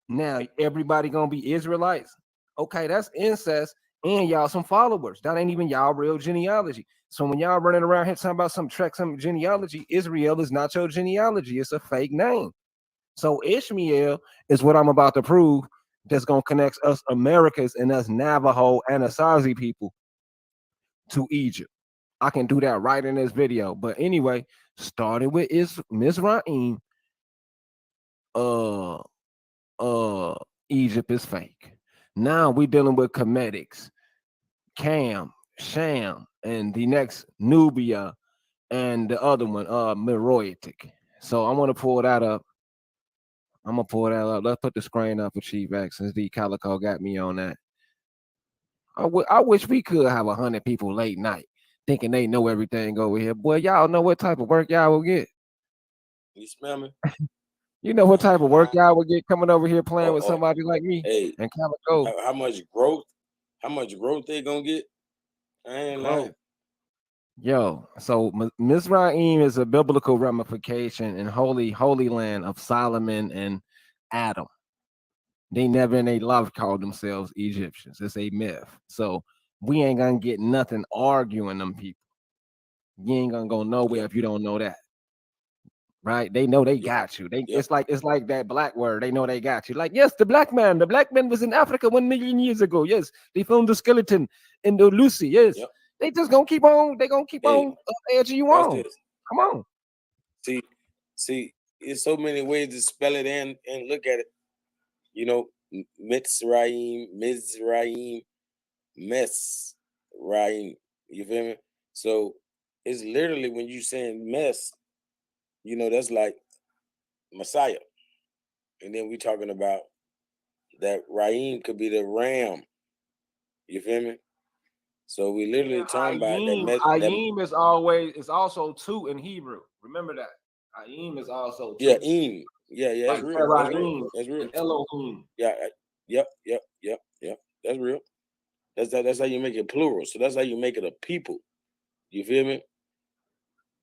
Now everybody gonna be Israelites. Okay, that's incest, and y'all some followers. That ain't even y'all real genealogy. So when y'all running around here talking about some genealogy, Israel is not your genealogy. It's a fake name. So Ishmael is what I'm about to prove. That's gonna connect us Americans and us Navajo and Asazi people to Egypt. I can do that right in this video. But anyway, started with Mizraim. Uh, uh, Egypt is fake. Now we dealing with Comedics, Cam, Sham, and the next Nubia, and the other one, Meroitic. So I want to pull that up. I'm gonna pull that up. Let's put the screen up for Chief X since the Calico got me on that. I wish we could have 100 people late night thinking they know everything over here. Boy, y'all know what type of work y'all will get. You smell me? You know what type of work y'all will get coming over here playing with Oh, somebody like me hey, and Calico. how much growth? How much growth they gonna get? I ain't lying. Bro, yo, so Mizraim is a biblical ramification and holy land of Solomon and Adam. They never in their life called themselves Egyptians. It's a myth. So we ain't gonna get nothing arguing them people. You ain't gonna go nowhere Yep. if you don't know that. Right? They know they Yep. got you. They Yep. it's like that black word. They know they got you. Like, yes, the black man. The black man was in Africa 1 million years ago. Yes, they found the skeleton in the Lucy. Yes. Yep. They just gonna keep on, they gonna keep Hey, on edging you watch on. this. Come on. See, see, there's so many ways to spell it and look at it. You know, Mizraim, Mesraim. You feel me? So it's literally when you saying mess, you know, that's like Messiah. And then we talking about that Raim could be the ram. You feel me? So we literally And talking about that. Ayim is always is also two in Hebrew. Remember that. Ayim is also Yeah, two. yeah, that's Like real. That's real. Elohim That's real. and Elohim. Yeah, yep. That's real. That's how you make it plural. So that's how you make it a people. You feel me?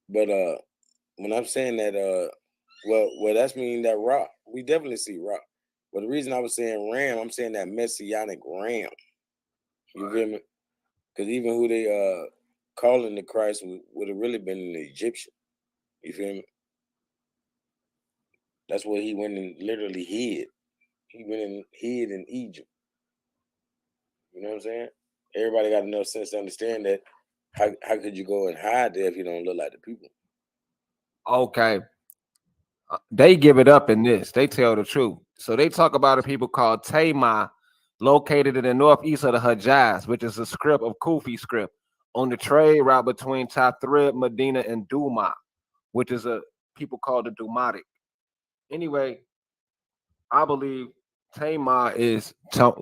But when I'm saying that well that's meaning that rock. We definitely see rock. But the reason I was saying ram, I'm saying that messianic ram. You feel me? Because even who they calling the Christ would have really been an Egyptian. You feel me? That's where he went and literally hid. He went and hid in Egypt. You know what I'm saying? Everybody got enough sense to understand that. How could you go and hide there if you don't look like the people? Okay. They give it up in this. They tell the truth. So they talk about a people called Tamar, located in the northeast of the Hejaz, which is a script of Kufi script on the trade route between Tathrib, Medina, and Duma, which is a people called the Dumatic. Anyway, I believe Tamar is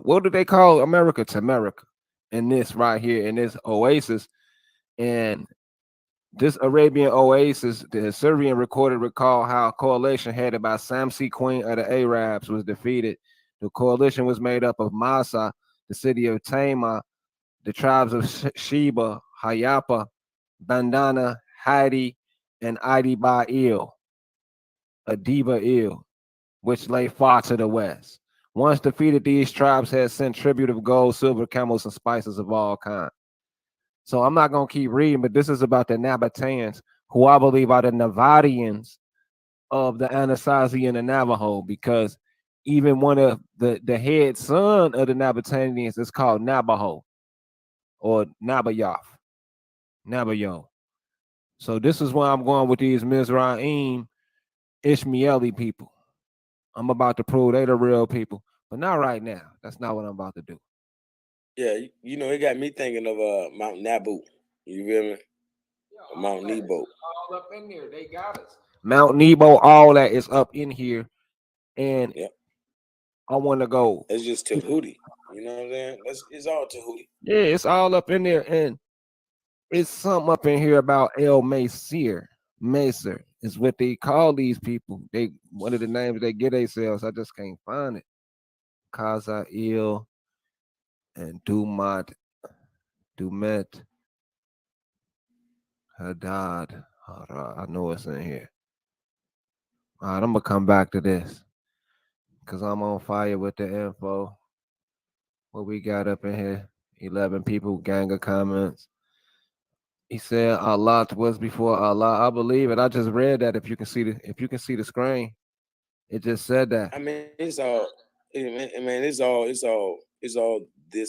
what do they call America? Tamarica in this right here in this oasis. And this Arabian oasis, the Assyrian recorded recall how a coalition headed by Samsi, queen of the Arabs, was defeated. The coalition was made up of Masa, the city of Tamar, the tribes of Sheba, Hayapa, Bandana, Hadi, and Adiba Il, Adiba Il, which lay far to the west. Once defeated, these tribes had sent tribute of gold, silver, camels, and spices of all kinds. So I'm not gonna keep reading, but this is about the Nabateans, who I believe are the Navadians of the Anasazi and the Navajo, because even one of the head son of the Nabateans is called Nabaho or Nabayoth, Nabayo. So this is where I'm going with these Mizraim Ishmaeli people. I'm about to prove they the real people, but not right now. That's not what I'm about to do. Yeah, you know, it got me thinking of Mount Nabu. You feel me? Yeah, Mount Nebo. all up in there. They got us. Mount Nebo, all that is up in here, and Yeah, I want to go. it's just Tahuti. You know what I'm saying? It's all Tahuti. Yeah, it's all up in there, and it's something up in here about El Macer. Macer is what they call these people. They one of the names they get themselves. I just can't find it. Kazael and Dumet, Hadad. I know it's in here. All right, I'm gonna come back to this. Cause I'm on fire with the info. What we got up in here? 11 people, gang of comments. He said Allah was before Allah. I believe it. I just read that. If you can see the screen, it just said that. I mean, it's all this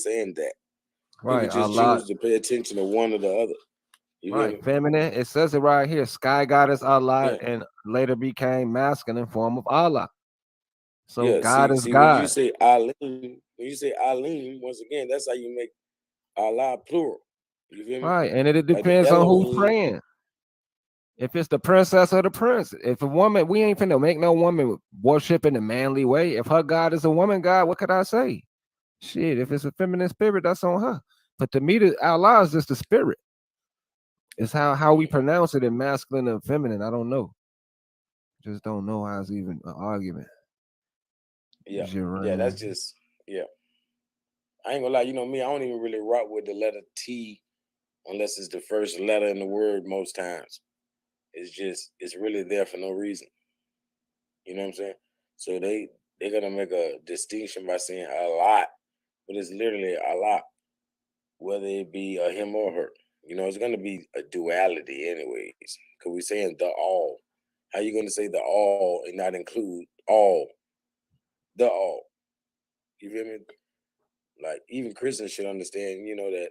and that. You Right, could just Allah. choose to pay attention to one or the other. You feel Right, me? feminine. It says it right here. Sky goddess Allah Yeah, and later became masculine form of Allah. So yeah. God See, is see, when you God. say Alim, once again, that's how you make Allah plural. You feel me? Right, and it Like the depends on who's Elohim. praying. If it's the princess or the prince. If a woman, we ain't finna make no woman worship in a manly way. If her God is a woman God, what could I say? Shit, if it's a feminine spirit, that's on her. But to me, the Allah is just the spirit. It's how we Mhm. pronounce it in masculine and feminine. I don't know. Just don't know how it's even an argument. Yeah, yeah. Jiran. That's just yeah. I ain't gonna lie. You know me. I don't even really rock with the letter T unless it's the first letter in the word. Most times, it's really there for no reason. You know what I'm saying? So they're gonna make a distinction by saying a lot, but it's literally a lot, whether it be a him or her. You know, it's gonna be a duality anyways. Cause we saying the all. How you gonna say the all and not include all? The all. You feel me? Like even Christians should understand, that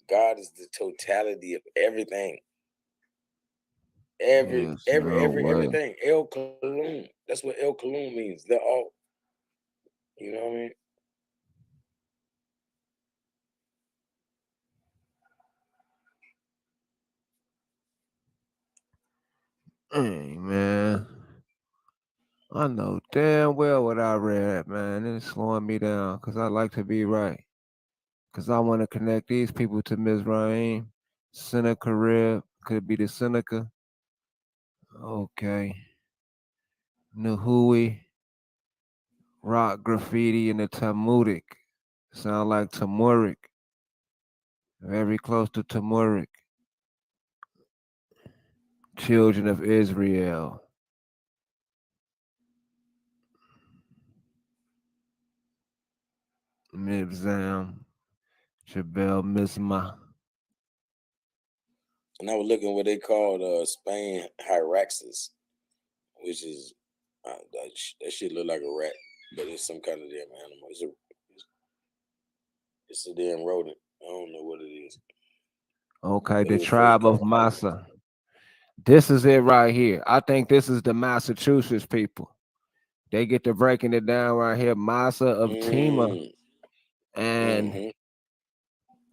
God is the totality of everything. Yes, no way. Everything. El Kalum. That's what El Kalum means. The all. You know what I mean? Hey, man. I know damn well what I read, man. It's slowing me down because I like to be right. Because I want to connect these people to Ms. Raheem. Seneca Rib. Could be the Seneca. Okay. Nahui. Rock graffiti in the Talmudic. Sound like Tamuric. Very close to Tamuric. Children of Israel. Mibzam. Jabel Misma. And I was looking what they called Spain Hyraxes, which is that shit look like a rat, but it's some kind of damn animal. It's a damn rodent. I don't know what it is, Okay, but it the was first tribe of called Massa. This is it right here. I think this is the Massachusetts people. They get to breaking it down right here. Massa of Tima Mm, and mm-hmm.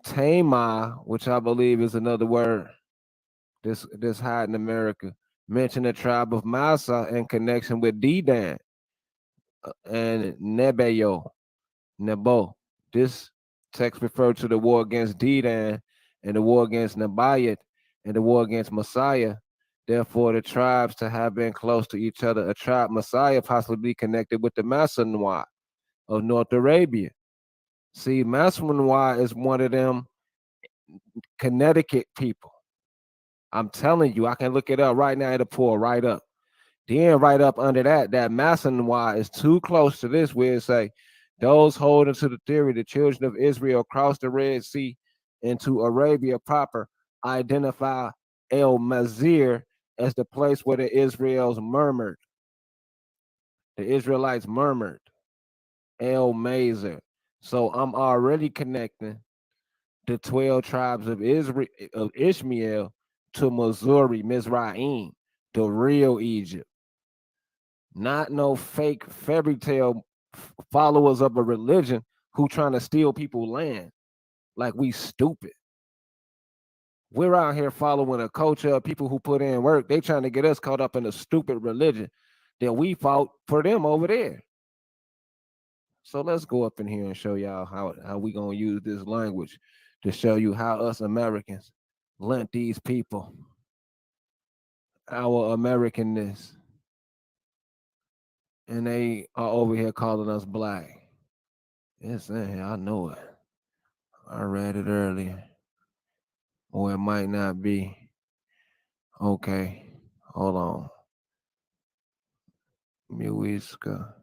Tama, which I believe is another word. This hide in America. Mention the tribe of Massa in connection with Dedan and Nebo. This text referred to the war against Dedan and the war against Nebayat and the war against Messiah. Therefore, the tribes to have been close to each other. A tribe Messiah possibly connected with the Masanois of North Arabia. See, Masanois is one of them Connecticut people. I'm telling you, I can look it up right now. It'll pull right up. Then right up under that Masanois is too close to this where it say, those holding to the theory the children of Israel crossed the Red Sea into Arabia proper identify El Mazir as the place where the Israelites murmured. The Israelites murmured. El Mazir. So I'm already connecting the 12 tribes of Israel of Ishmael to Missouri, Mizraim, the real Egypt. Not no fake fairy tale followers of a religion who trying to steal people's land. Like we stupid. We're out here following a culture of people who put in work. They trying to get us caught up in a stupid religion that we fought for them over there. So let's go up in here and show y'all how we gonna use this language to show you how us Americans lent these people our Americanness, and they are over here calling us black. It's in here. I know it. I read it earlier. Or it might not be. Okay. Hold on. Muisca.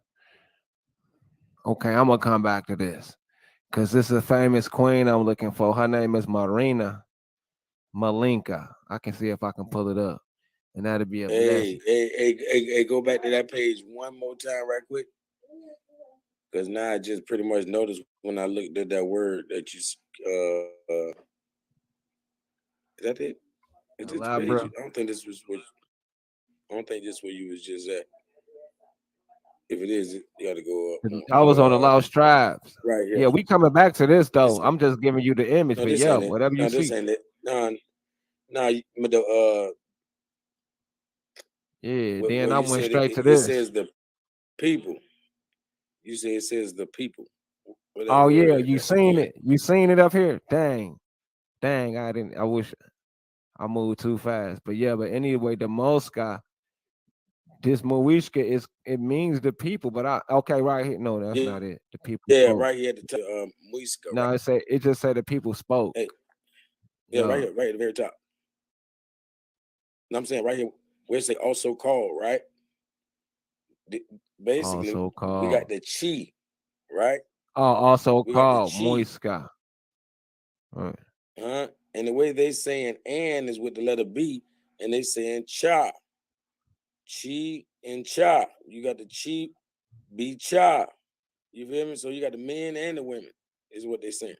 Okay, I'm gonna come back to this because this is a famous queen I'm looking for. Her name is Marina Malinka. I can see if I can pull it up, and that'd be a blessing. Hey, go back to that page one more time, right quick. Because now I just pretty much noticed when I looked at that word that you, is that it? Is this the page? Elabra. I don't think this was what. I don't think this where you was just at. If it is, you got to go up more. I was on the Lost Tribes. Right here. Yeah, we coming back to this though. This I'm just giving you the image, no, but this yeah, ain't it. whatever you No, this see. ain't it. No. But Yeah, well, then I you went said straight to it says this. the people. You say it says the people. Oh Where yeah, is you that seen again? it. You seen it up here. Dang, I didn't. I wish I moved too fast. But yeah, but anyway, the Mosca, this Moishka is it means the people. But I okay, right here. No, that's not it. The people Yeah, spoke. right here at the top. Muisca, right? No, it just said the people spoke. Hey, yeah, right Yeah, here, right at the very top. And I'm saying right here, where it say also called, right? Basically, also we got called. the chi, right? Also We got the called chi, Moisca. Right. huh? And the way they saying "and" is with the letter B, and they saying cha, chi and cha. You got the chi, be cha. You feel me? So you got the men and the women, is what they saying.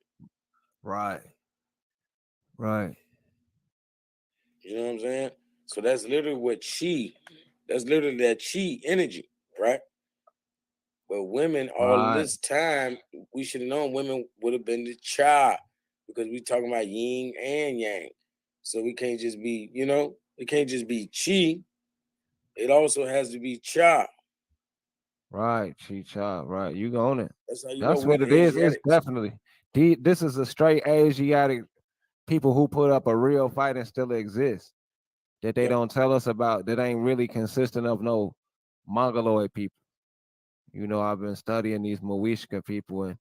Right. Right. You know what I'm saying? So that's literally what chi. That's literally that chi energy, right? But women, all Right. this time, we should have known women would have been the cha, because we talking about yin and yang. So we can't just be, it can't just be chi. It also has to be cha. Right. Chicha. Right. You own it. That's how you know That's we what the it is. It's Asiatics. definitely this is a straight Asiatic people who put up a real fight and still exist. That they Yep. don't tell us about that ain't really consistent of no Mongoloid people. I've been studying these Moishka people and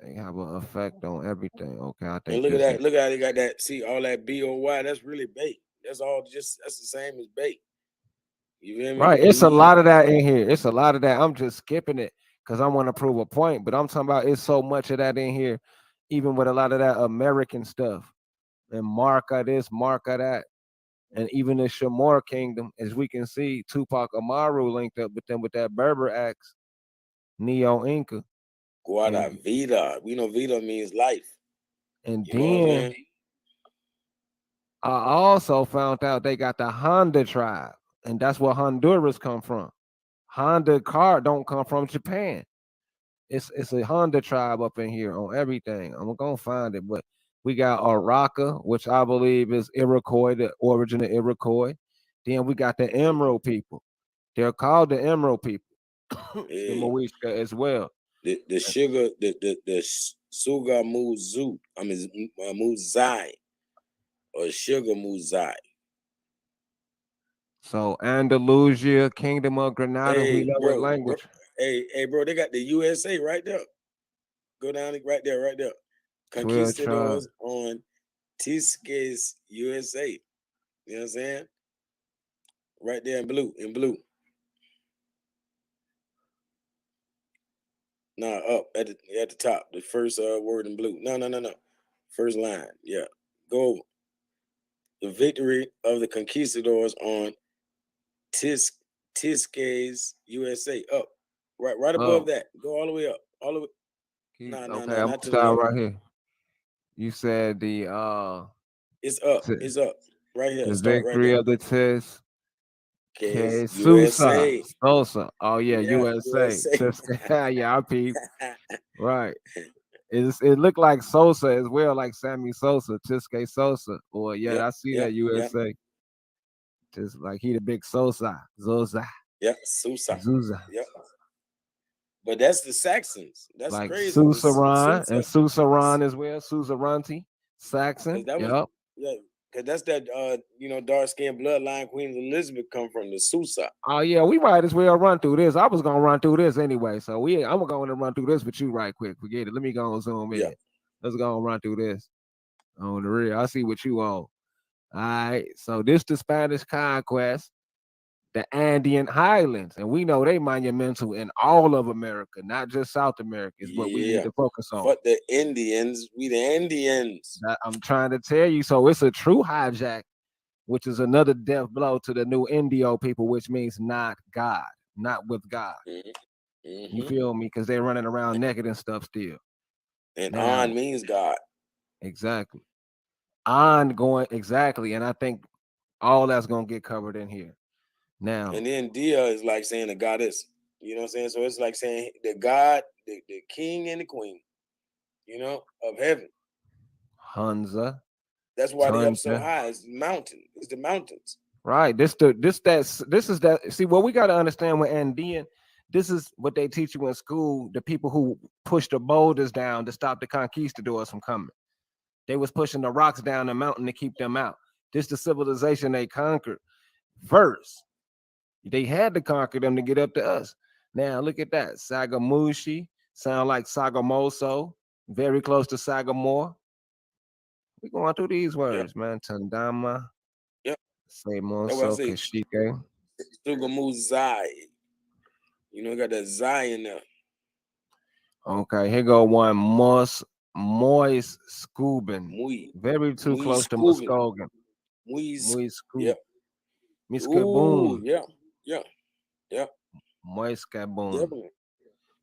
they have an effect on everything. Okay, I And think look at this that. it. Look how they got that. See all that BOY. That's really bait. That's all. That's the same as bait. You feel me? Right. It's a Believe. lot of that in here. It's a lot of that. I'm just skipping it because I want to prove a point. But I'm talking about it's so much of that in here, even with a lot of that American stuff and marka this, marka that. And even the Shamor kingdom, as we can see, Tupac Amaru linked up with them with that Berber axe, Neo Inca. Guada And vida. We know vida means life. and You know what I'm then saying? I also found out they got the Honda tribe, and that's where Honduras come from. Honda car don't come from Japan. It's a Honda tribe up in here on everything. I'm gonna find it, but we got Araka, which I believe is Iroquois, the origin of Iroquois. Then we got the Emerald people. They're called the Emerald people. The Yeah. Moishka as well. The sugar, the sugar muzu. I mean muzai or sugar muzai. So Andalusia, Kingdom of Granada, we Hey, know what bro. language. Hey, bro. They got the USA right there. Go down right there, right there. 12 tribes. Conquistadors on Tisques USA. You know what I'm saying? Right there in blue, Nah, up at the top, the first word in blue. No. First line. Yeah. Go over. The victory of the conquistadors on Tisques USA. Up. Right above Oh, that. Go all the way up. All the way. okay, I'm Not gonna to the start left. right here. You said It's up. t- It's up. Right here. the Start right victory there. of the test. Case Que Sousa. USA. Sosa. Oh yeah, Yeah, USA. USA. Yeah, I peep. Right. It looked like Sosa as well, like Sammy Sosa, Tisque Sosa. Or yeah, Yep, I see that yep, yep, USA. Just like he the big Sosa. Zosa. yep. Susa. Zuza. Yep. But that's the Saxons. That's Like crazy. The Susaran and Susa. Susaran as well. Susaranti. Because Saxon. that was, Yep. yeah, because that's that dark skinned bloodline Queen Elizabeth come from the Susa. Oh yeah, we might as well run through this. I was gonna run through this anyway, so I'm going to run through this with you right quick. Forget it. Let me go and zoom Yeah. in. Let's go and run through this on the real. I see what you on. All right, so this the Spanish conquest. the Andean highlands, and we know they monumental in all of America, not just South America. Is what we need Yeah. to focus on. Fuck the Indians. We the Indians. I'm trying to tell you. So it's a true hijack, which is another death blow to the new Indio people, which means not God, not with God. You Mm-hmm. feel me? Because they're running around naked and stuff still. And Now, on means God. exactly. Ongoing, exactly. And I think all that's gonna get covered in here. Now, And then Dia is like saying the goddess. You know what I'm saying? So it's like saying the God, the king and the queen, of heaven. Hunza, That's why they up so Tunja. high. It's mountain. It's the mountains. Right. This is that. See, what we got to understand with Andean, this is what they teach you in school. The people who push the boulders down to stop the conquistadors from coming. They was pushing the rocks down the mountain to keep them out. This the civilization they conquered first. They had to conquer them to get up to us. Now look at that. Sagamushi sound like Sagamoso, very close to Sagamore. We going through these Yep. words, man. Tandama, Yep. That's why I Semoso, say Kashike. Sugamu Zai. Got that Zai in there. Okay, here go one. Moist Scoobin. Muy. Very too Muy close to Scooby. Muskogin. Muy. Muy Scoop. Yep. Ooh, Miskaboom. yeah. Yeah. Yep. Moist Kaboom. Definitely.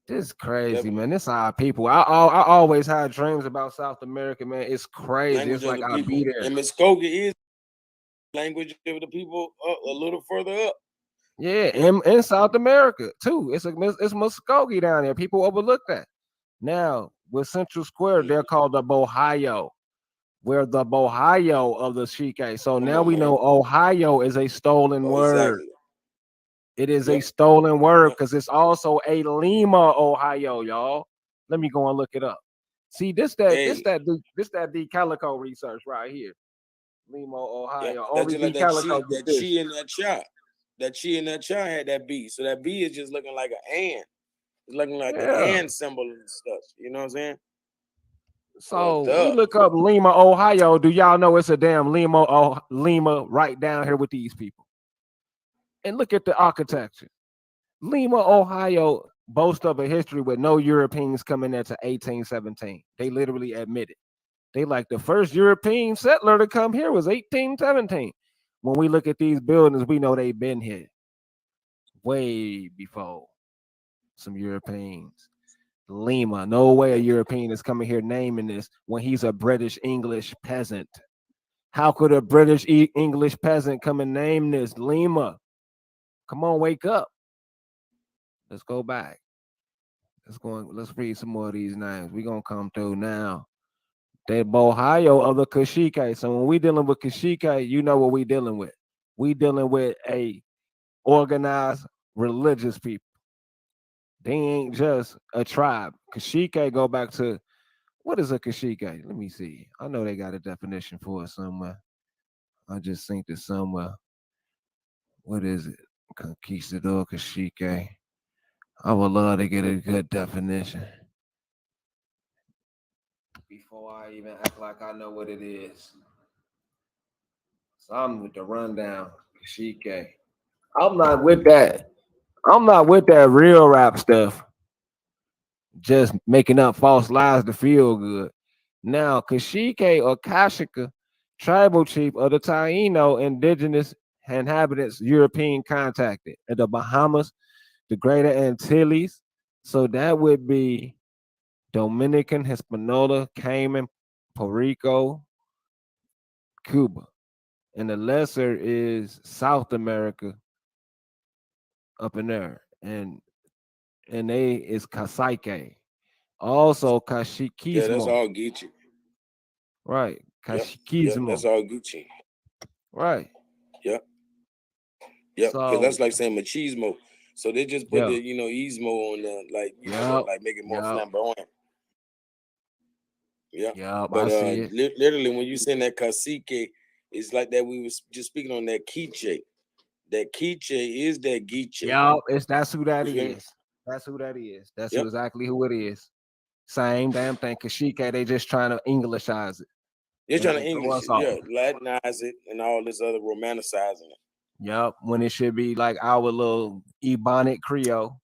This is crazy, Definitely. man. This our people. I always had dreams about South America, man. It's crazy. It's Language of like the I'll people. be there. And Muskogee is language of the people a little further up. Yeah, Yeah. in South America too. It's Muskogee down there. People overlook that. Now with Central Square, they're called the Bohio. We're the Bohio of the Shike. So Come now on, we man. know Ohio is a stolen Oh, word. exactly. It is a Yep. stolen word Yep. because it's also a Lima, Ohio, y'all. Let me go and look it up. See, Hey. this that D Calico research right here. Lima, Yep. Ohio. That's Only just like D that Calico chi, get that chi this. in that cha. That chi in that cha had that B. So that B is just looking like an and. It's looking like the Yeah. and symbol and stuff. You know what I'm saying? What's So we up? look up Lima, Ohio. Do y'all know it's a damn Lima right down here with these people? And look at the architecture. Lima, Ohio boasts of a history with no Europeans coming there to 1817. They literally admit it. They like the first European settler to come here was 1817. When we look at these buildings, we know they've been here way before some Europeans. Lima, no way a European is coming here naming this when he's a British English peasant. How could a British English peasant come and name this Lima? Come on, wake up. Let's go back. Let's read some more of these names. We're gonna come through now. The Ohio of the Kashike. So when we dealing with Kashike, you know what we dealing with. We dealing with a organized religious people. They ain't just a tribe. Kashike go back to what is a Kashike? Let me see. I know they got a definition for it somewhere. I just think that somewhere. What is it? Conquistador Kashike. I would love to get a good definition before I even act like I know what it is. So I'm with the rundown. Kashike. I'm not with that. I'm not with that real rap stuff. Just making up false lies to feel good. Now, Kashike or Kashika, tribal chief of the Taino indigenous inhabitants European contacted in the Bahamas, the Greater Antilles. So that would be Dominican, Hispaniola, Cayman, Puerto Rico, Cuba. And the lesser is South America up in there. And they is Kasike. Also Yeah, that's Kashikismo. all Gucci. Right. Yep. Yep. Kashikismo. That's all Gucci. Right. Yep. Yep. Because So that's like saying machismo. So they just put yeah. the ismo on the Yep. like make it more Yep. flamboyant. Yeah. Yep. But I see it. literally when you saying that cacique, it's like that we was just speaking on that quiche. That quiche is that guiche. Yep. That's who that You feel me? is. That's who that is. That's Yep. exactly who it is. Same damn thing. Kashike, they just trying to Englishize it They're trying to and throw English us it, yeah, off. Latinize it and all this other romanticizing it. Yep, when it should be like our little Ebonic Creole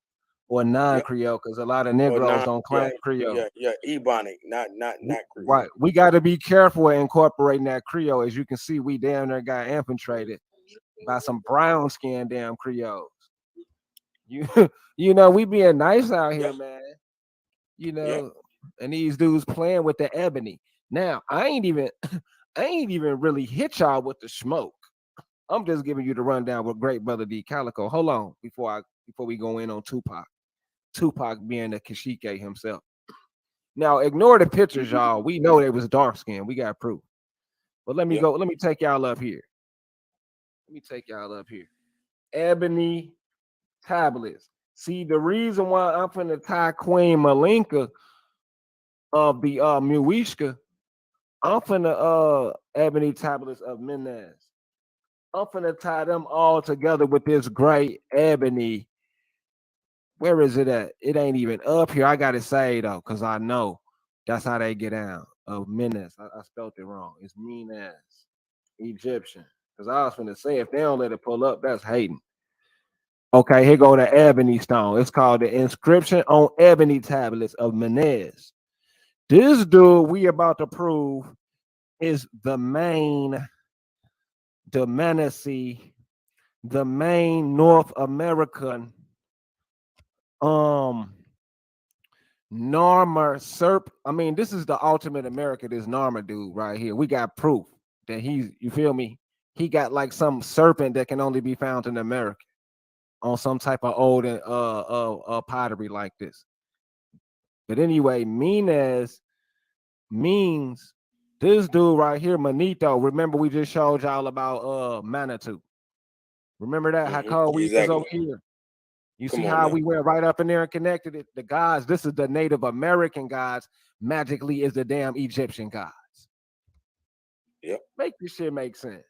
or Yep. non-Creole, because a lot of Or Negroes non, don't yeah, claim Creole. yeah, yeah, Ebonic, not Creole. Right, we got to be careful with incorporating that Creole. As you can see, we damn near got infiltrated by some brown skinned damn Creoles. You you know, we being nice out Yeah, here, man. You yeah. know, and these dudes playing with the ebony. Now, I ain't even I ain't even really hit y'all with the smoke. I'm just giving you the rundown with great brother D Calico. Hold on before we go in on Tupac. Tupac being the Kashike himself. Now, ignore the pictures, y'all. We know they was dark skinned. We got proof. But let me Yeah. go. Let me take y'all up here. Let me take y'all up here. Ebony tablets. See, the reason why I'm finna tie Queen Malinka of the Muishka, I'm finna ebony tablets of Menez. I'm finna tie them all together with this great ebony. Where is it at? It ain't even up here. I got to say though, because I know that's how they get out of Menez. I spelled it wrong. It's Menez, Egyptian. Because I was finna say if they don't let it pull up, that's hating. Okay, here go the ebony stone. It's called the inscription on ebony tablets of Menez. This dude we about to prove is the Menacee, the main North American um Narmer Serp. I mean, this is the ultimate America, this Narmer dude right here. We got proof that he's, you feel me? He got like some serpent that can only be found in America on some type of old pottery like this. But anyway, Menes means this dude right here, Manito. Remember, we just showed y'all about Manitou. Remember that? How cold we is over Exactly. here. You see Come on how now. we went right up in there and connected it? The gods, this is the Native American gods, magically is the damn Egyptian gods. Yep. Make this shit make sense.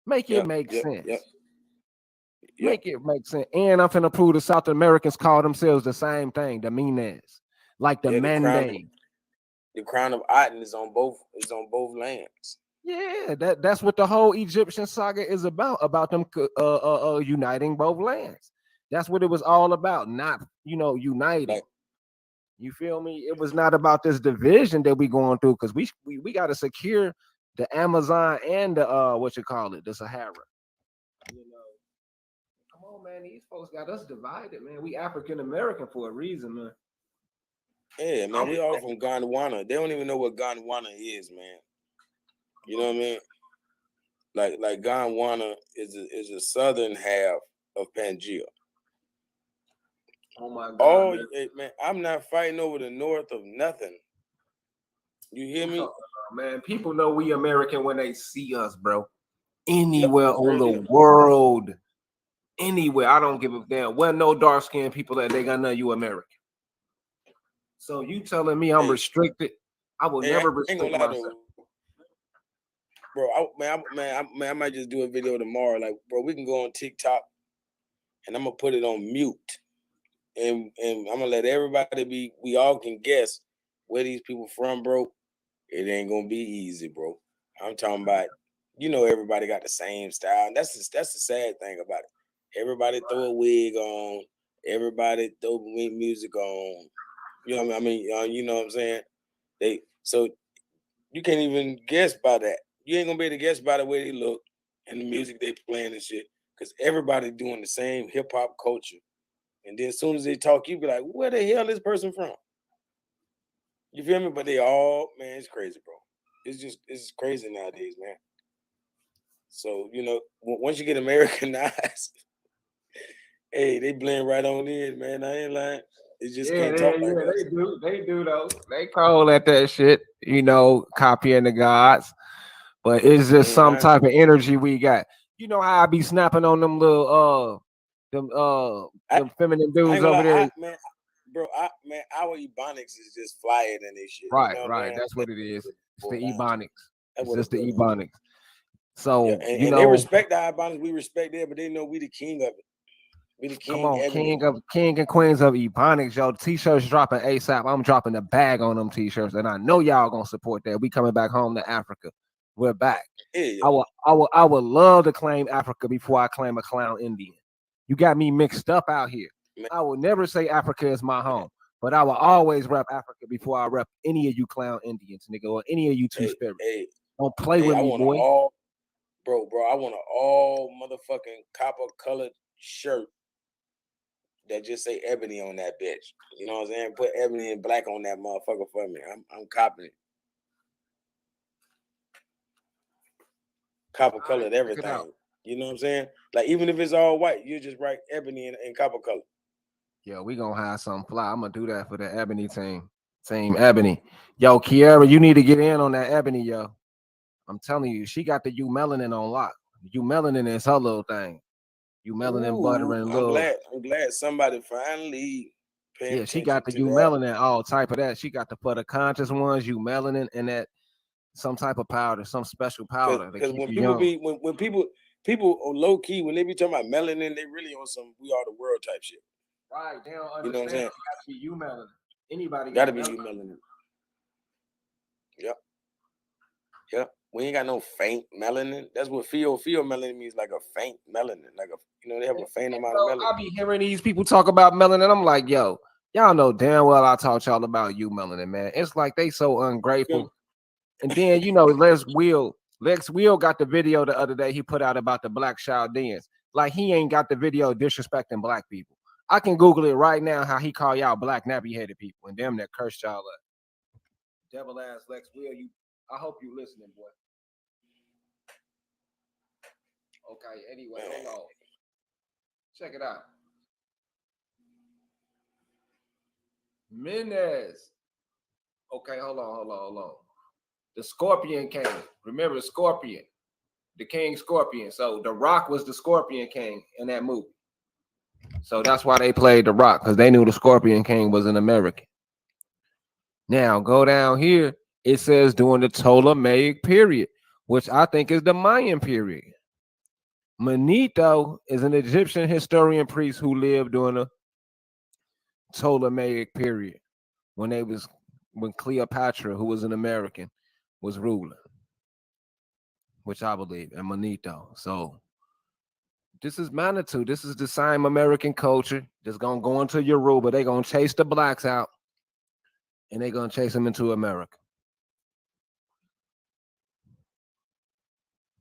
Make it Yep. make Yep. Yep. sense. Yep. Make it make sense. And I'm finna prove the South Americans call themselves the same thing, the Mines, like the Yeah. Mande. The crown of Aten is on both lands. Yeah, that's what the whole Egyptian saga is about them uniting both lands. That's what it was all about, not uniting. Like You feel me? It was not about this division that we going through because we got to secure the Amazon and the what you call it, the Sahara. You know, come on, man. These folks got us divided, man. We African American for a reason, man. yeah, man, we all from Gondwana. They don't even know what Gondwana is, man. You know what I mean? Like Gondwana is a southern half of Pangea. Oh my God, Oh man. man, I'm not fighting over the north of nothing. You hear I'm me? talking about, man. People know we American when they see us, bro. Yep, Anywhere that's on real the deal. world, anywhere. I don't give a damn. Well, no dark skinned people that they gonna know you American. So you telling me I'm Hey, restricted? I will hey, I never ain't gonna restrict lie myself. though, bro. I might just do a video tomorrow. Like, bro, we can go on TikTok and I'm gonna put it on mute, and I'm gonna let everybody be. We all can guess where these people from, bro. It ain't gonna be easy, bro. I'm talking about, everybody got the same style. And that's the sad thing about it. Everybody throw a wig on. Everybody throw music on. You know what I mean? You know what I'm saying? So you can't even guess by that. You ain't gonna be able to guess by the way they look and the music they playing and shit. Cause everybody doing the same hip hop culture. And then as soon as they talk, you be like, where the hell is this person from? You feel me? But they all, man, it's crazy, bro. It's crazy nowadays, man. So, once you get Americanized, hey, they blend right on in, man. I ain't lying. They just Yeah, can't talk like us. they do. They do though. They call at that shit, copying the gods. But it's I just ain't some lying. type of energy we got. You know how I be snapping on them little I, them feminine I dudes ain't gonna over there. lie, man, bro. Our Ebonics is just flyer than this shit. You Right, know what I'm right. saying? That's what it is. It's the Boy, down. Ebonics. That's It's what just it the boiled down to. Ebonics. Yeah, So, and they respect the Ebonics. We respect it, but they know we the king of it. We the come king on, ebony. King and Queens of Ebonics, yo. T-shirts dropping ASAP. I'm dropping a bag on them T-shirts, and I know y'all gonna support that. We coming back home to Africa. We're back. Yeah, I would love to claim Africa before I claim a clown Indian. You got me mixed up out here. man, I would never say Africa is my man. home, but I will always rep Africa before I rep any of you clown Indians, nigga, or any of you two Hey, spirits. hey, Don't play hey, with I me, want an boy. all, bro. I want an all motherfucking copper colored shirt that just say ebony on that bitch. You know what I'm saying? Put ebony and black on that motherfucker for me. I'm copying it. Copper All right, colored check it out. everything. You know what I'm saying? Like even if it's all white, you just write ebony and copper color. Yeah, we gonna have some fly. I'm gonna do that for the Ebony team. Team Ebony. Yo, Kiera, you need to get in on that Ebony, yo. I'm telling you, she got the U melanin on lock. U melanin is her little thing. U melanin butter Ooh, and I'm little. glad. I'm glad somebody finally paying Yeah, she attention got the to U that. melanin, all type of that. She got the for the conscious ones, U melanin, and that some type of powder, some special powder to Because keep when you people young. be when people on low key when they be talking about melanin, they really on some we are the world type shit. Right, they don't You know what I'm understand. It saying? got to be U melanin. Anybody Got to got be melanin. you melanin. Yep, yep. We ain't got no faint melanin. That's what field melanin means, like a faint melanin, like a they have a faint And amount of bro, melanin. I be hearing these people talk about melanin. I'm like, yo, y'all know damn well I taught y'all about you melanin, man. It's like they so You feel me? ungrateful. And then Lex Wheel got the video the other day he put out about the black Chaldeans. Like he ain't got the video disrespecting black people. I can Google it right now how he call y'all black nappy headed people and them that cursed y'all up. Devil ass Lex Wheel, I hope you listening, boy. Okay, anyway, Man, hold on. Check it out. Menez. Okay, hold on. The Scorpion King. Remember the Scorpion, the King Scorpion. So The Rock was the Scorpion King in that movie. So that's why they played The Rock, because they knew the Scorpion King was an American. Now go down here. It says during the Ptolemaic period, which I think is the Mayan period. Manetho is an Egyptian historian priest who lived during the Ptolemaic period when Cleopatra, who was an American, was ruling, which I believe, and Manetho. So this is Manitou. This is the same American culture that's gonna go into Yoruba. They're gonna chase the blacks out and they're gonna chase them into America.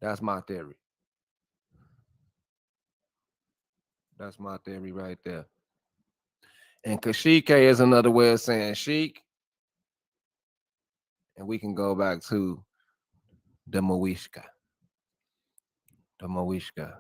That's my theory. That's my theory right there. And Kashike is another way of saying chic. And we can go back to the Moishka. The Moishka.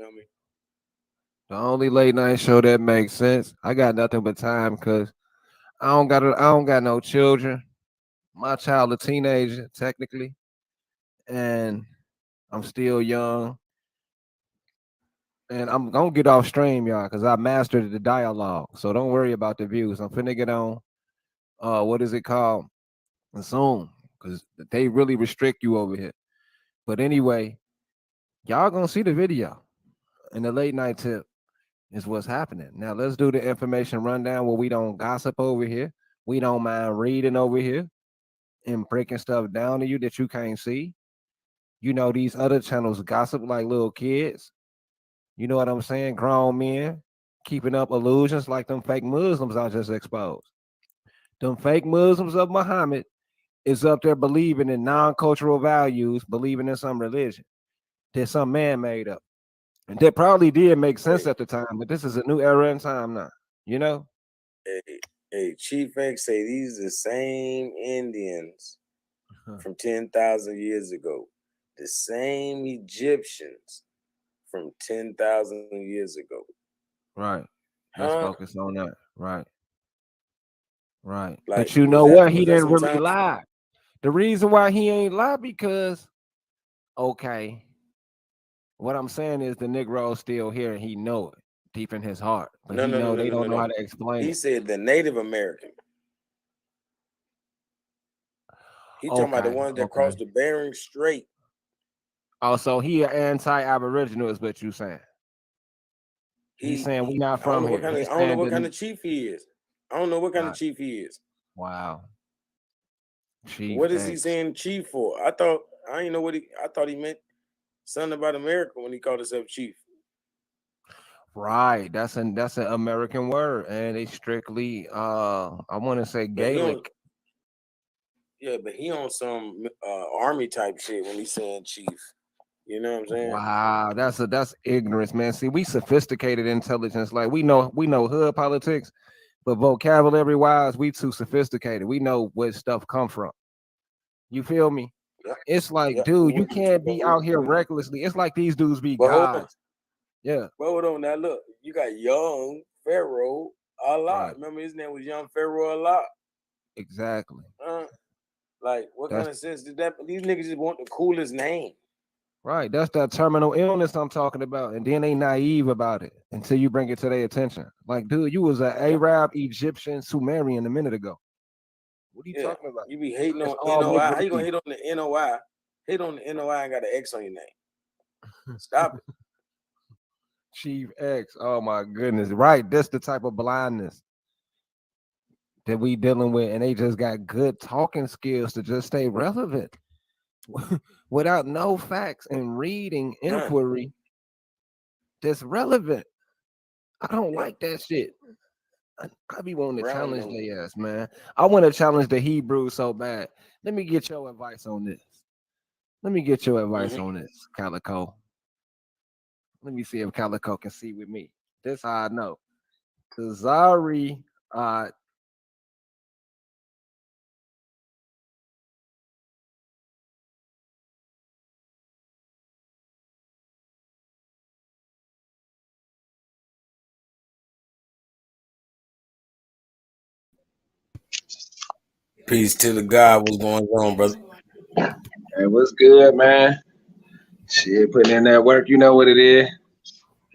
know what I mean? The only late night show that makes sense. I got nothing but time because I don't got no children. My child a teenager technically, and I'm still young. And I'm gonna get off stream, y'all, because I mastered the dialogue. So don't worry about the views. I'm finna get on what is it called? Zoom. Because they really restrict you over here. But anyway, y'all gonna see the video. And the late night tip is what's happening. Now let's do the information rundown where we don't gossip over here. We don't mind reading over here and breaking stuff down to you that you can't see. You know, these other channels gossip like little kids. You know what I'm saying? Grown men keeping up illusions like them fake Muslims I just exposed. Them fake Muslims of Muhammad is up there believing in non-cultural values, believing in some religion that some man made up. And that probably did make sense Hey, at the time, but this is a new era in time now. You know? hey, hey, Chief X say these are the same Indians from 10,000 years ago, the same Egyptians from 10,000 years ago. Right. Let's Huh? focus on that. Right. Right. Like, But you know what? He was that didn't some really time? lie. The reason why he ain't lie because okay, what I'm saying is the Negro's still here and he know it deep in his heart, but No, he no, no, know no, they no, don't no, know no. how to explain He it. said the Native American. He talking about the Okay, ones that okay. crossed the Bering Strait. Oh, so he an anti-Aboriginal is what you saying? He's saying we not I don't from know what here. kind of He's I don't know saying what that kind of chief he is. I don't know what kind of right. chief he is. Wow, Chief What is he X. saying chief for? I didn't know what I thought he meant something about America when he called himself chief. Right, that's an American word, and it's strictly I want to say But he on Gaelic. but he on some army type shit when he's saying chief. You know what I'm saying? Wow, that's ignorance, man. See, we sophisticated intelligence, like we know hood politics, but vocabulary wise, we too sophisticated. We know where stuff come from. You feel me? Yeah, It's like, yeah, I'm dude, you with you, can't bro. be out here recklessly. It's like these dudes be But hold on. gods. Yeah, But hold on now. Look, you got young Pharaoh Allah. right. Remember his name was young Pharaoh Allah. Exactly. Like, what kind That's of sense did that? These niggas just want the coolest name. right. That's that terminal illness I'm talking about. And then they naive about it until you bring it to their attention. Like, dude, you was an Yeah, Arab, Egyptian, Sumerian a minute ago. What are you yeah. talking about? You be hating It's on all NOI. make How you gonna believe. hate on the NOI? Hate on the NOI and got an X on your name. Stop it. Chief X. Oh my goodness. Right. That's the type of blindness that we dealing with. And they just got good talking skills to just stay relevant without no facts and reading Huh. inquiry that's relevant. I don't Yep. like that shit. I be wanting to Brown challenge note. their ass, man. I want to challenge the Hebrews so bad. Let me get your advice on this. Let me get your advice Mm-hmm. on this, Calico. Let me see if Calico can see with me. This how I know. Kazari, Peace to the God. What's going on, brother? hey, what's good, man? Shit, putting in that work. You know what it is.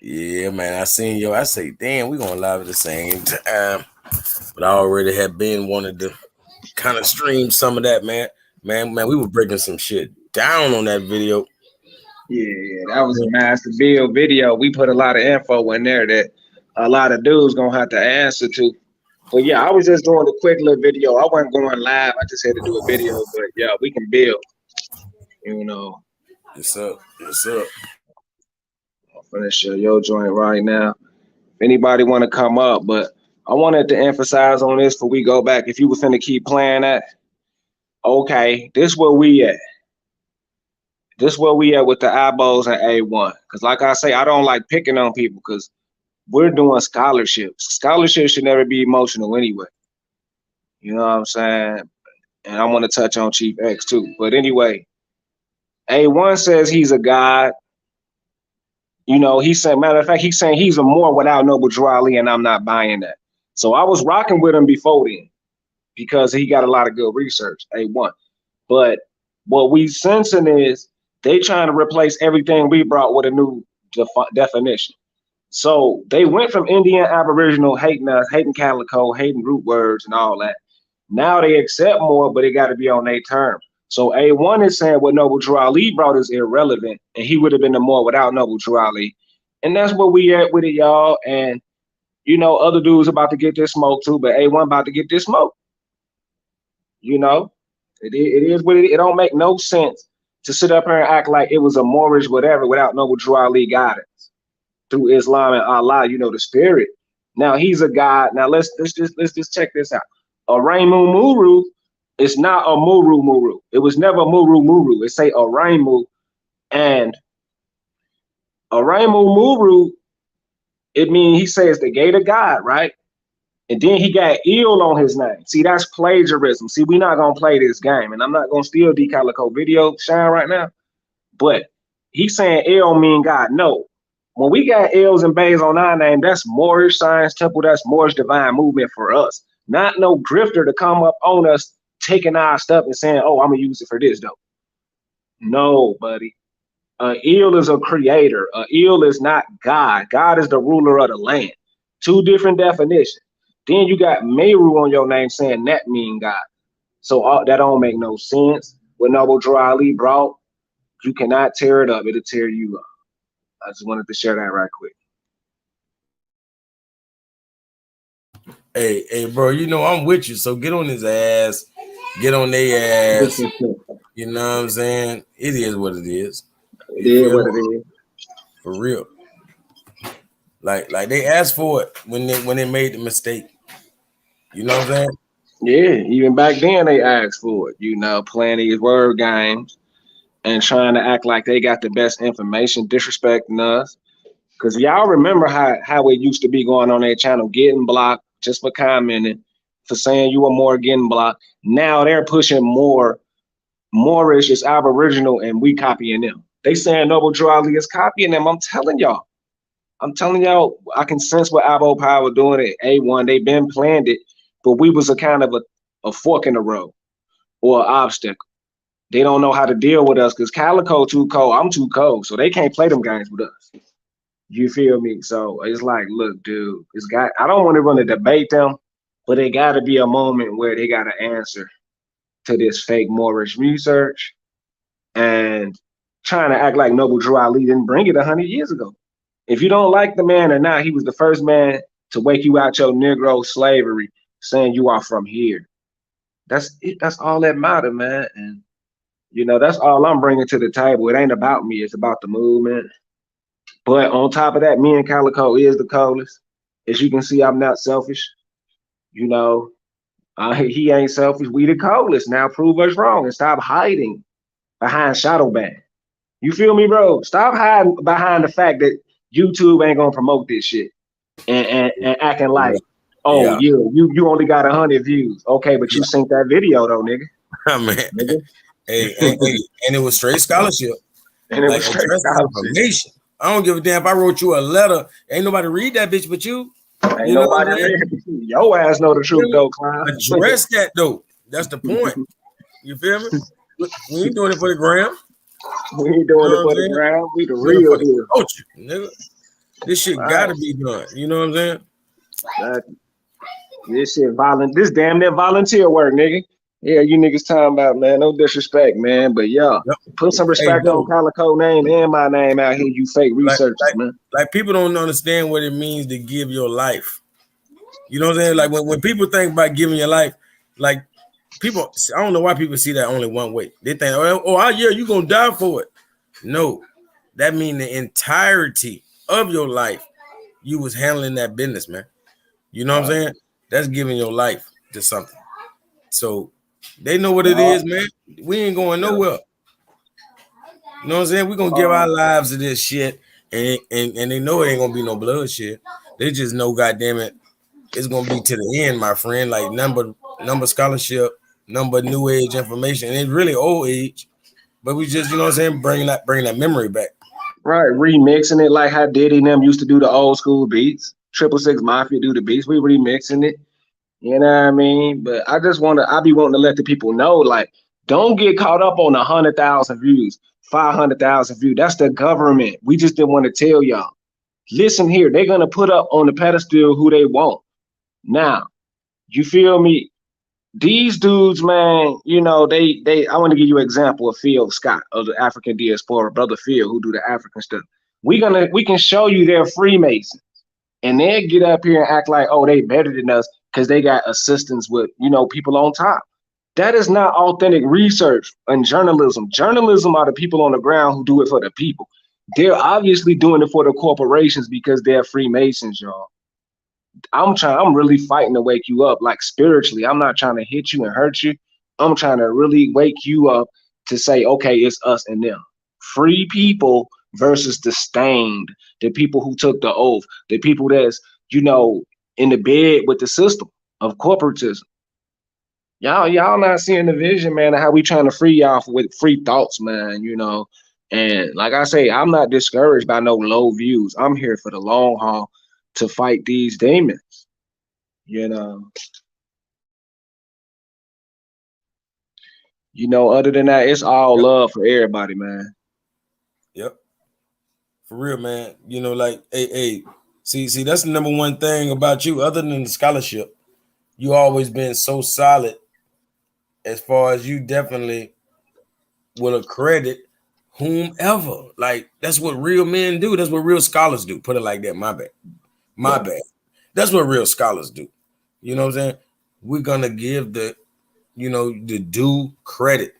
Yeah, man. I seen yo. I say, damn, we gonna live at the same time. But I already had been wanted to kind of stream some of that, man. Man, we were breaking some shit down on that video. Yeah, that was a master build video. We put a lot of info in there that a lot of dudes gonna have to answer to. But yeah, I was just doing a quick little video. I wasn't going live. I just had to do a video. But yeah, we can build. You know, Yes, up. Yes, up. I'm finna show your joint right now. If anybody want to come up, but I wanted to emphasize on this before we go back. If you was finna keep playing that, okay, this where we at. This where we at with the eyeballs and A1. Cause like I say, I don't like picking on people because we're doing scholarships. Scholarships should never be emotional anyway. You know what I'm saying? And I want to touch on Chief X too. But anyway, A1 says he's a god. You know, he said, matter of fact, he's saying he's a more without Noble Drew Ali, and I'm not buying that. So I was rocking with him before then because he got a lot of good research, A1. But what we sensing is they trying to replace everything we brought with a new definition. So they went from Indian Aboriginal hating us, hating Calico, hating root words and all that. Now they accept more, but it got to be on their terms. So A1 is saying what Noble Drew Ali brought is irrelevant, and he would have been the more without Noble Drew Ali. And that's where we at with it, y'all. And you know, other dudes about to get this smoke too, but A1 about to get this smoke. You know, it is what it don't make no sense to sit up here and act like it was a Moorish whatever without Noble Drew Ali guidance through Islam and Allah, you know, the spirit. Now he's a god. Now let's just check this out. A Raimu Muru is not a Muru Muru. It was never Muru Muru. It say a Raimu, and a Raimu Muru, it means he says the gate of God, right? And then he got ill on his name. See, that's plagiarism. See, we're not gonna play this game, and I'm not gonna steal D Calico video shine right now. But he's saying ill mean God. No. When we got L's and Bays on our name, that's Moorish Science Temple, that's Moorish Divine Movement for us. Not no grifter to come up on us, taking our stuff and saying, oh, I'm gonna use it for this though. No, buddy. Eel is a creator. Eel is not God. God is the ruler of the land. Two different definitions. Then you got Meru on your name saying that mean God. So that don't make no sense. What Noble Drew Ali brought, you cannot tear it up. It'll tear you up. I just wanted to share that right quick. Hey, bro, you know I'm with you. So get on his ass, get on their ass. You know what I'm saying? It is what it is. It is what it is. For real. Like they asked for it when they made the mistake. You know what I'm saying? Yeah, even back then they asked for it. You know, playing these word games and trying to act like they got the best information, disrespecting us. Because y'all remember how it used to be going on their channel, getting blocked just for commenting, for saying you were more getting blocked. Now they're pushing more Moorish is Aboriginal and we copying them. They saying Noble Drew Ali is copying them. I'm telling y'all, I can sense what Abo Power doing at A1. They've been planned it, but we was a kind of a fork in the road or an obstacle. They don't know how to deal with us because Calico too cold. I'm too cold, so they can't play them games with us. You feel me? So it's like, look, dude, I don't want to run a debate them, but it got to be a moment where they got to answer to this fake Moorish research and trying to act like Noble Drew Ali didn't bring it 100 years ago. If you don't like the man or not, he was the first man to wake you out your Negro slavery, saying you are from here. That's it. That's all that matter, man. And you know, that's all I'm bringing to the table. It ain't about me. It's about the movement. But on top of that, me and Calico is the coldest. As you can see, I'm not selfish. You know, he ain't selfish. We the coldest. Now prove us wrong and stop hiding behind shadow ban. You feel me, bro? Stop hiding behind the fact that YouTube ain't gonna promote this shit and acting like, oh yeah, you only got 100 views. Okay, but you synced that video though, nigga. Man. Nigga. Hey, and it was straight scholarship. And it was straight scholarship. I don't give a damn if I wrote you a letter. Ain't nobody read that bitch but you. Ain't nobody read it. Your ass know the truth though, Clown. Address that though. That's the point. You feel me? We ain't doing it for the gram. We ain't doing it for the gram. We the real deal. Culture, nigga. This shit gotta be done. You know what I'm saying? This shit this damn near volunteer work, nigga. Yeah, you niggas talking about, man, no disrespect, man. But put some respect on Calico name and my name out here, you fake researchers, man. Like people don't understand what it means to give your life. You know what I'm saying? Like when people think about giving your life, like people, I don't know why people see that only one way. They think, oh yeah, you gonna die for it. No, that means the entirety of your life, you was handling that business, man. You know what I'm saying? That's giving your life to something. So they know what it is, man. We ain't going nowhere. You know what I'm saying? We're gonna give our lives to this shit, and they know it ain't gonna be no bloodshed. They just know, goddamn it, it's gonna be to the end, my friend. Like number scholarship, number new age information, and it's really old age, but we just, you know what I'm saying, bring that memory back. Right, remixing it like how Diddy and them used to do the old school beats. 666 Mafia do the beats. We remixing it. You know what I mean? But I be wanting to let the people know, like, don't get caught up on 100,000 views, 500,000 views. That's the government. We just didn't want to tell y'all. Listen here, they're gonna put up on the pedestal who they want. Now, you feel me? These dudes, man, you know, I want to give you an example of Phil Scott of the African diaspora, brother Phil, who do the African stuff. We can show you they're Freemasons, and they get up here and act like, oh, they better than us because they got assistance with, you know, people on top. That is not authentic research and journalism. Journalism are the people on the ground who do it for the people. They're obviously doing it for the corporations because they're Freemasons, y'all. I'm really fighting to wake you up, like spiritually. I'm not trying to hit you and hurt you. I'm trying to really wake you up to say, okay, it's us and them. Free people versus the stained, the people who took the oath, the people that's, you know, in the bed with the system of corporatism. Y'all not seeing the vision, man, of how we trying to free y'all with free thoughts, man, you know. And like I say, I'm not discouraged by no low views. I'm here for the long haul to fight these demons, you know. You know, other than that, it's all Yep. love for everybody, man. Yep. For real, man. You know, like, hey, see, that's the number one thing about you, other than the scholarship. You always been so solid as far as you definitely will accredit whomever. Like, that's what real men do. That's what real scholars do. Put it like that. My bad. That's what real scholars do. You know what I'm saying? We're gonna give the due credit.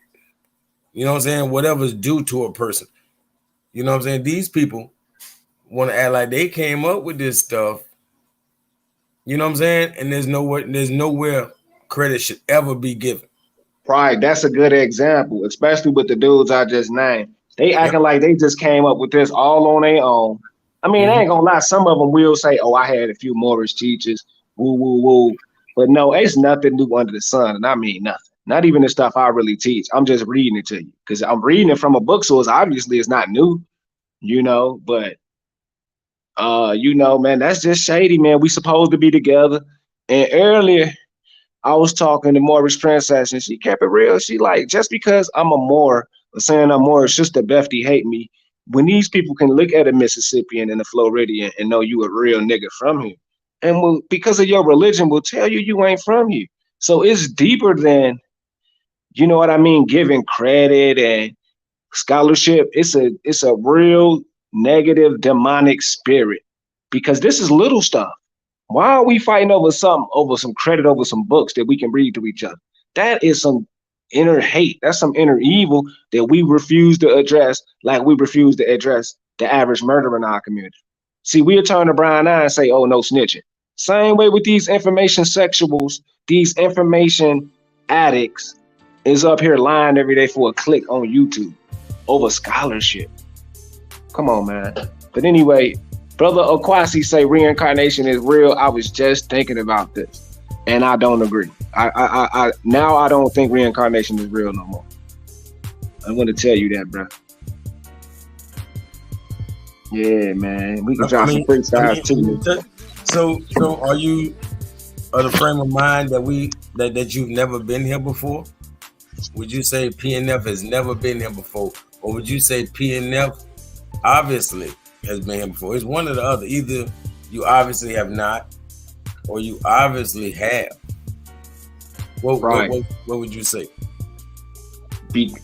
You know what I'm saying? Whatever's due to a person. You know what I'm saying? These people want to act like they came up with this stuff. You know what I'm saying? And there's nowhere credit should ever be given. Right, that's a good example, especially with the dudes I just named. They Yep. acting like they just came up with this all on their own. I mean, I ain't gonna lie, some of them will say, oh, I had a few Moorish teachers, woo, woo, woo. But no, it's nothing new under the sun, and I mean nothing. Not even the stuff I really teach. I'm just reading it to you because I'm reading it from a book, so it's obviously it's not new, you know. But you know, man, that's just shady, man. We supposed to be together. And earlier, I was talking to Morris Princess, and she kept it real. She like, just because I'm a Moor, or saying I'm Moor, it's just that Befty hate me. When these people can look at a Mississippian and a Floridian and know you a real nigga from here, and will, because of your religion, will tell you ain't from here. So it's deeper than, you know what I mean, giving credit and scholarship. It's a real negative demonic spirit because this is little stuff. Why are we fighting over something, over some credit, over some books that we can read to each other? That is some inner hate. That's some inner evil that we refuse to address, like we refuse to address the average murderer in our community. See, we'll turn a blind eye and say, oh, no snitching. Same way with these information sexuals, these information addicts is up here lying every day for a click on YouTube over scholarship. Come on, man. But anyway, Brother Okwasi say reincarnation is real. I was just thinking about this, and I don't agree. I now I don't think reincarnation is real no more. I want to tell you that, bro. Yeah, man. We can drop some freestyles too. So are you of the frame of mind that you've never been here before? Would you say PnF has never been here before, or would you say PnF obviously has been here before? It's one or the other. Either you obviously have not, or you obviously have. What would you say?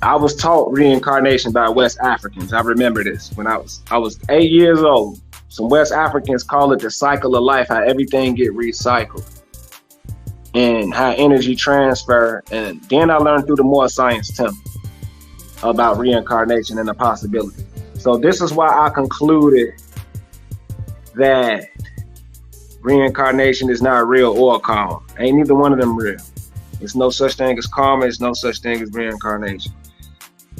I was taught reincarnation by West Africans. I remember this when I was 8 years old. Some West Africans call it the cycle of life, how everything get recycled and how energy transfer. And then I learned through the Moore Science Temple about reincarnation and the possibility. So this is why I concluded that reincarnation is not real or karma. Ain't neither one of them real. There's no such thing as karma. There's no such thing as reincarnation.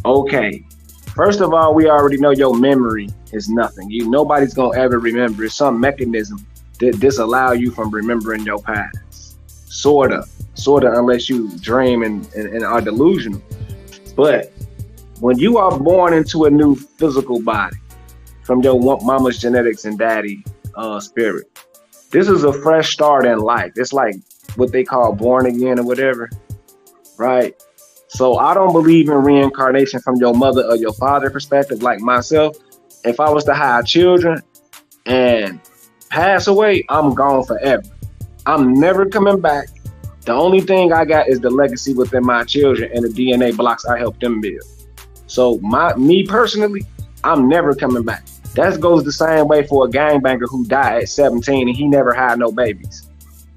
Okay. First of all, we already know your memory is nothing. Nobody's gonna ever remember. It's some mechanism that disallow you from remembering your past. Sorta, unless you dream and are delusional. But when you are born into a new physical body, from your mama's genetics and daddy spirit. This is a fresh start in life. It's like what they call born again or whatever, right? So I don't believe in reincarnation from your mother or your father perspective. Like myself, if I was to have children and pass away, I'm gone forever. I'm never coming back. The only thing I got is the legacy within my children and the DNA blocks I helped them build. So me personally, I'm never coming back. That goes the same way for a gangbanger who died at 17 and he never had no babies.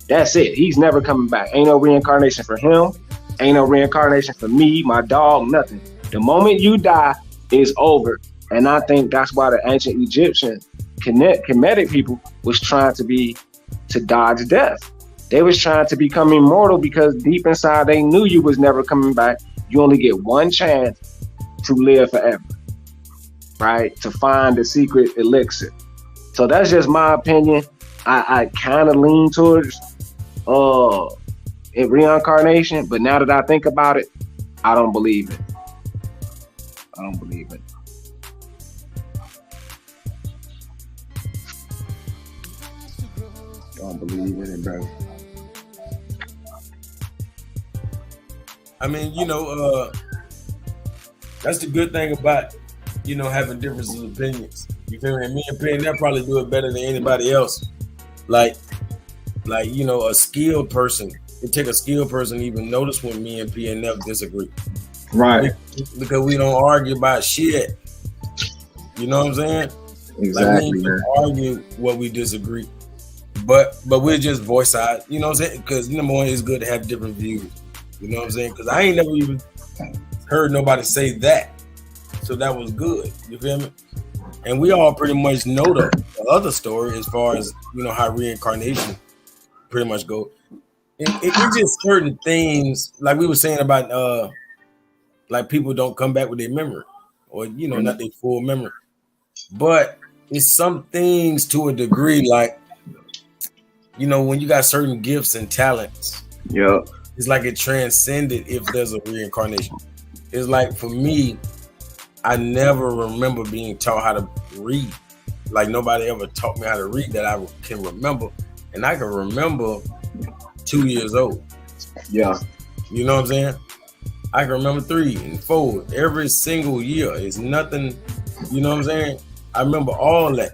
That's it. He's never coming back. Ain't no reincarnation for him. Ain't no reincarnation for me, my dog, nothing. The moment you die, it's over. And I think that's why the ancient Egyptian Kemetic people was trying to dodge death. They was trying to become immortal because deep inside they knew you was never coming back. You only get one chance to live forever, right? To find the secret elixir. So that's just my opinion. I kind of lean towards reincarnation, but now that I think about it, I don't believe it. I don't believe it. Don't believe in it, bro. I mean, that's the good thing about, having differences of opinions. You feel me? And me and PnF probably do it better than anybody else. Like, a skilled person. It take a skilled person to even notice when me and PnF disagree. Right. Because we don't argue about shit. You know what I'm saying? Exactly. Like, we don't argue what we disagree. But we'll just voice out, you know what I'm saying? Because number one, it's good to have different views. You know what I'm saying? Because I ain't never even heard nobody say that. So that was good. You feel me? And we all pretty much know the other story as far as, how reincarnation pretty much go. It's just certain things, like we were saying about, like people don't come back with their memory or, not their full memory. But it's some things to a degree, like, when you got certain gifts and talents. Yeah. It's like it transcended if there's a reincarnation. It's like for me, I never remember being taught how to read. Like nobody ever taught me how to read that I can remember. And I can remember 2 years old. Yeah. You know what I'm saying? I can remember 3 and 4 every single year. It's nothing, you know what I'm saying? I remember all that.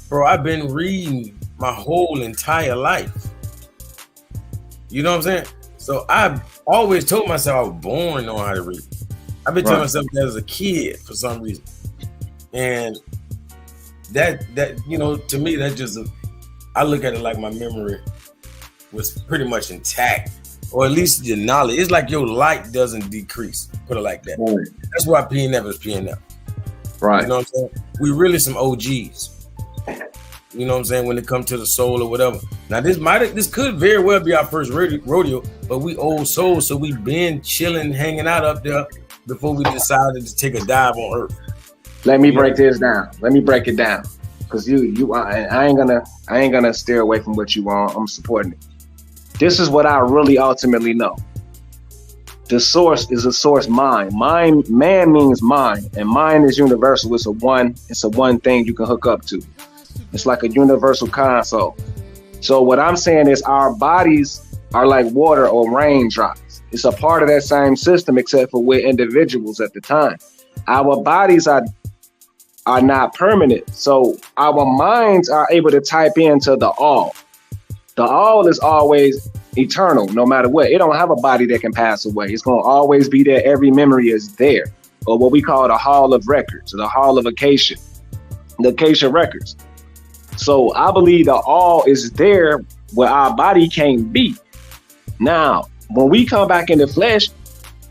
Bro, I've been reading my whole entire life. You know what I'm saying? So I've always told myself I was born knowing how to read. I've been telling myself that as a kid for some reason. And that to me, that just, I look at it like my memory was pretty much intact. Or at least your knowledge. It's like your light doesn't decrease. Put it like that. Right. That's why PnF is PnF. Right. You know what I'm saying? We really some OGs. You know what I'm saying? When it comes to the soul or whatever. Now this could very well be our first rodeo, but we old souls, so we been chilling, hanging out up there before we decided to take a dive on Earth. Let me break this down. Let me break it down, because I ain't gonna steer away from what you want. I'm supporting it. This is what I really ultimately know. The source is a source mind. Man means mind, and mind is universal. It's a one thing you can hook up to. It's like a universal console. So what I'm saying is our bodies are like water or raindrops. It's a part of that same system, except for we're individuals at the time. Our bodies are not permanent. So our minds are able to type into the all. The all is always eternal, no matter what. It don't have a body that can pass away. It's going to always be there. Every memory is there, or what we call the Hall of Records, or the Hall of Acacia, the Acacia Records. So I believe the all is there where our body can't be. Now, when we come back in the flesh,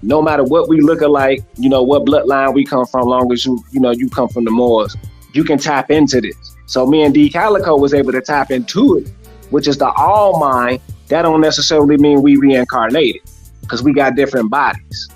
no matter what we look like, what bloodline we come from, long as you come from the Moors, you can tap into this. So me and D Calico was able to tap into it, which is the all mind. That don't necessarily mean we reincarnated, because we got different bodies.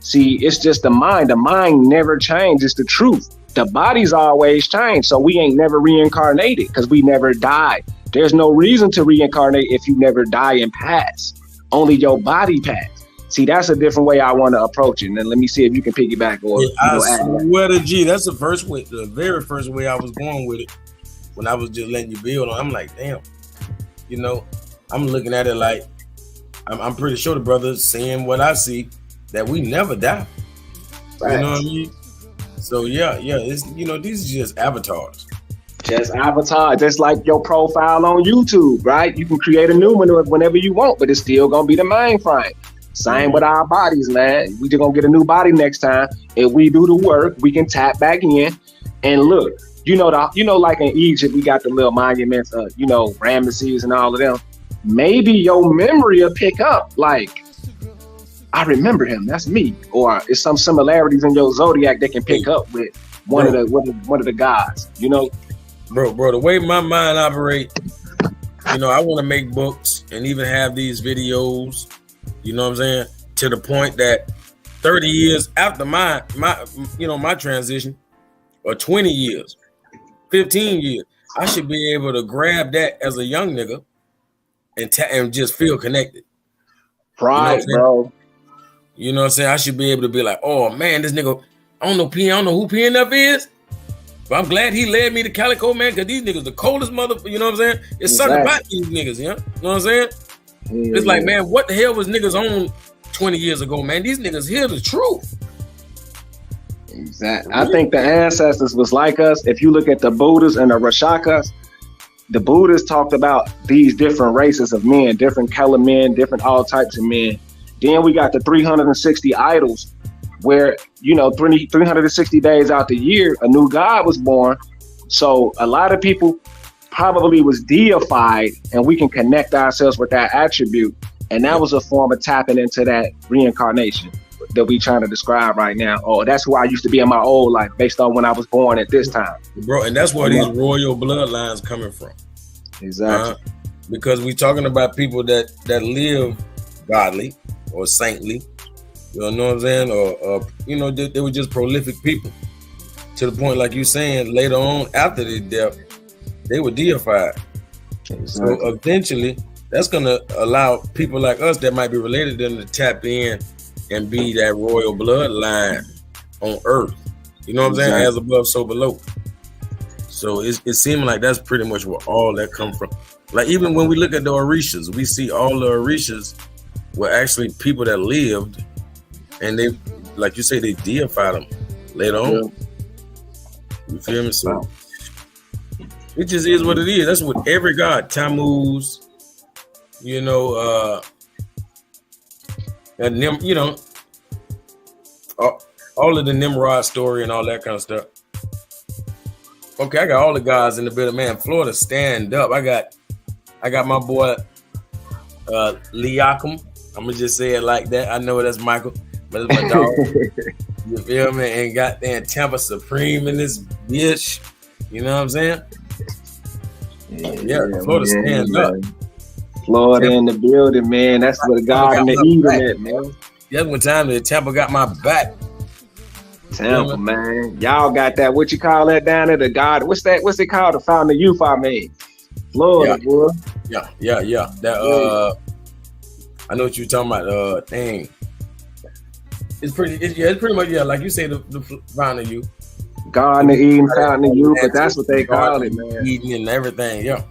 See, it's just the mind. The mind never changes. The truth. The bodies always change. So we ain't never reincarnated because we never died. There's no reason to reincarnate if you never die and pass. Only your body passed. See, that's a different way I want to approach it. And then let me see if you can piggyback or I swear to G, that's the first way, the very first way I was going with it. When I was just letting you build on, I'm like, damn, you know, I'm looking at it like I'm pretty sure the brother's seeing what I see, that we never die. Right. You know what I mean? So yeah, it's, you know, these are just avatars. Just avatar, just like your profile on YouTube, right? You can create a new one whenever you want, but it's still gonna be the mainframe. Same with our bodies, man. We just gonna get a new body next time. If we do the work, we can tap back in and look. You know, like in Egypt, we got the little monuments, you know, Ramesses and all of them. Maybe your memory will pick up, like, I remember him. That's me. Or it's some similarities in your zodiac that can pick up with one of the gods. You know, bro. The way my mind operates, you know, I want to make books and even have these videos. You know what I'm saying? To the point that 30 years after my transition, or 20 years, 15 years, I should be able to grab that as a young nigga and just feel connected. Right, you know bro. You know what I'm saying? I should be able to be like, oh man, this nigga, I don't know who PnF is, but I'm glad he led me to Calico, man, because these niggas the coldest you know what I'm saying? It's something about these niggas, you know what I'm saying? Yeah. It's like, man, what the hell was niggas on 20 years ago, man? These niggas hear the truth. Exactly. I think the ancestors was like us. If you look at the Buddhas and the Rashakas, the Buddhists talked about these different races of men, different color men, different all types of men. Then we got the 360 idols where, you know, 360 days out the year, a new God was born. So a lot of people probably was deified, and we can connect ourselves with that attribute. And that was a form of tapping into that reincarnation that we trying to describe right now. Oh, that's who I used to be in my old life based on when I was born at this time. Bro, and that's where these royal bloodlines coming from. Exactly. Because we talking about people that live godly or saintly, you know what I'm saying? Or you know, they were just prolific people. To the point, like you saying, later on after their death, they were deified. Exactly. So eventually, that's gonna allow people like us that might be related to them to tap in and be that royal bloodline on earth. You know what I'm saying? As above, so below. So it seems like that's pretty much where all that come from. Like even when we look at the Orishas, we see all the Orishas were actually people that lived, and they, like you say, they deified them later on. You feel me? So it just is what it is. That's what every god, Tammuz, you know, and them, you know, all of the Nimrod story and all that kind of stuff. Okay, I got all the guys in the building, man. Florida, stand up. I got my boy Liakum. I'm gonna just say it like that. I know that's Michael, but it's my dog. You feel me? And goddamn Tampa Supreme in this bitch. You know what I'm saying? Yeah, Florida, stand up. Florida Tampa in the building, man. That's what the God in the Eden at, man. That's one time that Tampa got my back. Tampa, man. Y'all got that, what you call that down there? The God, what's it called? The Fountain of Youth, I mean. Florida, boy. Yeah. That I know what you're talking about. Dang. It's pretty much, like you say, the Fountain of Youth. Garden of Eden, Fountain of Youth, but that's what they call it, man. Eden and everything, yeah.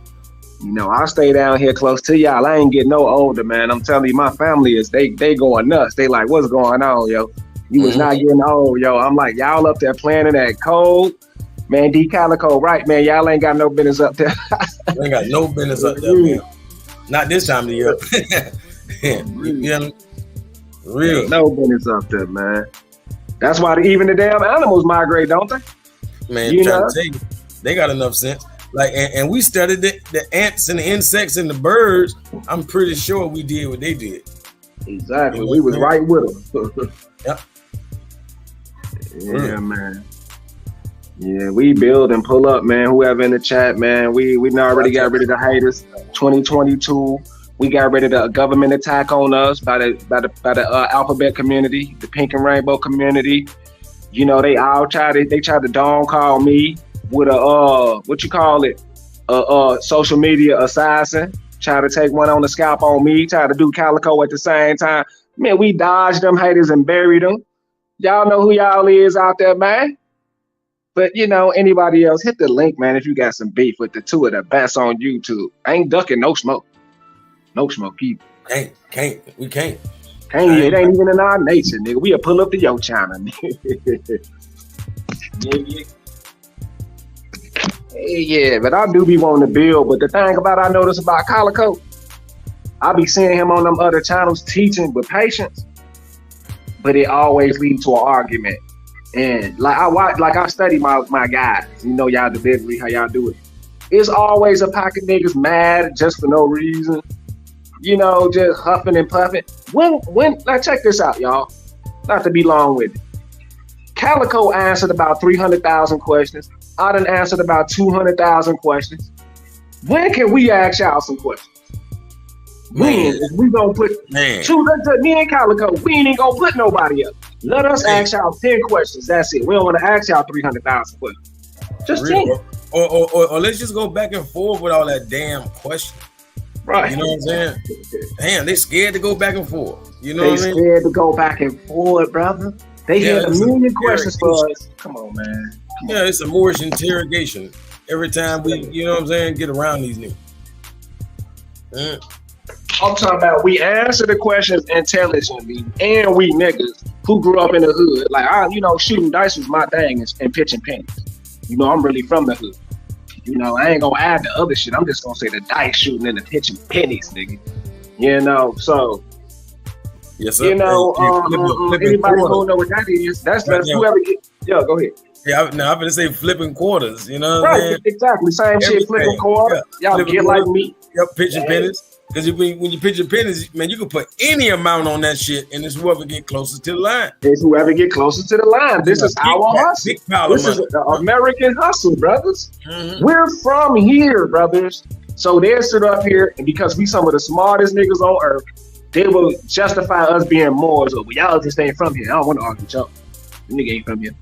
You know, I stay down here close to y'all. I ain't getting no older, man. I'm telling you, my family is, they going nuts. They like, what's going on, yo? You was not getting old, yo. I'm like, y'all up there playing in that cold. Man, Calico, right, man. Y'all ain't got no business up there. Ain't got no business up there, man. Not this time of the year. Yeah, real. No business up there, man. That's why even the damn animals migrate, don't they? Man, I'm trying to tell you, they got enough sense. Like, and we studied the ants and the insects and the birds. I'm pretty sure we did what they did. Exactly. We was right with them. Yep. Yeah, man. Yeah, we build and pull up, man. Whoever in the chat, man. We already got rid of the haters. 2022, we got rid of the government attack on us by the alphabet community, the pink and rainbow community. You know, they tried to dawn call me with a social media assassin. Try to take one on the scalp on me, try to do Calico at the same time. Man, we dodged them haters and buried them. Y'all know who y'all is out there, man. But anybody else, hit the link, man, if you got some beef with the two of the best on YouTube. I ain't ducking no smoke. No smoke either. We can't. It ain't even in our nature, nigga. We'll pull up to your channel, nigga. Yeah, but I do be wanting to build. But the thing about I notice about Calico, I be seeing him on them other channels teaching with patience, but it always leads to an argument. And I study my guys. Y'all delivery, how y'all do it. It's always a pack of niggas mad just for no reason. Just huffing and puffing. Now check this out, y'all. Not to be long with it. Calico answered about 300,000 questions. I done answered about 200,000 questions. When can we ask y'all some questions? When is we gonna put me and Calico? We ain't gonna put nobody up. Let us ask y'all 10 questions. That's it. We don't want to ask y'all 300,000 questions. Just 10. Or let's just go back and forth with all that damn question. Right. You know what I'm saying? Damn, they scared to go back and forth. You know they what I mean? Scared to go back and forth, brother. They had a million questions for us. Come on, man. It's a Moorish interrogation every time we, get around these niggas. I'm talking about we answer the questions intelligently, and we niggas who grew up in the hood. Like, shooting dice was my thing and pitching pennies. I'm really from the hood. I ain't gonna add the other shit. I'm just gonna say the dice shooting and the pitching pennies, nigga. So, yes, sir. Anybody who don't know what that is, that's whoever gets. Yo, go ahead. Yeah, I'm gonna say flipping quarters. Right, exactly. Same shit, flipping quarters. Y'all flipping get quarters. Like me. Yep, pitching pennies. Because when you pitch your pennies, man, you can put any amount on that shit, and it's whoever get closest to the line. It's whoever get closest to the line. This is our hustle. This is the American hustle, brothers. Mm-hmm. We're from here, brothers. So they'll sit up here, and because we some of the smartest niggas on earth, they will justify us being Moors. But y'all just ain't from here. I don't want to argue with y'all. Them niggas ain't from here.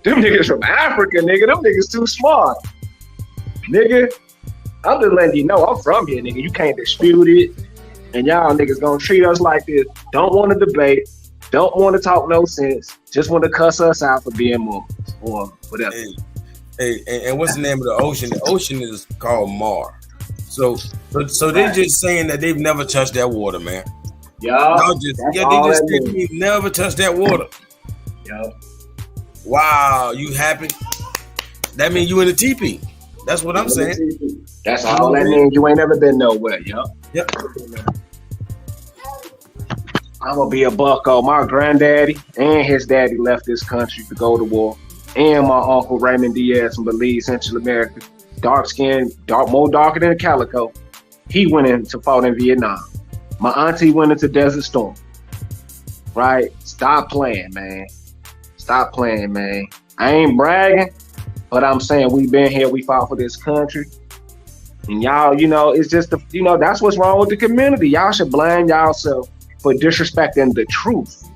Them niggas from Africa, nigga. Them niggas too smart. Nigga, I'm just letting you know I'm from here, nigga. You can't dispute it. And y'all niggas gonna treat us like this. Don't want to debate. Don't want to talk no sense. Just want to cuss us out for being Moors or whatever. And what's the name of the ocean? The ocean is called Mar. So they're just saying that they've never touched that water, man. Yeah. They just didn't never touch that water. Yeah. Wow, you happy? That means you in a teepee. That's what I'm saying. That's all that means. You ain't never been nowhere, yo. Yep. I'm gonna be a bucko. My granddaddy and his daddy left this country to go to war. And my uncle Raymond Diaz from Belize, Central America, dark skin, more darker than a Calico. He went in to fight in Vietnam. My auntie went into Desert Storm. Right? Stop playing, man. Stop playing, man. I ain't bragging, but I'm saying we been here, we fought for this country. And y'all, it's just, that's what's wrong with the community. Y'all should blame y'allself for disrespecting the truth.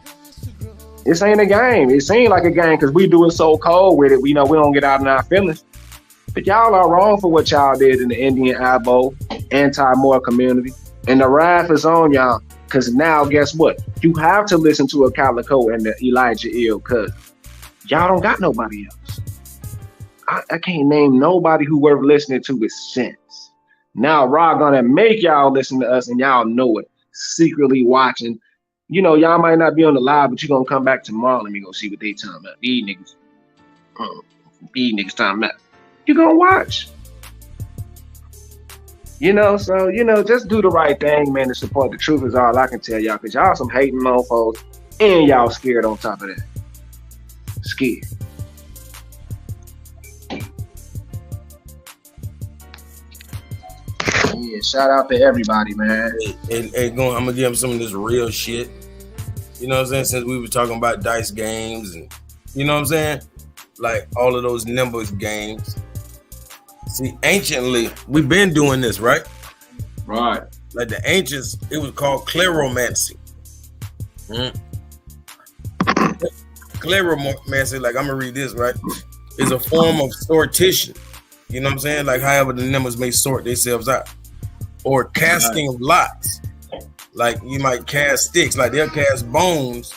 This ain't a game. It seems like a game because we do it so cold with it. We know we don't get out in our feelings. But y'all are wrong for what y'all did in the Indian Abo, anti-Moor community. And the wrath is on y'all. Because now, guess what? You have to listen to a Calico and the Elijah Ill because y'all don't got nobody else. I can't name nobody who worth listening to with sense. Now, Ra gonna make y'all listen to us and y'all know it. Secretly watching. Y'all might not be on the live, but you're gonna come back tomorrow. Let me go see what they talking about. These niggas talking about. You're gonna watch. Just do the right thing, man, to support the truth is all I can tell y'all, because y'all some hating mofos and y'all scared on top of that. Scared. Yeah, shout out to everybody, man. I'm gonna give them some of this real shit. You know what I'm saying? Since we were talking about dice games and you know what I'm saying? Like all of those numbers games. See, anciently, we've been doing this, right? Right. Like the ancients, it was called cleromancy. Cleromancy, like I'm gonna read this, right? Is a form of sortition. You know what I'm saying? Like however the numbers may sort themselves out. or casting of lots. Like you might cast sticks, like they'll cast bones,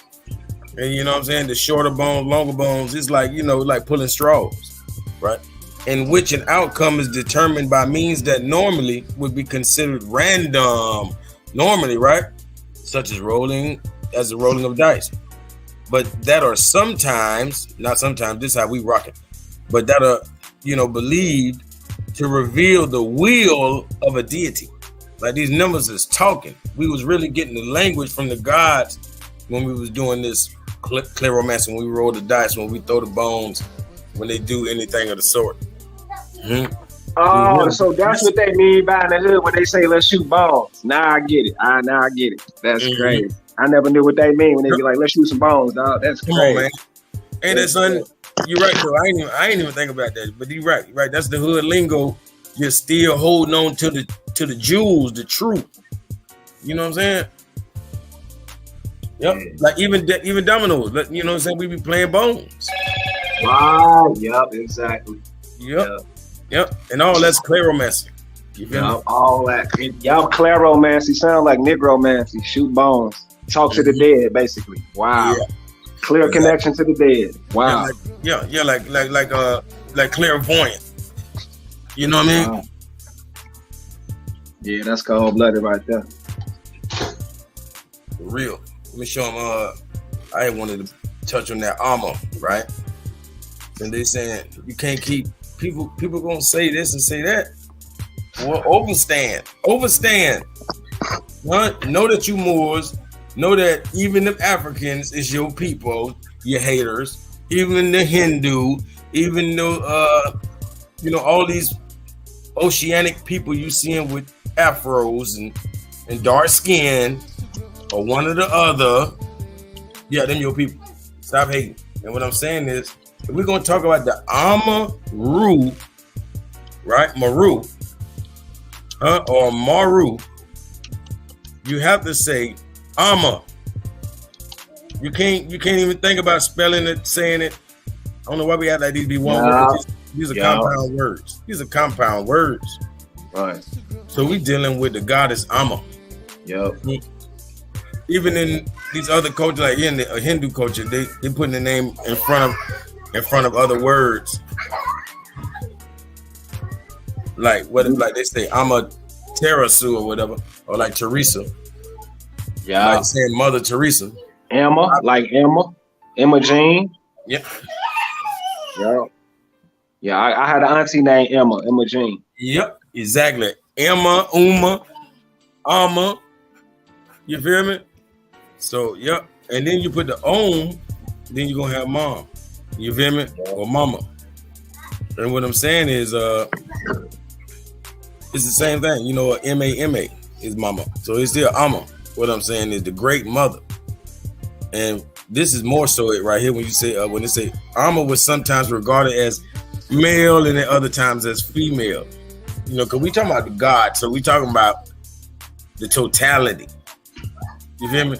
and you know what I'm saying, the shorter bones, longer bones, it's like, you know, like pulling straws, right? In which an outcome is determined by means that normally would be considered random, normally, right? Such as rolling of dice. But that are sometimes, not sometimes, this is how we rock it, but that are, you know, believed to reveal the will of a deity. Like these numbers is talking. We was really getting the language from the gods when we was doing this clairomancy, when we roll the dice, when we throw the bones, when they do anything of the sort. Mm-hmm. Oh, so that's what they mean by in the hood when they say let's shoot bones. Now I get it. Now I get it. That's crazy. I never knew what they mean when they be like, let's shoot some bones, dog. That's crazy. Come on, man. Ain't that son? You're right, though. I ain't even think about that. But you're right. Right. That's the hood lingo. You're still holding on to the jewels, the truth. You know what I'm saying? Yep. Like even dominoes. You know what I'm saying? We be playing bones. Wow. Yep. Exactly. Yep. And all that's clairomancy. You feel me? All that. Y'all clairomancy sound like necromancy. Shoot bones. Talk to the dead, basically. Wow. Yeah. Clear connection to the dead. Wow. Like clairvoyant. You know what I mean? Wow. Yeah, that's cold-blooded right there. For real. Let me show them. I wanted to touch on that armor, right? And they saying you can't keep people gonna say this and say that. Well, overstand. Know that you Moors. Know that even the Africans is your people, your haters. Even the Hindu, even though you know, all these oceanic people you seeing with afros and dark skin or one or the other, yeah, them your people. Stop hating. And what I'm saying is, if we're gonna talk about the Amaru, right? Maru, or Maru, you have to say Ama. You can't even think about spelling it, saying it. I don't know why we have like these be one word. These are compound words. These are compound words. Right. So we dealing with the goddess Amma. Yep. Even in these other cultures, like in the Hindu culture, they putting the name in front of other words. Like like they say Amma Terasu or whatever, or like Teresa. Yeah. Like saying Mother Teresa. Emma, like Emma Jean. Yep. Yeah. Yeah, I had an auntie named Emma Jean. Yep, exactly. Emma, Uma, Amma. You feel me? So, yep. And then you put the then you're going to have mom. You feel me? Or mama. And what I'm saying is, it's the same thing. You know, M-A-M-A is mama. So it's still Amma. What I'm saying is the great mother. And this is more so it right here when you say, when they say Amma was sometimes regarded as male and at other times as female. You know, because we talking about the God, so we talking about the totality. You feel me?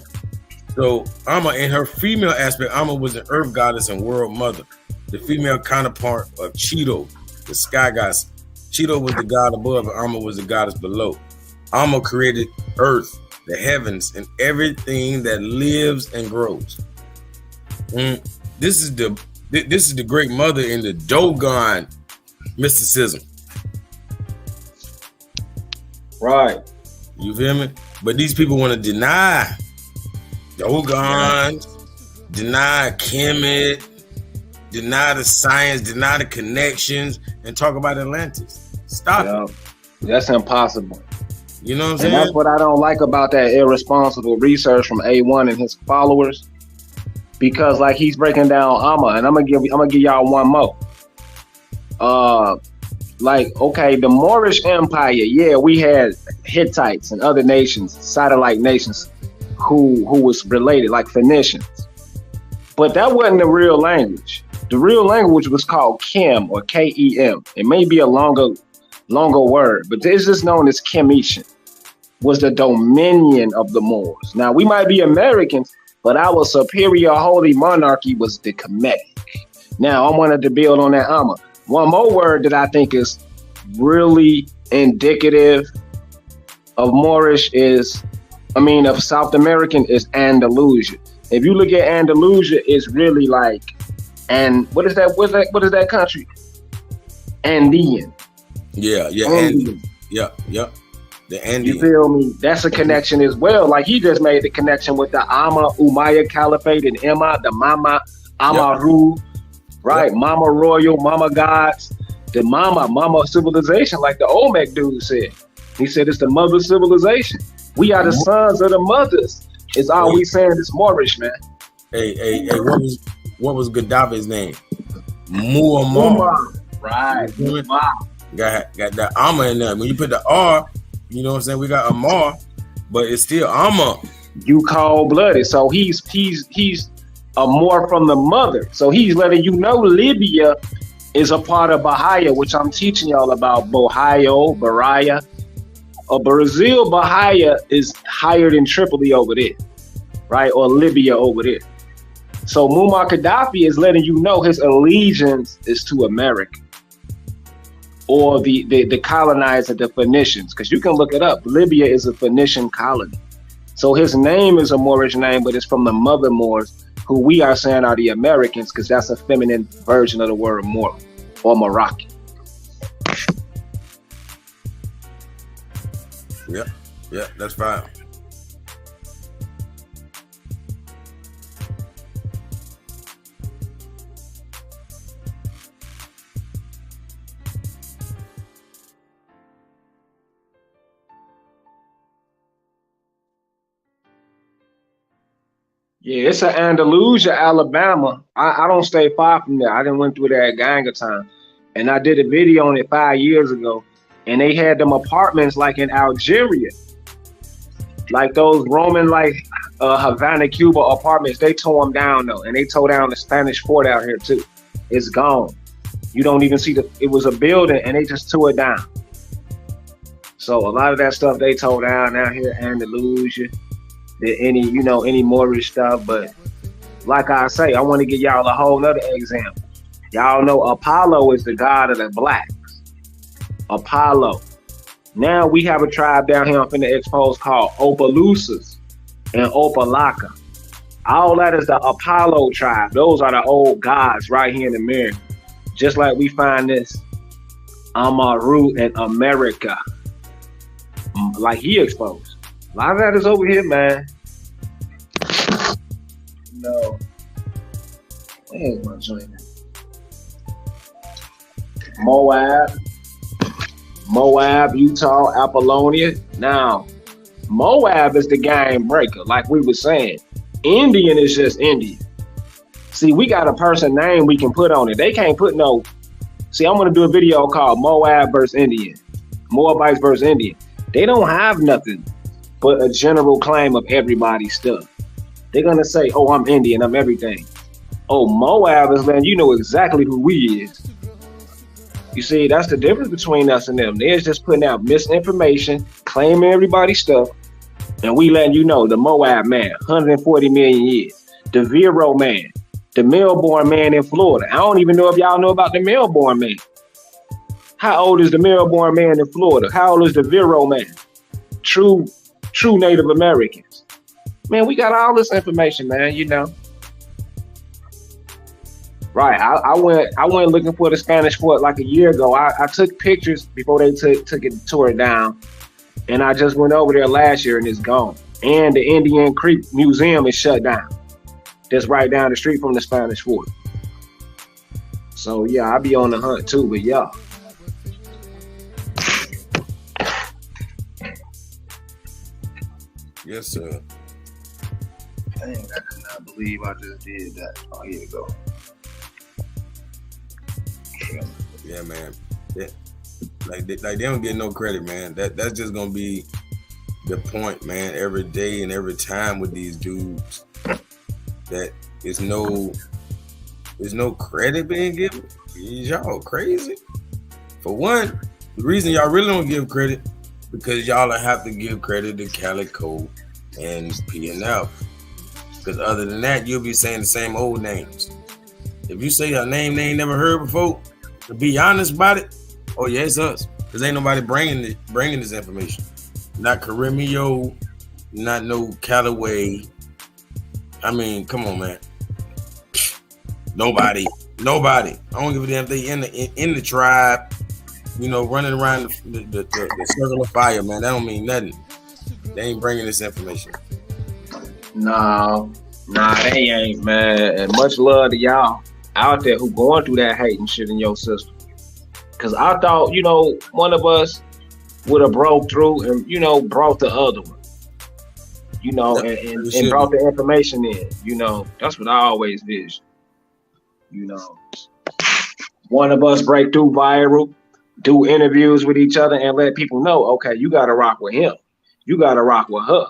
So Amma, in her female aspect, Amma was an earth goddess and world mother, the female counterpart of Cheeto, the sky goddess. Cheeto was the god above, and Amma was the goddess below. Amma created earth, the heavens, and everything that lives and grows. This is the great mother in the Dogon mysticism. Right. You feel me? But these people want to deny Dogon, deny Kemet, deny the science, deny the connections, and talk about Atlantis. Stop it. That's impossible. You know what I'm saying? And that's what I don't like about that irresponsible research from A1 and his followers. Because like he's breaking down Amma, and I'm gonna give y'all one more. Like, okay, the Moorish Empire, yeah, we had Hittites and other nations, satellite nations, who was related, like Phoenicians. But that wasn't the real language. The real language was called Kem, or K-E-M. It may be a longer word, but this is known as Kemetian. Was the dominion of the Moors. Now, we might be Americans, but our superior holy monarchy was the Kemetic. Now, I wanted to build on that Amma. One more word that I think is really indicative of Moorish is, of South American is Andalusia. If you look at Andalusia, it's really like, and what is that? What is that country? Andean. Yeah, Andean. The Andean. You feel me? That's a connection as well. Like he just made the connection with the Umayyad Caliphate and the Mama Amaru, right? Yep. Mama Royal, Mama Gods, the Mama civilization, like the Olmec dude said. He said it's the mother civilization. We are the sons of the mothers. It's all we saying. It's Moorish, man. Hey, what was Gaddafi's name? Muammar. Right. Got that Amma in there. When you put the R, you know what I'm saying? We got Ammar, but it's still Amma. You cold-blooded. So he's a more from the mother. So he's letting you know Libya is a part of Bahia, which I'm teaching y'all about. Bahia. Brazil, Bahia is higher than Tripoli over there, right? Or Libya over there. So Muammar Gaddafi is letting you know his allegiance is to America. Or the colonizer, the Phoenicians, because you can look it up. Libya is a Phoenician colony. So his name is a Moorish name, but it's from the mother Moors, who we are saying are the Americans, because that's a feminine version of the word Moor or Moroccan. Yeah, that's fine. Yeah, it's an Andalusia, Alabama. I don't stay far from there. I done went through there at gang of time. And I did a video on it 5 years ago. And they had them apartments like in Algeria. Like those Roman, Havana, Cuba apartments. They tore them down, though. And they tore down the Spanish fort out here, too. It's gone. You don't even see it was a building, and they just tore it down. So a lot of that stuff they tore down out here, Andalusia. Any Moorish stuff, but like I say, I want to give y'all a whole nother example. Y'all know Apollo is the god of the blacks. Apollo. Now we have a tribe down here I'm finna expose called Opelousas and Opalaka. All that is the Apollo tribe. Those are the old gods right here in America. Just like we find this Amaru in America. Like he exposed. A lot of that is over here, man. No. Where's my joint? Moab, Utah, Apollonia. Now, Moab is the game breaker, like we were saying. Indian is just Indian. See, we got a person name we can put on it. They can't put no. See, I'm gonna do a video called Moab versus Indian. Moabites versus Indian. They don't have nothing but a general claim of everybody's stuff. They're gonna say, oh, I'm Indian, I'm everything. Oh, Moab is letting you know exactly who we is. You see, that's the difference between us and them. They're just putting out misinformation, claiming everybody's stuff, and we letting you know the Moab man, 140 million years. The Vero man, the Melbourne man in Florida. I don't even know if y'all know about the Melbourne man. How old is the Melbourne man in Florida? How old is the Vero man? True Native Americans. Man, we got all this information, man, Right, I went looking for the Spanish fort like a year ago. I took pictures before they tore it down. And I just went over there last year and it's gone. And the Indian Creek Museum is shut down. That's right down the street from the Spanish fort. So yeah, I'll be on the hunt too, but yeah. Yes, sir. Dang, I could not believe I just did that. Oh, here we go. Yeah, man. Yeah. Like they don't get no credit, man. That's just gonna be the point, man. Every day and every time with these dudes, that there's no credit being given. Y'all crazy. For one, the reason y'all really don't give credit because y'all have to give credit to Calico and PnF. Because other than that, you'll be saying the same old names. If you say a name they ain't never heard before, to be honest about it, oh yeah, it's us. Because ain't nobody bringing this information. not Caremio, not no Callaway. I mean, come on, man. Nobody. I don't give a damn if they in the tribe, you know, running around the circle of fire, man. That don't mean nothing. They ain't bringing this information. Nah, they ain't, man. And much love to y'all out there who going through that hate and shit in your system. Cause I thought, you know, one of us would have broke through and, you know, brought the other one. You know, and brought the information in. You know, that's what I always vision. You know, one of us break through viral, do interviews with each other and let people know, okay, you got to rock with him. You got to rock with her.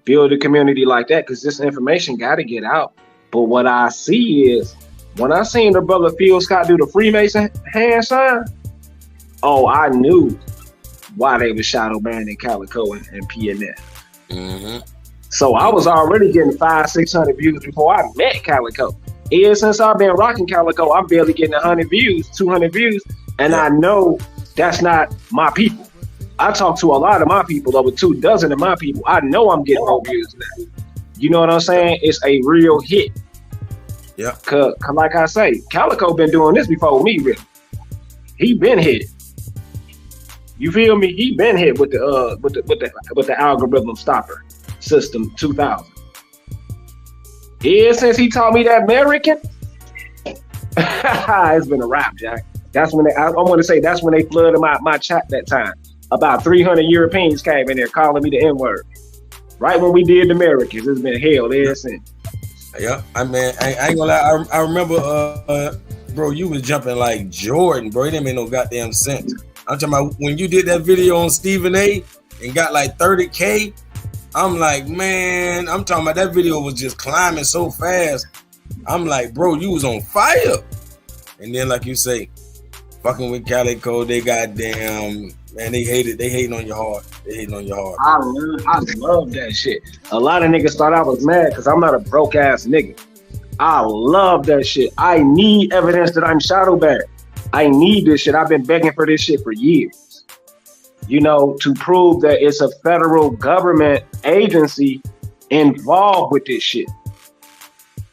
Build a community like that because this information got to get out. But what I see is when I seen the brother Phil Scott do the Freemason hand sign, oh, I knew why they were shadow banning Calico and PnF. Mm-hmm. So I was already getting 500-600 views before I met Calico. Ever since I've been rocking Calico, I'm barely getting 100 views, 200 views, and I know that's not my people. I talk to a lot of my people, over 24 of my people. I know I'm getting more views now. You know what I'm saying? It's a real hit. Yeah. Cause like I say, Calico been doing this before me, really. He been hit. You feel me? He been hit with the algorithm stopper system 2000. Yeah, since he taught me that American, it's been a wrap, Jack. That's when I want to say that's when they flooded my chat that time. About 300 Europeans came in there calling me the N-word. Right when we did the Americans, it's been hell ever since. Yeah, I mean, I ain't gonna lie. I remember, bro, you was jumping like Jordan, bro. It didn't make no goddamn sense. I'm talking about when you did that video on Stephen A. and got like 30K. I'm like, man, I'm talking about that video was just climbing so fast. I'm like, bro, you was on fire. And then, like you say, fucking with Calico, they goddamn, man, they hating on your heart. They hating on your heart. I love that shit. A lot of niggas thought I was mad because I'm not a broke ass nigga. I love that shit. I need evidence that I'm shadow banned. I need this shit. I've been begging for this shit for years. You know, to prove that it's a federal government agency involved with this shit.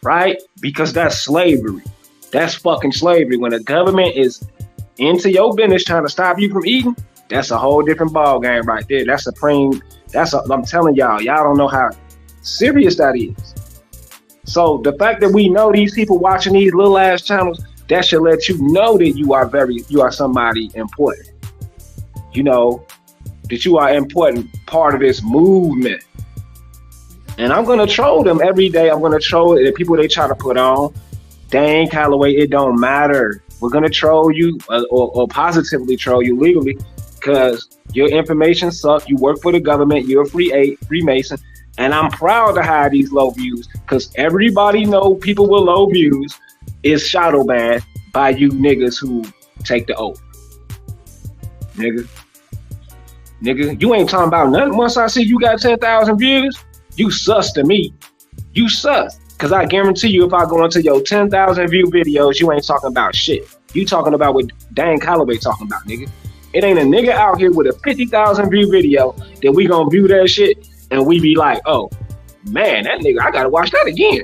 Right? Because that's slavery. That's fucking slavery. When the government is into your business trying to stop you from eating, that's a whole different ball game right there. I'm telling y'all don't know how serious that is. So the fact that we know these people watching these little ass channels, that should let you know that you are somebody important. You know, that you are an important part of this movement. And I'm going to troll them every day. I'm going to troll the people they try to put on. Dang, Callaway, it don't matter. We're going to troll you or positively troll you legally because your information sucks. You work for the government. You're a Freemason. And I'm proud to hide these low views because everybody know people with low views is shadow banned by you niggas who take the oath. Nigga, you ain't talking about nothing. Once I see you got 10,000 views, you sus to me. You sus. Because I guarantee you, if I go into your 10,000 view videos, you ain't talking about shit. You talking about what Dan Callaway talking about, nigga. It ain't a nigga out here with a 50,000 view video that we gonna view that shit and we be like, oh, man, that nigga, I gotta watch that again.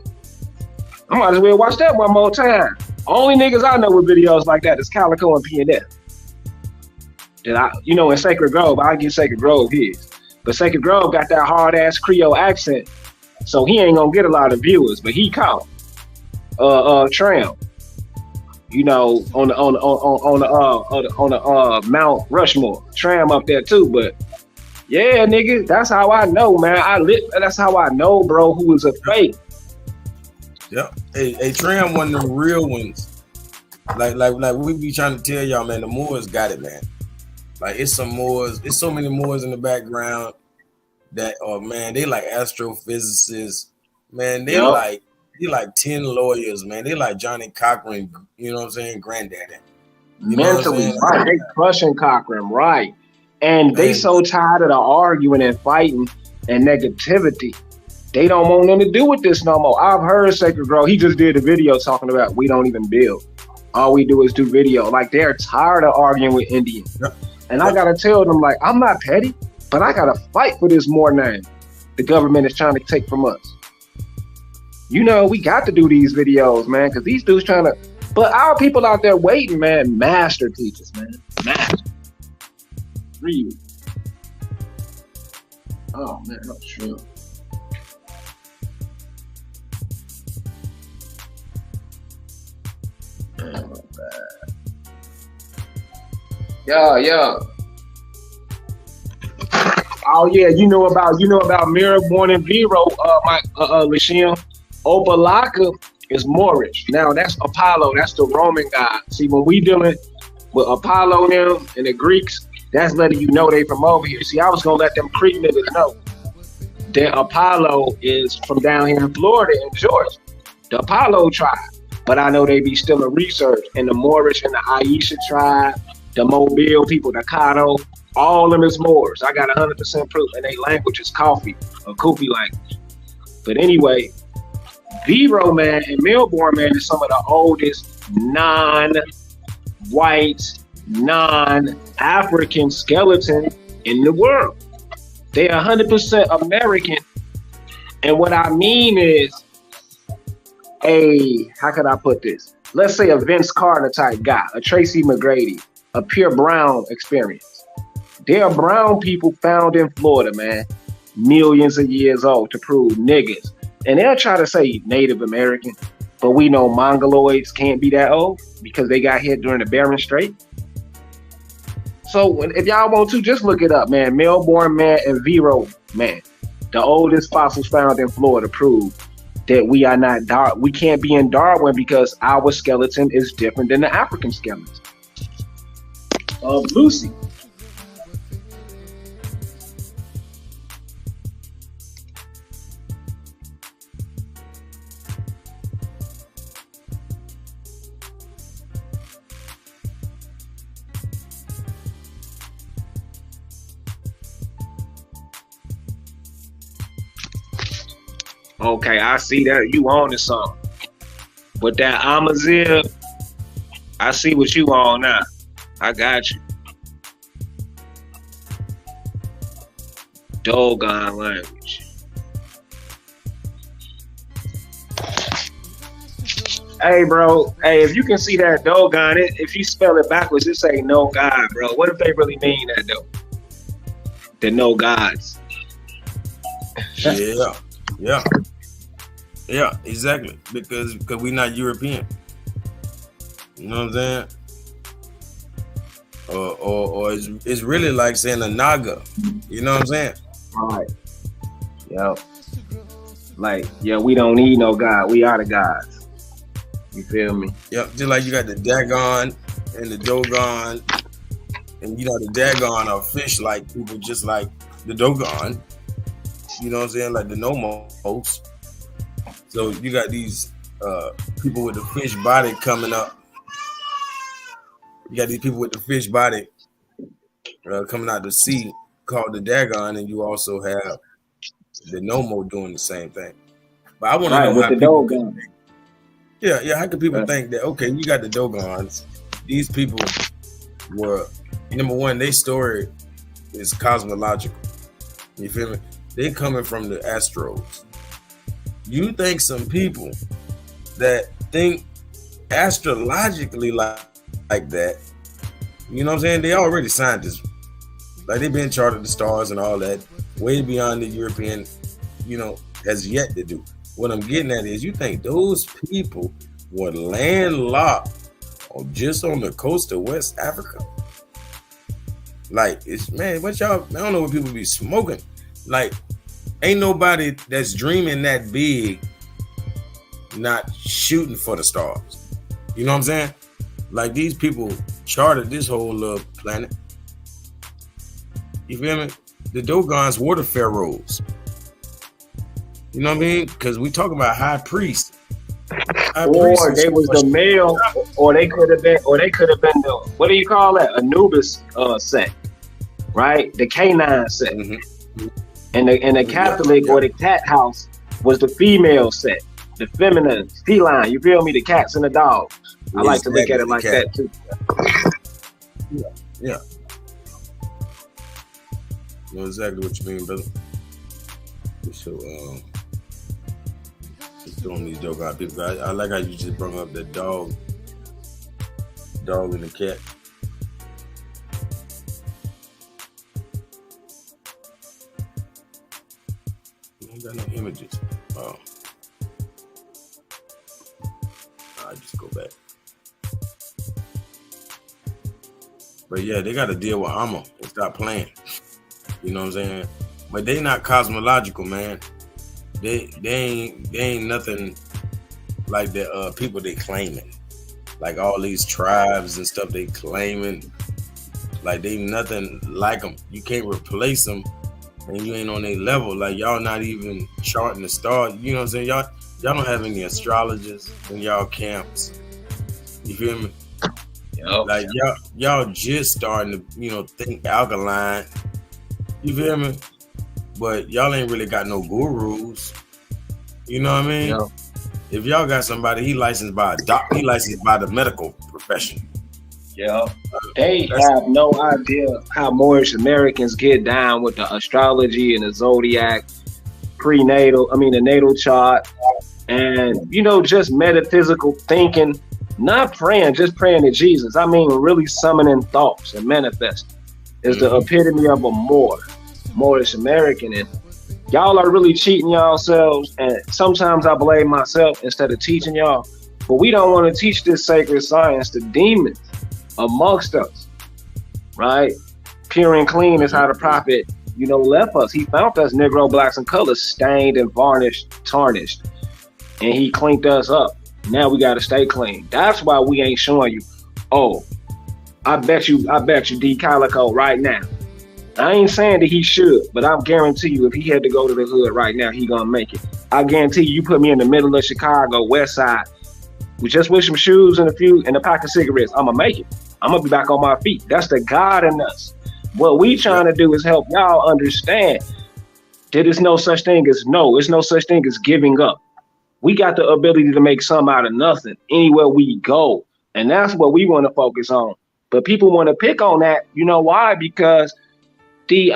I might as well watch that one more time. Only niggas I know with videos like that is Calico and PnF. That in Sacred Grove, I'll give Sacred Grove his. But Sacred Grove got that hard ass Creole accent, so he ain't gonna get a lot of viewers. But he caught Tram, on the Mount Rushmore, Tram up there too. But yeah, nigga, that's how I know, man. That's how I know, bro, who is a fake. Yeah, hey, Tram one of the real ones. Like we be trying to tell y'all, man. The Moors got it, man. Like it's some Moors, it's so many Moors in the background that man, they like astrophysicists, man. They like 10 lawyers, man. They like Johnny Cochran, you know what I'm saying, granddaddy. Mentally, right? They crushing Cochran, right? And they so tired of the arguing and fighting and negativity. They don't want nothing to do with this no more. I've heard Sacred Grove. He just did a video talking about we don't even build. All we do is do video. Like they're tired of arguing with Indians. Yep. And I gotta tell them, like, I'm not petty. But I gotta fight for this more now. The government is trying to take from us. You know, we got to do these videos, man, because these dudes trying to. But our people out there waiting, man, master teachers, man, master. Real. Oh man, I'm sure. Oh, yeah. Oh yeah, you know about Mira born in Vero, Lashim. Obalaka is Moorish. Now that's Apollo, that's the Roman god. See, when we dealing with Apollo them and the Greeks, that's letting you know they from over here. See, I was gonna let them Creek niggas know that Apollo is from down here in Florida and Georgia, the Apollo tribe. But I know they be still in research. And the Moorish and the Aisha tribe, the Mobile people, the Caddo, all of them is Moors. I got 100% proof. And their language is coffee, a Kufi language. But anyway, Vero, man, and Melbourne, man, is some of the oldest non-white, non-African skeleton in the world. They are 100% American. And what I mean is, how could I put this? Let's say a Vince Carter type guy, a Tracy McGrady, a Pierre Brown experience. There are brown people found in Florida, man, millions of years old to prove niggas. And they'll try to say Native American, but we know Mongoloids can't be that old because they got hit during the Bering Strait. So if y'all want to, just look it up, man. Melbourne, man, and Vero, man. The oldest fossils found in Florida prove that we are not Darwin. We can't be in Darwin because our skeleton is different than the African skeleton. Lucy. Okay, I see that you on to something. But that Amazir, I see what you on now. I got you. Dogon language. Hey, bro. Hey, if you can see that Dogon, if you spell it backwards, it say no God, bro. What if they really mean that, though? The no gods. Yeah, exactly. Because we're not European. You know what I'm saying? Or it's really like saying a Naga. You know what I'm saying? Right. Yep. Like, yeah, we don't need no God. We are the gods. You feel me? Yep. Just like you got the Dagon and the Dogon. And you know the Dagon are fish like people just like the Dogon. You know what I'm saying? Like the Nomos. So you got these people with the fish body coming up. You got these people with the fish body coming out the sea called the Dagon, and you also have the Nomo doing the same thing. But I want to know how people think. Yeah. How can people think that? Okay, you got the Dogons. These people were number one. Their story is cosmological. You feel me? They coming from the Astros. You think some people that think astrologically like that, you know what I'm saying? They already scientists. Like they've been charted the stars and all that, way beyond the European, has yet to do. What I'm getting at is you think those people were landlocked or just on the coast of West Africa? Like, what y'all, I don't know what people be smoking. Like, ain't nobody that's dreaming that big not shooting for the stars. You know what I'm saying? Like these people charted this whole planet. You feel me? The Dogons were the pharaohs. You know what I mean? Because we talking about high priests. Or they was the male, or they could have been the, what do you call that? Anubis sect, right? The canine sect. Mm-hmm. And the Catholic or the cat house was the female set, the feminine, feline. You feel me? The cats and the dogs. I like to look at it like that too. know exactly what you mean, brother. So, just throwing these dope out people. I like how you just brought up the dog and the cat. I ain't got no images. Oh. I just go back. But yeah, they got to deal with Amma and stop playing. You know what I'm saying? But they not cosmological, man. They ain't nothing like the people they claiming. Like all these tribes and stuff they claiming. Like they nothing like them. You can't replace them, and you ain't on their level. Like y'all not even charting the stars. You know what I'm saying? Y'all don't have any astrologers in y'all camps. You feel me? Yep. Like y'all just starting to think alkaline. You feel me? But y'all ain't really got no gurus. You know what I mean? Yep. If y'all got somebody, he licensed by a doctor, he licensed by the medical profession. Yeah. They have no idea how Moorish Americans get down with the astrology and the zodiac, the natal chart, and just metaphysical thinking, not praying, just praying to Jesus. I mean, really summoning thoughts and manifesting is the epitome of a Moorish American. And y'all are really cheating yourselves. And sometimes I blame myself instead of teaching y'all. But we don't want to teach this sacred science to demons amongst us, right? Pure and clean is how the prophet, left us. He found us Negro, blacks, and colors, stained and varnished, tarnished, and he cleaned us up. Now we got to stay clean. That's why we ain't showing you. Oh, I bet you, D Calico right now. I ain't saying that he should, but I guarantee you, if he had to go to the hood right now, he gonna make it. I guarantee you put me in the middle of Chicago, West Side, just with some shoes and a pack of cigarettes, I'm gonna make it. I'm gonna be back on my feet. That's the God in us. What we trying to do is help y'all understand that there's no such thing as no. There's no such thing as giving up. We got the ability to make some out of nothing anywhere we go, and that's what we want to focus on. But people want to pick on that. You know why? Because the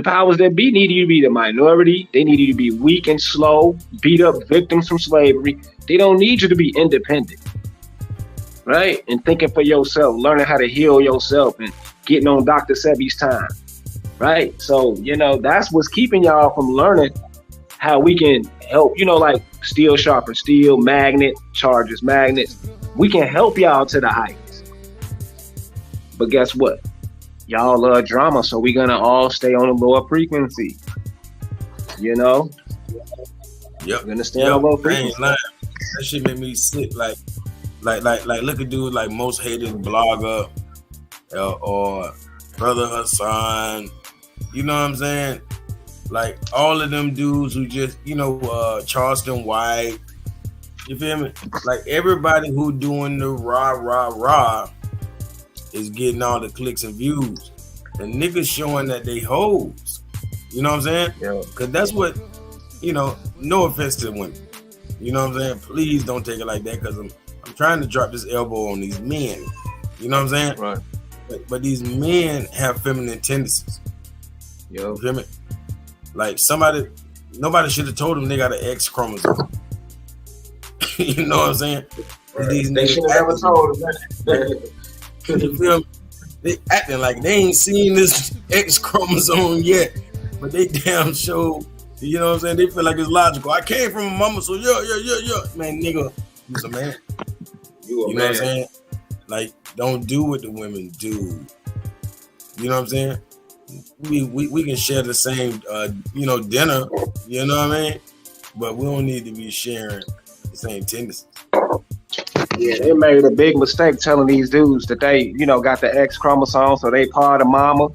powers that be need you to be the minority. They need you to be weak and slow, beat up victims from slavery. They don't need you to be independent, right? And thinking for yourself, learning how to heal yourself and getting on Dr. Sebi's time, right? So, that's what's keeping y'all from learning how we can help, like steel sharpens steel, magnet charges magnets. We can help y'all to the heights. But guess what? Y'all love drama, so we're gonna all stay on a lower frequency. Yep. We're gonna stay on a lower frequency. That shit made me sick. Like look at dude like most hated blogger or Brother Hassan. You know what I'm saying? Like all of them dudes who just, Charleston White. You feel me? Like everybody who doing the rah is getting all the clicks and views. And niggas showing that they hoes. You know what I'm saying? Yeah. Cause that's what, no offense to women. You know what I'm saying? Please don't take it like that, because I'm trying to drop this elbow on these men. You know what I'm saying? Right. But these men have feminine tendencies. Yo. You feel me? Like nobody should have told them they got an X chromosome. You know what I'm saying? Right. They should have never told them that. You feel me? They acting like they ain't seen this X chromosome yet, but they damn sure, you know what I'm saying? They feel like it's logical. I came from a mama, so yeah. Man, nigga, you's a man. You know what I'm saying? Like, don't do what the women do. You know what I'm saying? We can share the same, dinner. You know what I mean? But we don't need to be sharing the same tendencies. Yeah, they made a big mistake telling these dudes that they, got the X chromosome, so they part of mama,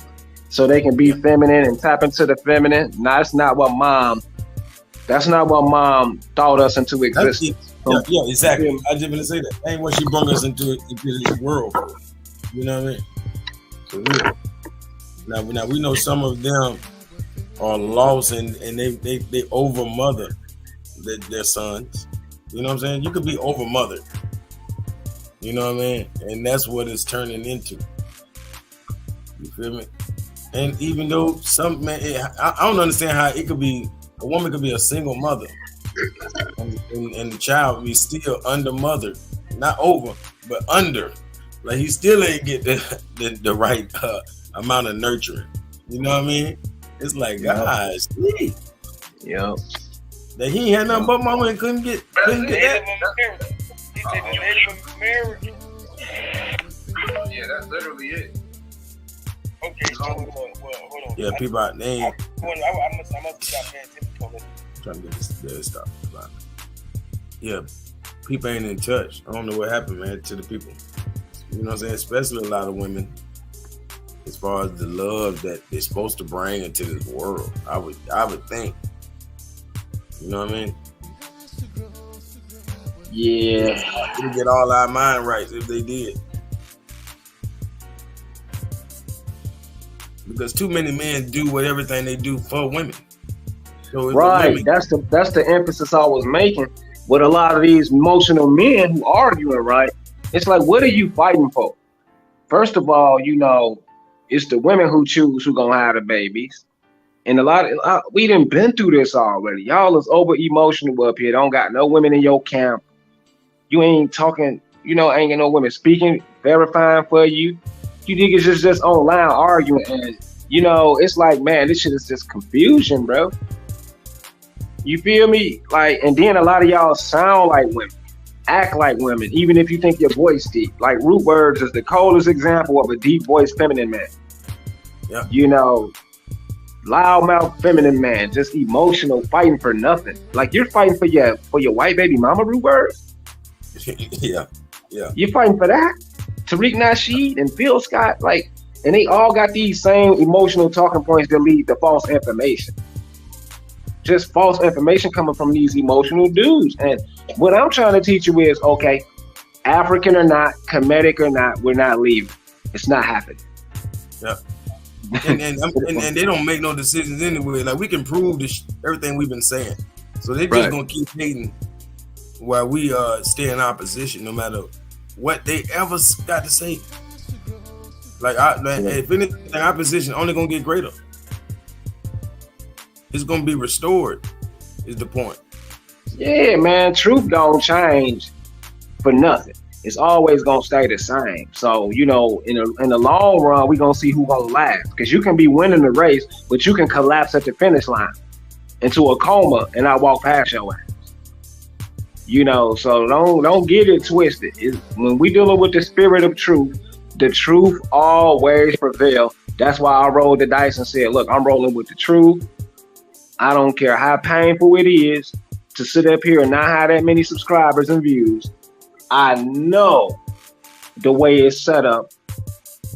so they can be feminine and tap into the feminine. No, that's not what mom thought us into existence. Yeah, exactly. I just want to say that. Ain't what she brought us into this world. You know what I mean? So now we know some of them are lost and they over mother their sons. You know what I'm saying? You could be over mothered. You know what I mean? And that's what it's turning into. You feel me? And even though some man, I don't understand how it could be a woman could be a single mother, and the child be still under mother, not over, but under. Like he still ain't get the right amount of nurturing. You know what I mean? It's like, guys, yeah. That he ain't had nothing but mama and couldn't get that. He said the Native American. Yeah, that's literally it. Okay, so hold on. Yeah, people out there. I must stop paying attention to it. Trying to get this stuff. Yeah, people ain't in touch. I don't know what happened, man, to the people. You know what I'm saying? Especially a lot of women, as far as the love that they're supposed to bring into this world. I would think. You know what I mean? Yeah. We get all our mind rights if they did. Because too many men do everything they do for women. So right. That's the emphasis I was making with a lot of these emotional men who arguing, right? It's like, what are you fighting for? First of all, you know, it's the women who choose who gonna have the babies. And we done been through this already. Y'all is over emotional up here. Don't got no women in your camp. You ain't talking, you know, ain't got no women speaking, verifying for you. You niggas is just online arguing, and you know, it's like, man, this shit is just confusion, bro. You feel me? Like, and then a lot of y'all sound like women, act like women, even if you think your voice deep. Like Root Words is the coldest example of a deep voice feminine man. Yeah. You know, loudmouth feminine man, just emotional, fighting for nothing. Like you're fighting for your white baby mama, Root Words. Yeah. You're fighting for that? Tariq Nasheed and Phil Scott, like, and they all got these same emotional talking points that lead to false information. Just false information coming from these emotional dudes. And what I'm trying to teach you is, okay, African or not, Kemetic or not, we're not leaving. It's not happening. Yeah. And they don't make no decisions anyway. Like we can prove everything we've been saying. So they're just gonna keep hating while we stay in opposition, no matter what they ever got to say. Like, if anything, our position only gonna get greater. It's gonna be restored. Is the point? Yeah, man. Truth don't change for nothing. It's always gonna stay the same. So you know, in the long run, we gonna see who gonna last. Because you can be winning the race, but you can collapse at the finish line into a coma, and I walk past your ass. You know, so don't get it twisted. When we dealing with the spirit of truth, the truth always prevail. That's why I rolled the dice and said, look, I'm rolling with the truth. I don't care how painful it is to sit up here and not have that many subscribers and views. I know the way it's set up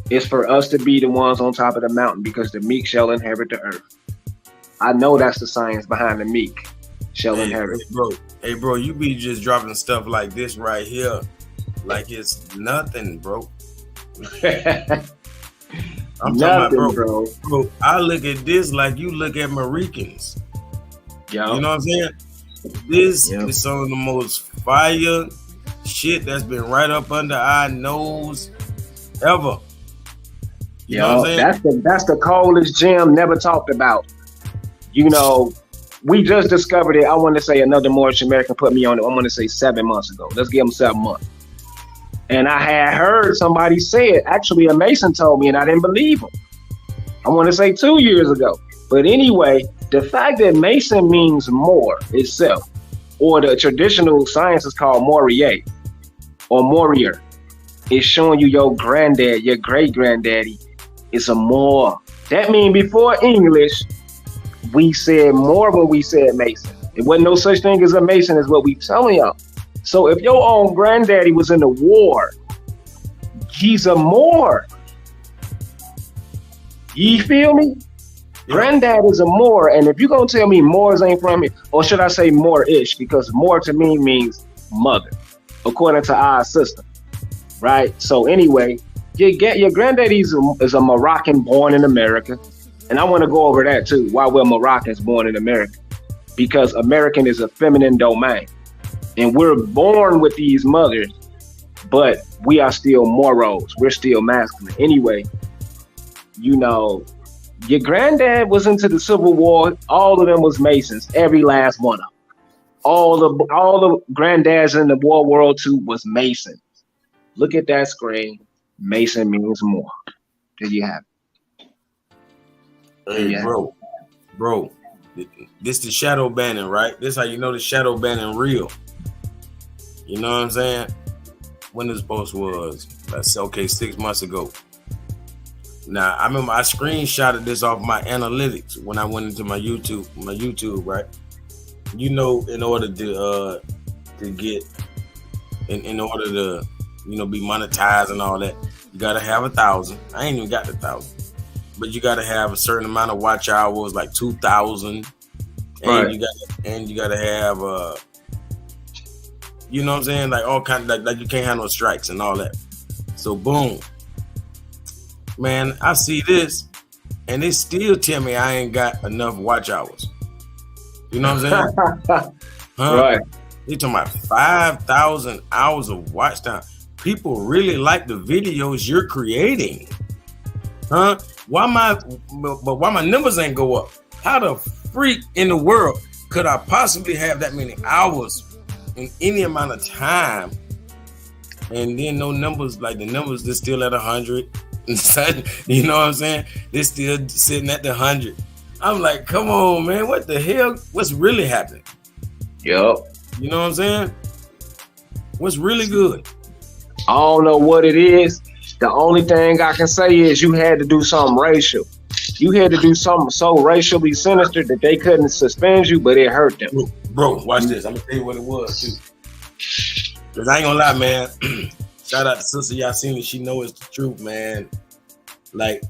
is for us to be the ones on top of the mountain because the meek shall inherit the earth. I know that's the science behind the meek shall inherit. Hey, bro, you be just dropping stuff like this right here like it's nothing, bro. I'm nothing, talking about, bro. I look at this like you look at Americans. Yeah. You know what I'm saying? This is some of the most fire shit that's been right up under our nose ever. You know what I'm saying? That's the coldest gem never talked about. You know, we just discovered it. I want to say another Moorish American put me on it. I want to say 7 months ago. Let's give him 7 months. And I had heard somebody say it. Actually, a Mason told me, and I didn't believe him. I want to say 2 years ago. But anyway, the fact that Mason means more itself, or the traditional science is called Morier or Morier, is showing you your granddad, your great granddaddy is a Moor. That means before English, we said more when we said Mason. It wasn't no such thing as a Mason is what we telling y'all. So if your own granddaddy was in the war, he's a Moor. You feel me? Yeah. Granddad is a Moor, and if you're gonna tell me Moors ain't from it, or should I say Moorish, because Moor to me means mother, according to our system, right? So anyway, your granddaddy is a Moroccan born in America. And I want to go over that too, why we're Moroccans born in America. Because American is a feminine domain. And we're born with these mothers, but we are still Moros. We're still masculine. Anyway, you know, Your granddad was into the Civil War. All of them was Masons. Every last one of them. All the granddads in the World War II was Mason. Look at that screen. Mason means more. There you have it. Hey, bro, this the shadow banning, right? This how you know the shadow banning real. You know what I'm saying? When this post was, let's say, okay, 6 months ago. Now I remember I screenshotted this off my analytics when I went into my YouTube, right? You know, in order to get, in order to, you know, be monetized and all that, you gotta have 1,000. I ain't even got the 1,000, but you gotta have a certain amount of watch hours, like 2,000, and you gotta have you know what I'm saying, like all kind of, like you can't have no strikes and all that. So boom, man, I see this, and they still tell me I ain't got enough watch hours. You know what I'm saying? Right. They talking about 5,000 hours of watch time. People really like the videos you're creating, huh? Why my numbers ain't go up? How the freak in the world could I possibly have that many hours in any amount of time, and then no numbers, like the numbers, they're still at 100? You know what I'm saying? They're still sitting at the 100. I'm like, come on, man, what the hell? What's really happening? Yep. You know what I'm saying? What's really good? I don't know what it is. The only thing I can say is you had to do something racial. You had to do something so racially sinister that they couldn't suspend you, but it hurt them. Bro, watch this. I'm gonna tell you what it was too. Cause I ain't gonna lie, man. Shout out to Sister Yasini. She knows it's the truth, man. Like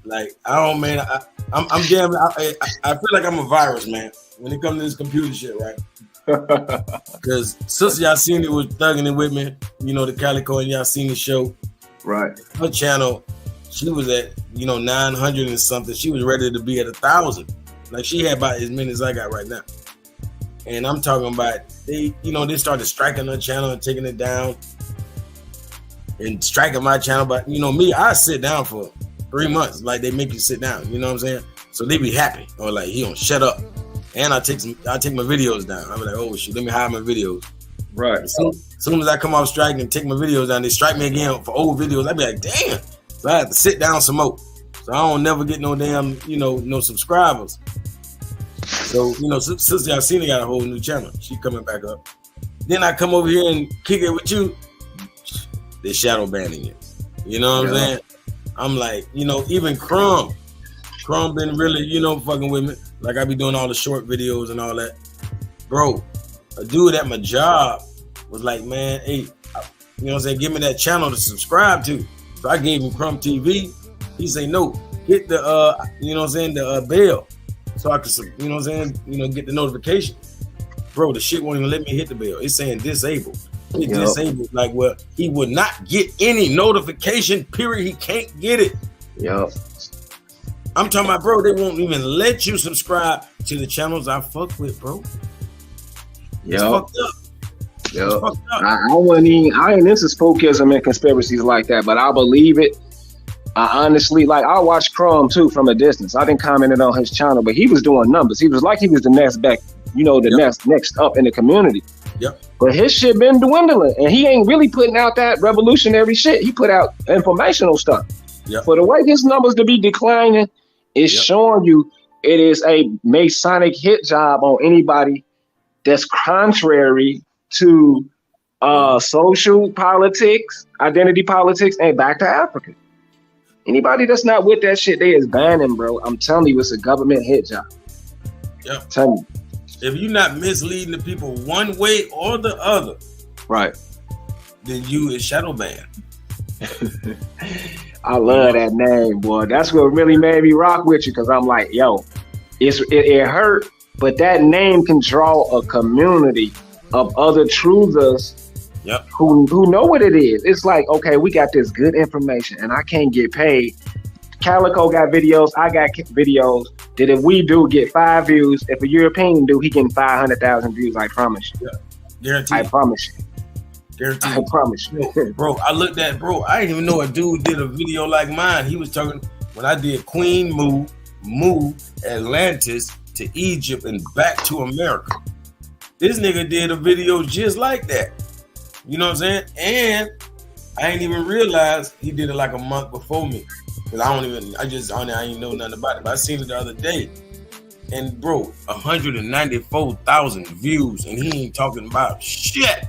I don't, man. I'm damn. I feel like I'm a virus, man. When it comes to this computer shit, right? Because Sister Yasini was thugging it with me. You know, the Calico and Yasini show. Right. Her channel, she was at 900 and something. She was ready to be at 1,000. Like she had about as many as I got right now. And I'm talking about they started striking her channel and taking it down and striking my channel. But me, I sit down for 3 months. Like they make you sit down. You know what I'm saying? So they be happy or like he don't shut up. And I take my videos down. I'm like, oh shit, let me hide my videos. Right. As soon as I come off strike and take my videos down, they strike me again for old videos. I be like, damn. So I have to sit down some more. So I don't never get no damn, no subscribers. So, Sister Yasini got a whole new channel. She coming back up. Then I come over here and kick it with you. They're shadow banning it. You know what I'm saying? I'm like, even Crumb been really, fucking with me. Like I be doing all the short videos and all that. Bro, a dude at my job was like, man, hey, give me that channel to subscribe to. So I gave him Crumb TV. He say, no, hit the, the bell. So I could, get the notification. Bro, the shit won't even let me hit the bell. It's saying disabled. It's disabled. Like, well, he would not get any notification, period. He can't get it. Yep. I'm talking about, bro, they won't even let you subscribe to the channels I fuck with, bro. It's fucked up. Yep. I ain't into spookism and conspiracies like that, but I believe it. I honestly, I watched Crumb too from a distance. I didn't comment on his channel, but he was doing numbers. He was like he was the next back, next up in the community. Yep. But his shit been dwindling, and he ain't really putting out that revolutionary shit. He put out informational stuff. Yep. For the way his numbers to be declining, it's showing you it is a Masonic hit job on anybody that's contrary to social politics, identity politics, and back to Africa. Anybody that's not with that shit, they is banning, bro. I'm telling you, it's a government hit job. Yep. I'm telling you. If you're not misleading the people one way or the other, right, then you is shadow banned. I love that name, boy. That's what really made me rock with you, because I'm like, yo, it hurt, but that name can draw a community of other truthers who know what it is. It's like, okay, we got this good information and I can't get paid. Calico got videos, I got videos that if we do get 5 views, if a European do, he getting 500,000 views, I promise you. Guaranteed. I promise you. Guaranteed. I promise you. Bro, I looked at, I didn't even know a dude did a video like mine. He was talking, when I did Queen Move, moved Atlantis to Egypt and back to America. This nigga did a video just like that. You know what I'm saying? And I ain't even realized he did it like a month before me. Cause I ain't know nothing about it. But I seen it the other day. And bro, 194,000 views, and he ain't talking about shit.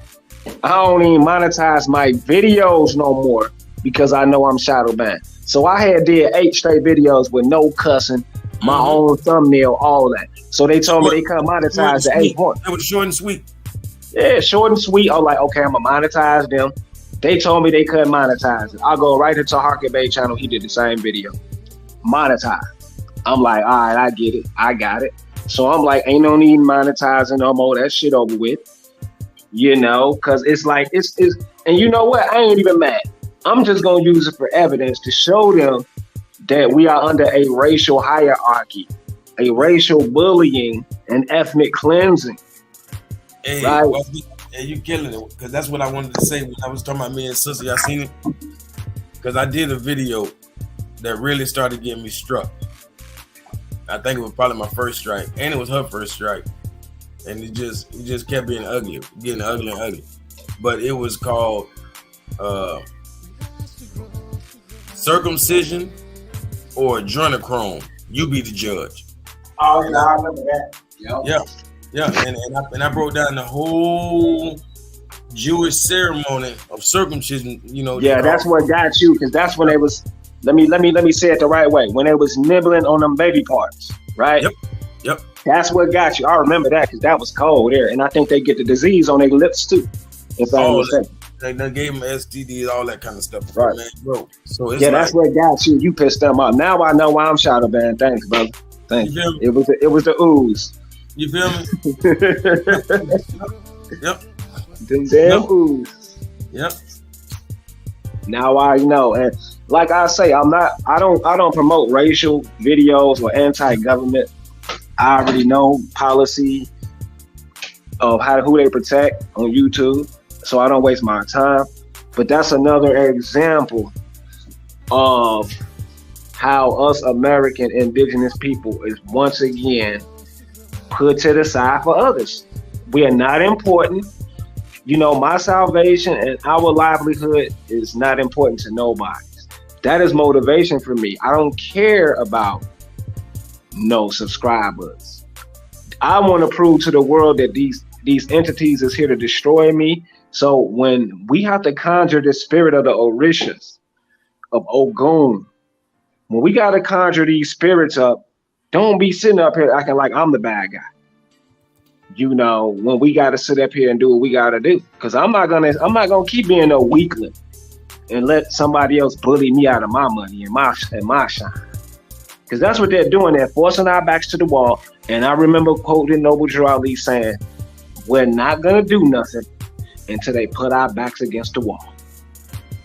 I don't even monetize my videos no more because I know I'm shadow banned. So I had did 8 straight videos with no cussing, my own thumbnail, all that. So they told me they couldn't monetize the 8 points. It was short and sweet. Yeah, short and sweet. I'm like, okay, I'm gonna monetize them. They told me they couldn't monetize it. I'll go right into Harkin Bay channel. He did the same video. Monetize. I'm like, all right, I get it. I got it. So I'm like, ain't no need monetizing no more. That shit over with. You know, because it's like, it's and you know what? I ain't even mad. I'm just going to use it for evidence to show them that we are under a racial hierarchy, a racial bullying, and ethnic cleansing. Hey, right? Well, hey, you killing it. Because that's what I wanted to say when I was talking about me and sister. Y'all seen it? Because I did a video that really started getting me struck. I think it was probably my first strike, and it was her first strike. And it just kept being ugly, getting ugly and ugly. But it was called circumcision or adrenochrome. You be the judge. Oh, yeah, I remember that. Yeah. And I broke down the whole Jewish ceremony of circumcision. You know. Yeah, that's what got you, because that's when they was. Let me say it the right way. When they was nibbling on them baby parts, right? Yep. That's what got you. I remember that because that was cold there, and I think they get the disease on their lips too. If I'm mistaken. They gave them STDs, all that kind of stuff, right, man, bro. So it's that's what got you. You pissed them off. Now I know why I'm shadow banned. Thanks, brother. Thanks. It was the ooze. You feel me? Yep. Them damn ooze. Yep. Now I know, and like I say, I don't promote racial videos or anti-government. I already know policy of who they protect on YouTube, so I don't waste my time. But that's another example of how us American indigenous people is once again put to the side for others. We are not important. You know, my salvation and our livelihood is not important to nobody. That is motivation for me. I don't care about no subscribers. I want to prove to the world that these entities is here to destroy me. So when we have to conjure the spirit of the Orishas, of Ogun, when we got to conjure these spirits up, don't be sitting up here acting like I'm the bad guy. You know, when we got to sit up here and do what we got to do, because I'm not gonna keep being a weakling and let somebody else bully me out of my money and my shine. Because that's what they're doing. They're forcing our backs to the wall. And I remember quoting Noble Drew Ali saying, "We're not gonna do nothing until they put our backs against the wall."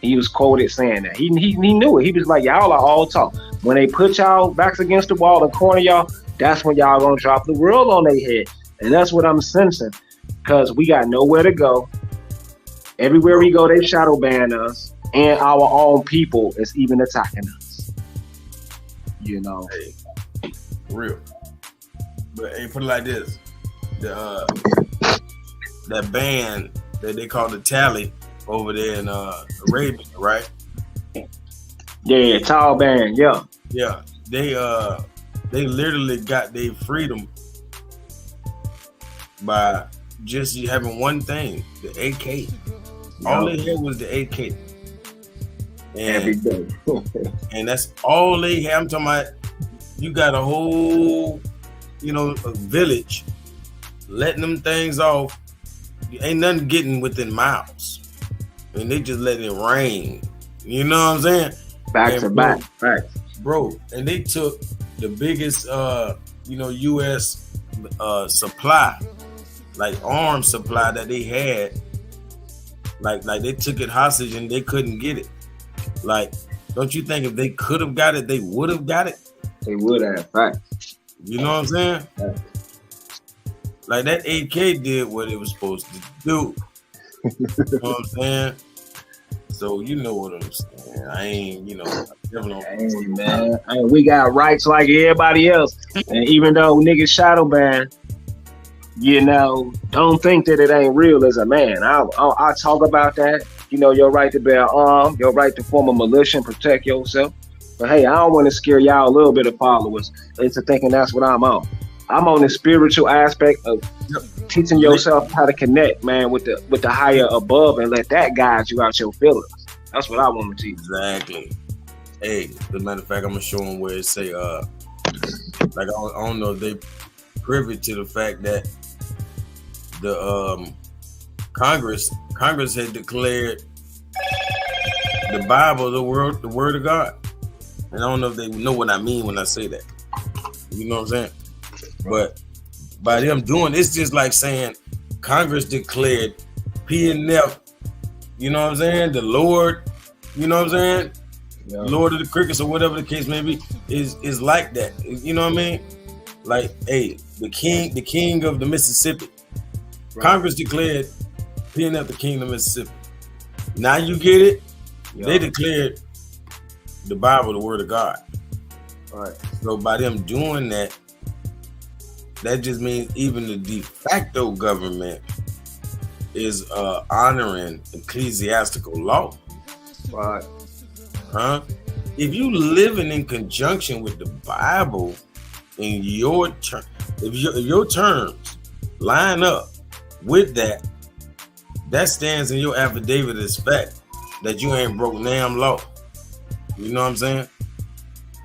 He was quoted saying that. He knew it. He was like, y'all are all talk. When they put y'all backs against the wall and corner y'all, that's when y'all gonna drop the world on their head. And that's what I'm sensing, because we got nowhere to go. Everywhere we go, they shadow ban us, and our own people is even attacking us. You know, hey, real. But hey, put it like this: that band that they call the Tally over there in Arabia, right? Yeah, Taliban, yeah. Yeah, they literally got their freedom by just having one thing, the AK. All they had was the AK. Every day. And that's all they have. I'm talking about, you got a whole, a village letting them things off. Ain't nothing getting within miles. And they just letting it rain. You know what I'm saying? Back to back. Right. Bro, and they took the biggest, U.S. Supply, like arms supply that they had. Like they took it hostage and they couldn't get it. Like, don't you think if they could have got it, they would have got it? They would have, right? You know what I'm saying? Right. Like that AK did what it was supposed to do. You know what I'm saying? So you know what I'm saying. I ain't, Hey, man. Hey, we got rights like everybody else. And even though niggas shadow ban, don't think that it ain't real as a man. I talk about that. Your right to bear arms, your right to form a militia and protect yourself. But hey, I don't want to scare y'all a little bit of followers into thinking that's what I'm on. I'm on the spiritual aspect of teaching yourself how to connect, man, with the higher above, and let that guide you out your feelings. That's what I want to teach. Exactly. Hey, as a matter of fact, I'm gonna show them where it say, like I don't know if they privy to the fact that the Congress had declared the Bible the word of God, and I don't know if they know what I mean when I say that. You know what I'm saying? But by them doing, it's just like saying Congress declared PnF. You know what I'm saying? The Lord. You know what I'm saying? Yeah. Lord of the Crickets or whatever the case may be is like that. You know what I mean? Like, hey, the king of the Mississippi. Right. Congress declared PnF the king of Mississippi. Now you get it? Yeah. They declared the Bible the word of God. Right. So by them doing that, that just means even the de facto government is honoring ecclesiastical law. Right. Huh? If you living in conjunction with the Bible in your if your terms line up with that, that stands in your affidavit as fact that you ain't broke damn law. You know what I'm saying?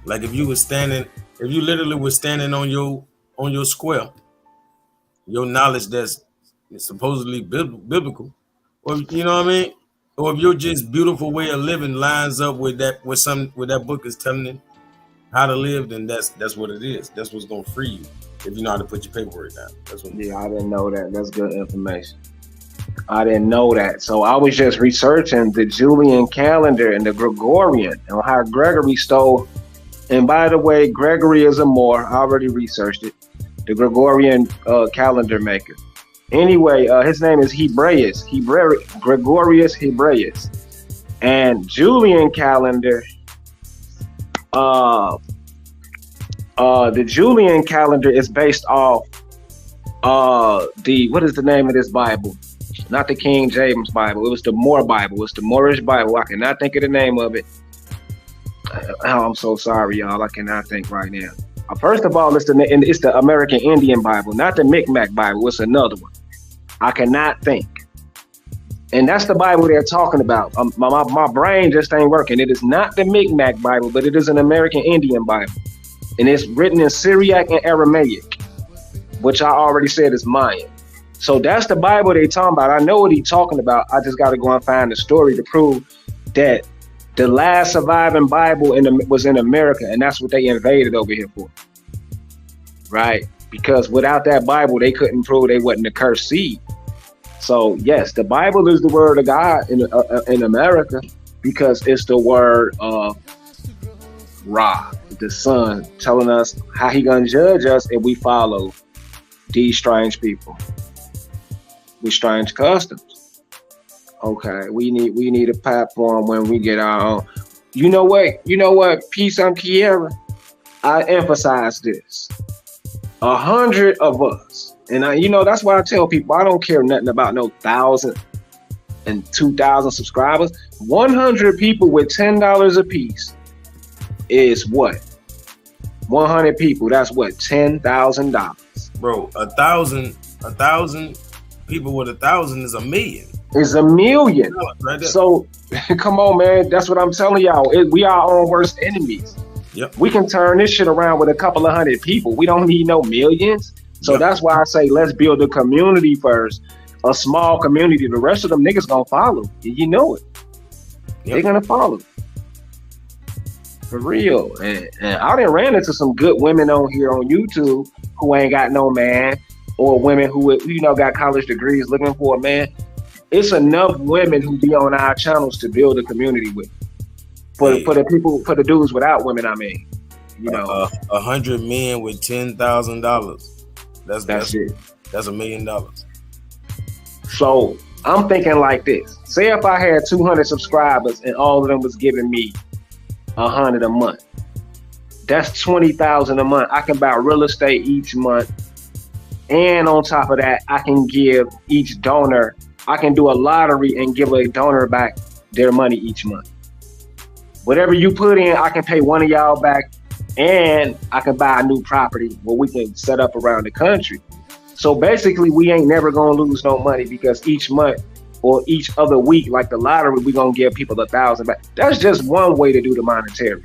Like if you literally was standing on your square, your knowledge that's supposedly biblical, or you know what I mean, or if your just beautiful way of living lines up with that book is telling you how to live, then that's what it is. That's what's gonna free you if you know how to put your paperwork down. That's what. Yeah, I didn't know that. That's good information. I didn't know that. So I was just researching the Julian calendar and the Gregorian and how Gregory stole. And by the way, Gregory is a Moor. I already researched it. The Gregorian calendar maker. Anyway, his name is Gregorius Hebraeus. And Julian calendar, the Julian calendar is based off what is the name of this Bible? Not the King James Bible. It was the Moor Bible. It's the Moorish Bible. I cannot think of the name of it. I'm so sorry, y'all. I cannot think right now. First of all, it's the American Indian Bible, not the Micmac Bible. It's another one. I cannot think. And that's the Bible they're talking about. My brain just ain't working. It is not the Micmac Bible, but it is an American Indian Bible. And it's written in Syriac and Aramaic, which I already said is Mayan. So that's the Bible they're talking about. I know what he's talking about. I just got to go and find the story to prove that the last surviving Bible was in America, and that's what they invaded over here for. Right? Because without that Bible, they couldn't prove they wasn't the cursed seed. So yes, the Bible is the word of God in America because it's the word of Ra, the Son, telling us how he gonna judge us if we follow these strange people with strange customs. Okay, we need a platform when we get our own. You know what? Peace on Kiera. I emphasize this. 100 of us, and that's why I tell people I don't care nothing about no 1,000 and 2,000 subscribers. 100 people with $10 a piece is what? 100 people. That's what? $10,000. Bro, 1,000 people with 1,000 is $1 million. It's $1 million. Right, so come on, man. That's what I'm telling y'all. We are our own worst enemies. Yep. We can turn this shit around with a couple of hundred people. We don't need no millions. So that's why I say let's build a community first, a small community. The rest of them niggas gonna follow. You know it. Yep. They're gonna follow. For real. And I done ran into some good women on here on YouTube who ain't got no man, or women who got college degrees looking for a man. It's enough women who be on our channels to build a community with. For the dudes without women, I mean, 100 men with $10,000. That's it. That's $1 million. So I'm thinking like this. Say if I had 200 subscribers and all of them was giving me 100 a month. That's 20,000 a month. I can buy real estate each month. And on top of that, I can give each donor, I can do a lottery and give a donor back their money each month. Whatever you put in, I can pay one of y'all back, and I can buy a new property where we can set up around the country. So basically, we ain't never gonna lose no money because each month or each other week, like the lottery, we gonna give people 1,000 back. That's just one way to do the monetary.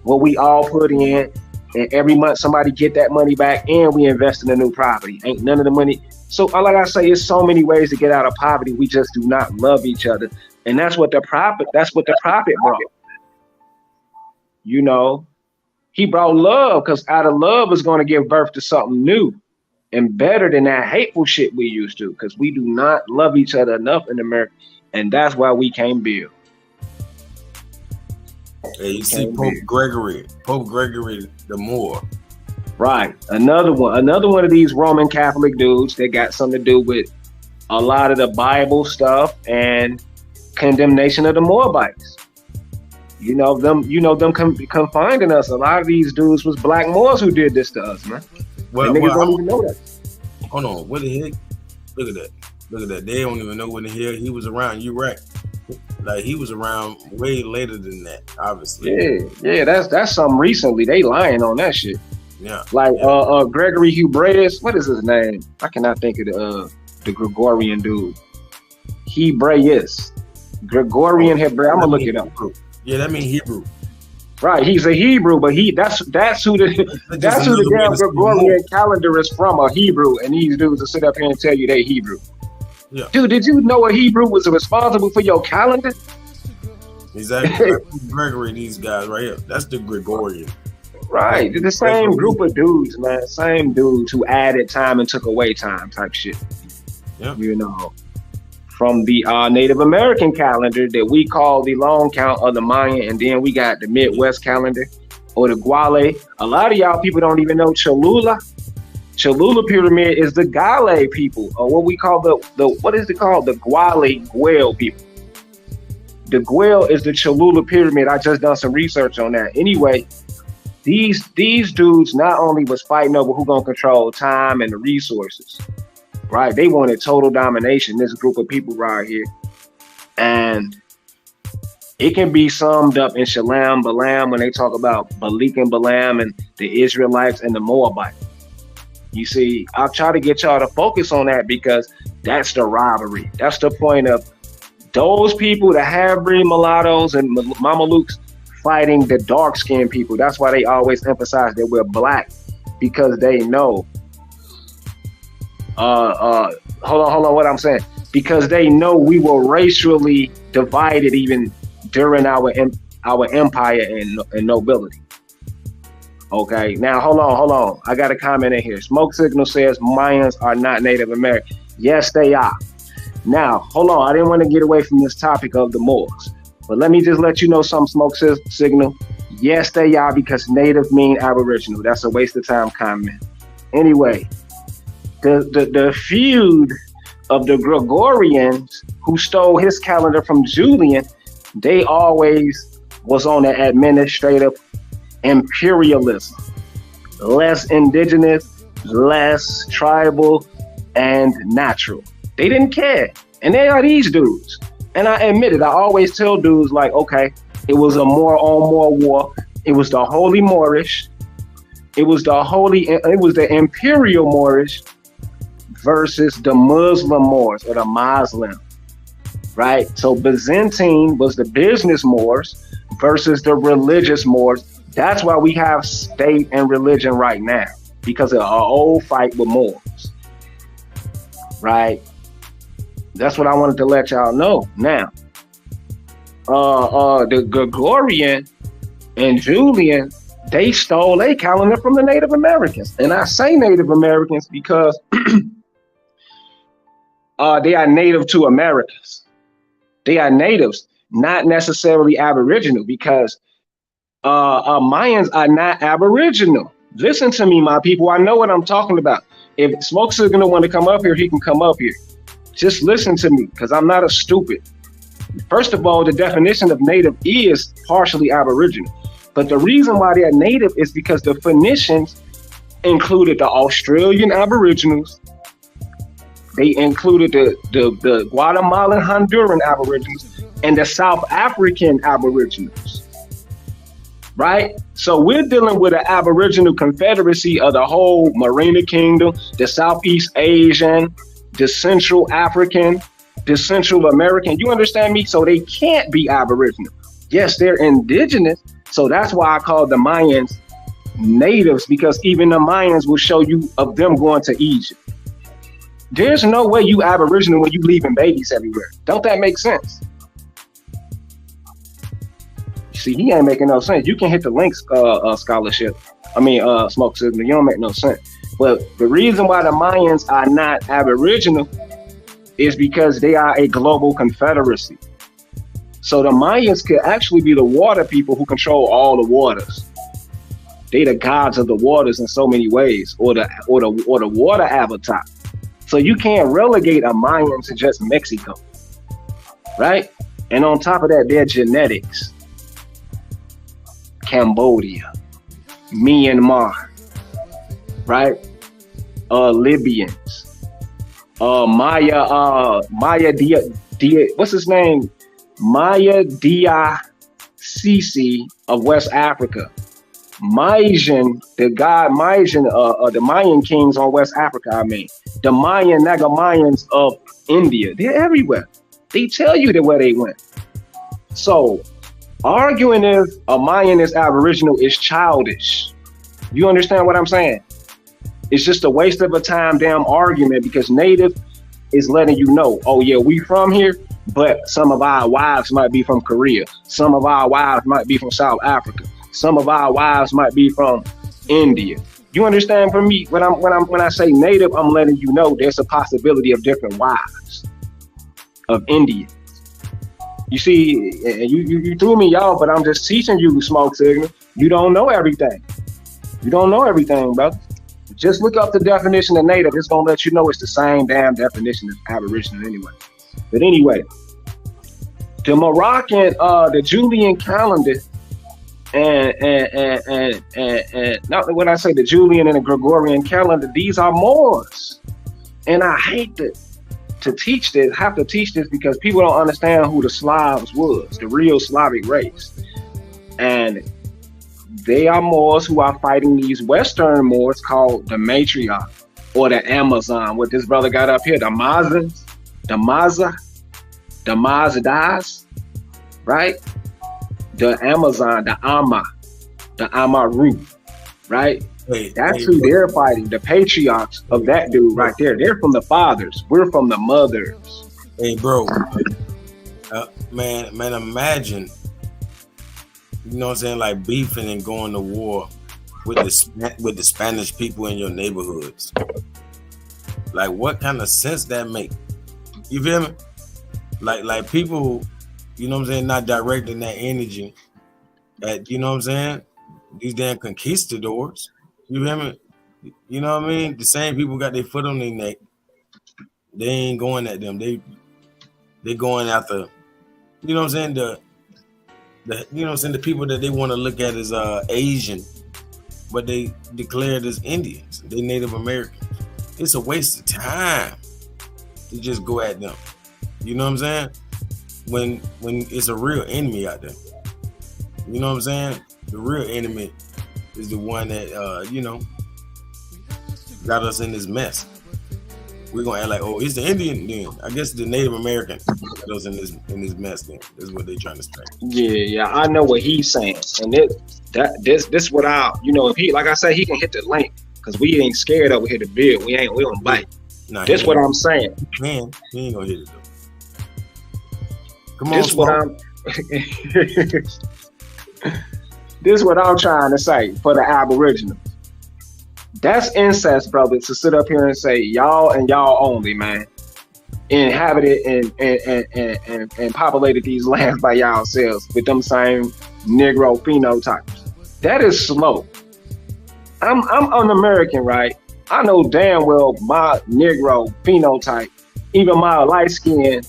What we all put in, and every month somebody get that money back, and we invest in a new property. Ain't none of the money. So like I say, it's so many ways to get out of poverty. We just do not love each other, and that's what the prophet brought. You know, he brought love, because out of love is going to give birth to something new and better than that hateful shit we used to, because we do not love each other enough in America, and that's why we can't build. Hey, you see Pope Gregory the Moor. Right. Another one of these Roman Catholic dudes that got something to do with a lot of the Bible stuff and condemnation of the Moabites. You know them confining us. A lot of these dudes was black Moors who did this to us, man. Well, niggas don't even know that. Hold on, what the heck? Look at that. They don't even know when the hell he was around. You right. Like, he was around way later than that, obviously. Yeah, that's something recently. They lying on that shit. Yeah. Like Gregory Hebraeus, what is his name? I cannot think of the Gregorian dude. Hebraeus. Gregorian Hebraeus. I'm gonna look it up. Yeah, that means Hebrew. Right, he's a Hebrew, but that's who the damn Gregorian calendar is from, a Hebrew, and these dudes will sit up here and tell you they Hebrew. Yeah. Dude, did you know a Hebrew was responsible for your calendar? Exactly. Gregory, these guys right here. That's the Gregorian. Right, the same group of dudes, man. Same dudes who added time and took away time type shit. Yeah. You know, from the Native American calendar that we call the long count of the Mayan, and then we got the Midwest calendar or the Guale. A lot of y'all people don't even know Cholula. Cholula pyramid is the Gale people, or what we call the what is it called? The Guale people. The Guale is the Cholula pyramid. I just done some research on that. Anyway, these dudes not only was fighting over who gonna control time and the resources, right? They wanted total domination, this group of people right here. And it can be summed up in Shalom Balaam when they talk about Balik and Balaam and the Israelites and the Moabites. You see, I'll try to get y'all to focus on that because that's the rivalry. That's the point of those people, the half-breed mulattoes and Mamelukes, fighting the dark-skinned people. That's why they always emphasize that we're black, because they know. Hold on, what I'm saying. Because they know we were racially divided even during our empire and nobility. Okay, now hold on. I got a comment in here. Smoke Signal says Mayans are not Native American. Yes, they are. Now, hold on. I didn't want to get away from this topic of the Moors, but let me just let you know something, Smoke Signal. Yes, they are, because Native mean Aboriginal. That's a waste of time comment. Anyway, the feud of the Gregorians who stole his calendar from Julian, they always was on the administrative imperialism, less indigenous, less tribal, and natural. They didn't care, and they are these dudes. And I admit it, I always tell dudes like, okay, it was a Moor on Moor war. It was the Holy Moorish. It was the Imperial Moorish versus the Muslim Moors, or the Muslim, right? So Byzantine was the business Moors versus the religious Moors. That's why we have state and religion right now, because of our old fight with Moors, right? That's what I wanted to let y'all know. Now, the Gregorian and Julian, they stole a calendar from the Native Americans. And I say Native Americans because they are native to Americas. They are natives, not necessarily Aboriginal, because Mayans are not Aboriginal. Listen to me, my people. I know what I'm talking about. If Smoke Signal want to come up here, he can come up here. Just listen to me, because I'm not a stupid. First of all, the definition of native is partially Aboriginal. But the reason why they're native is because the Phoenicians included the Australian Aboriginals. They included the Guatemalan, Honduran Aboriginals, and the South African Aboriginals. Right? So we're dealing with an Aboriginal confederacy of the whole Merina Kingdom, the Southeast Asian, the Central African, the Central American. You understand me? So they can't be Aboriginal. Yes, they're indigenous. So that's why I call the Mayans natives, because even the Mayans will show you of them going to Egypt. There's no way you Aboriginal when you leaving babies everywhere. Don't that make sense? See, he ain't making no sense. You can hit the links, scholarship. Smoke signal. You don't make no sense. But the reason why the Mayans are not Aboriginal is because they are a global confederacy. So the Mayans could actually be the water people who control all the waters. They the gods of the waters in so many ways, or the water avatar. So you can't relegate a Mayan to just Mexico, right? And on top of that, their genetics. Cambodia, Myanmar, right? Libyans, Maya Dia, what's his name? Maya Dia Sisi of West Africa. Mayan, the god Mayan, the Mayan kings on West Africa, the Mayan Nagamayans of India, they're everywhere. They tell you where they went. So arguing if a Mayan is Aboriginal is childish. You understand what I'm saying? It's just a waste of a time damn argument, because native is letting you know, oh yeah, we from here, but some of our wives might be from Korea. Some of our wives might be from South Africa. Some of our wives might be from India. You understand? For me, when I say native, I'm letting you know there's a possibility of different wives of India. You see, you threw me off, but I'm just teaching you, smoke signal. You don't know everything. You don't know everything, brother. Just look up the definition of native. It's gonna let you know it's the same damn definition as Aboriginal anyway. But anyway, the Moroccan, the Julian calendar, and not when I say the Julian and the Gregorian calendar, these are Moors. And I hate to teach this, have to teach this, because people don't understand who the Slavs was, the real Slavic race. And they are Moors who are fighting these Western Moors called the Matriarch or the Amazon. What this brother got up here, the Mazans, the Mazdas, right? The Amazon, the Amaru, right? That's who they're fighting, the patriarchs of that dude right there. They're from the fathers. We're from the mothers. Hey, bro, man, imagine, you know what I'm saying, like beefing and going to war with the Spanish people in your neighborhoods. Like, what kind of sense that make? You feel me? Like people, you know what I'm saying, not directing that energy at, you know what I'm saying, these damn conquistadors. You feel me? You know what I mean? The same people got their foot on their neck. They ain't going at them. They going after, you know what I'm saying, the you know what I'm saying, the people that they want to look at as Asian, but they declared as Indians. They Native Americans. It's a waste of time to just go at them. You know what I'm saying? When it's a real enemy out there. You know what I'm saying? The real enemy is the one that you know, got us in this mess. We're gonna act like, oh, it's the Indian then. I guess the Native American got us in this mess then. That's what they're trying to say. Yeah, I know what he's saying. And this what I, you know, if he, like I said, he can hit the link, because we ain't scared over here to build. We don't bite. Nah, this what I'm saying. Man, he ain't gonna hit it though. Come on, this what I'm this what I'm trying to say for the Aboriginals. That's incest, brother, to sit up here and say y'all and y'all only, man, inhabited and populated these lands by y'all selves with them same Negro phenotypes. That is slow. I'm un-American, right? I know damn well my Negro phenotype even my light skin,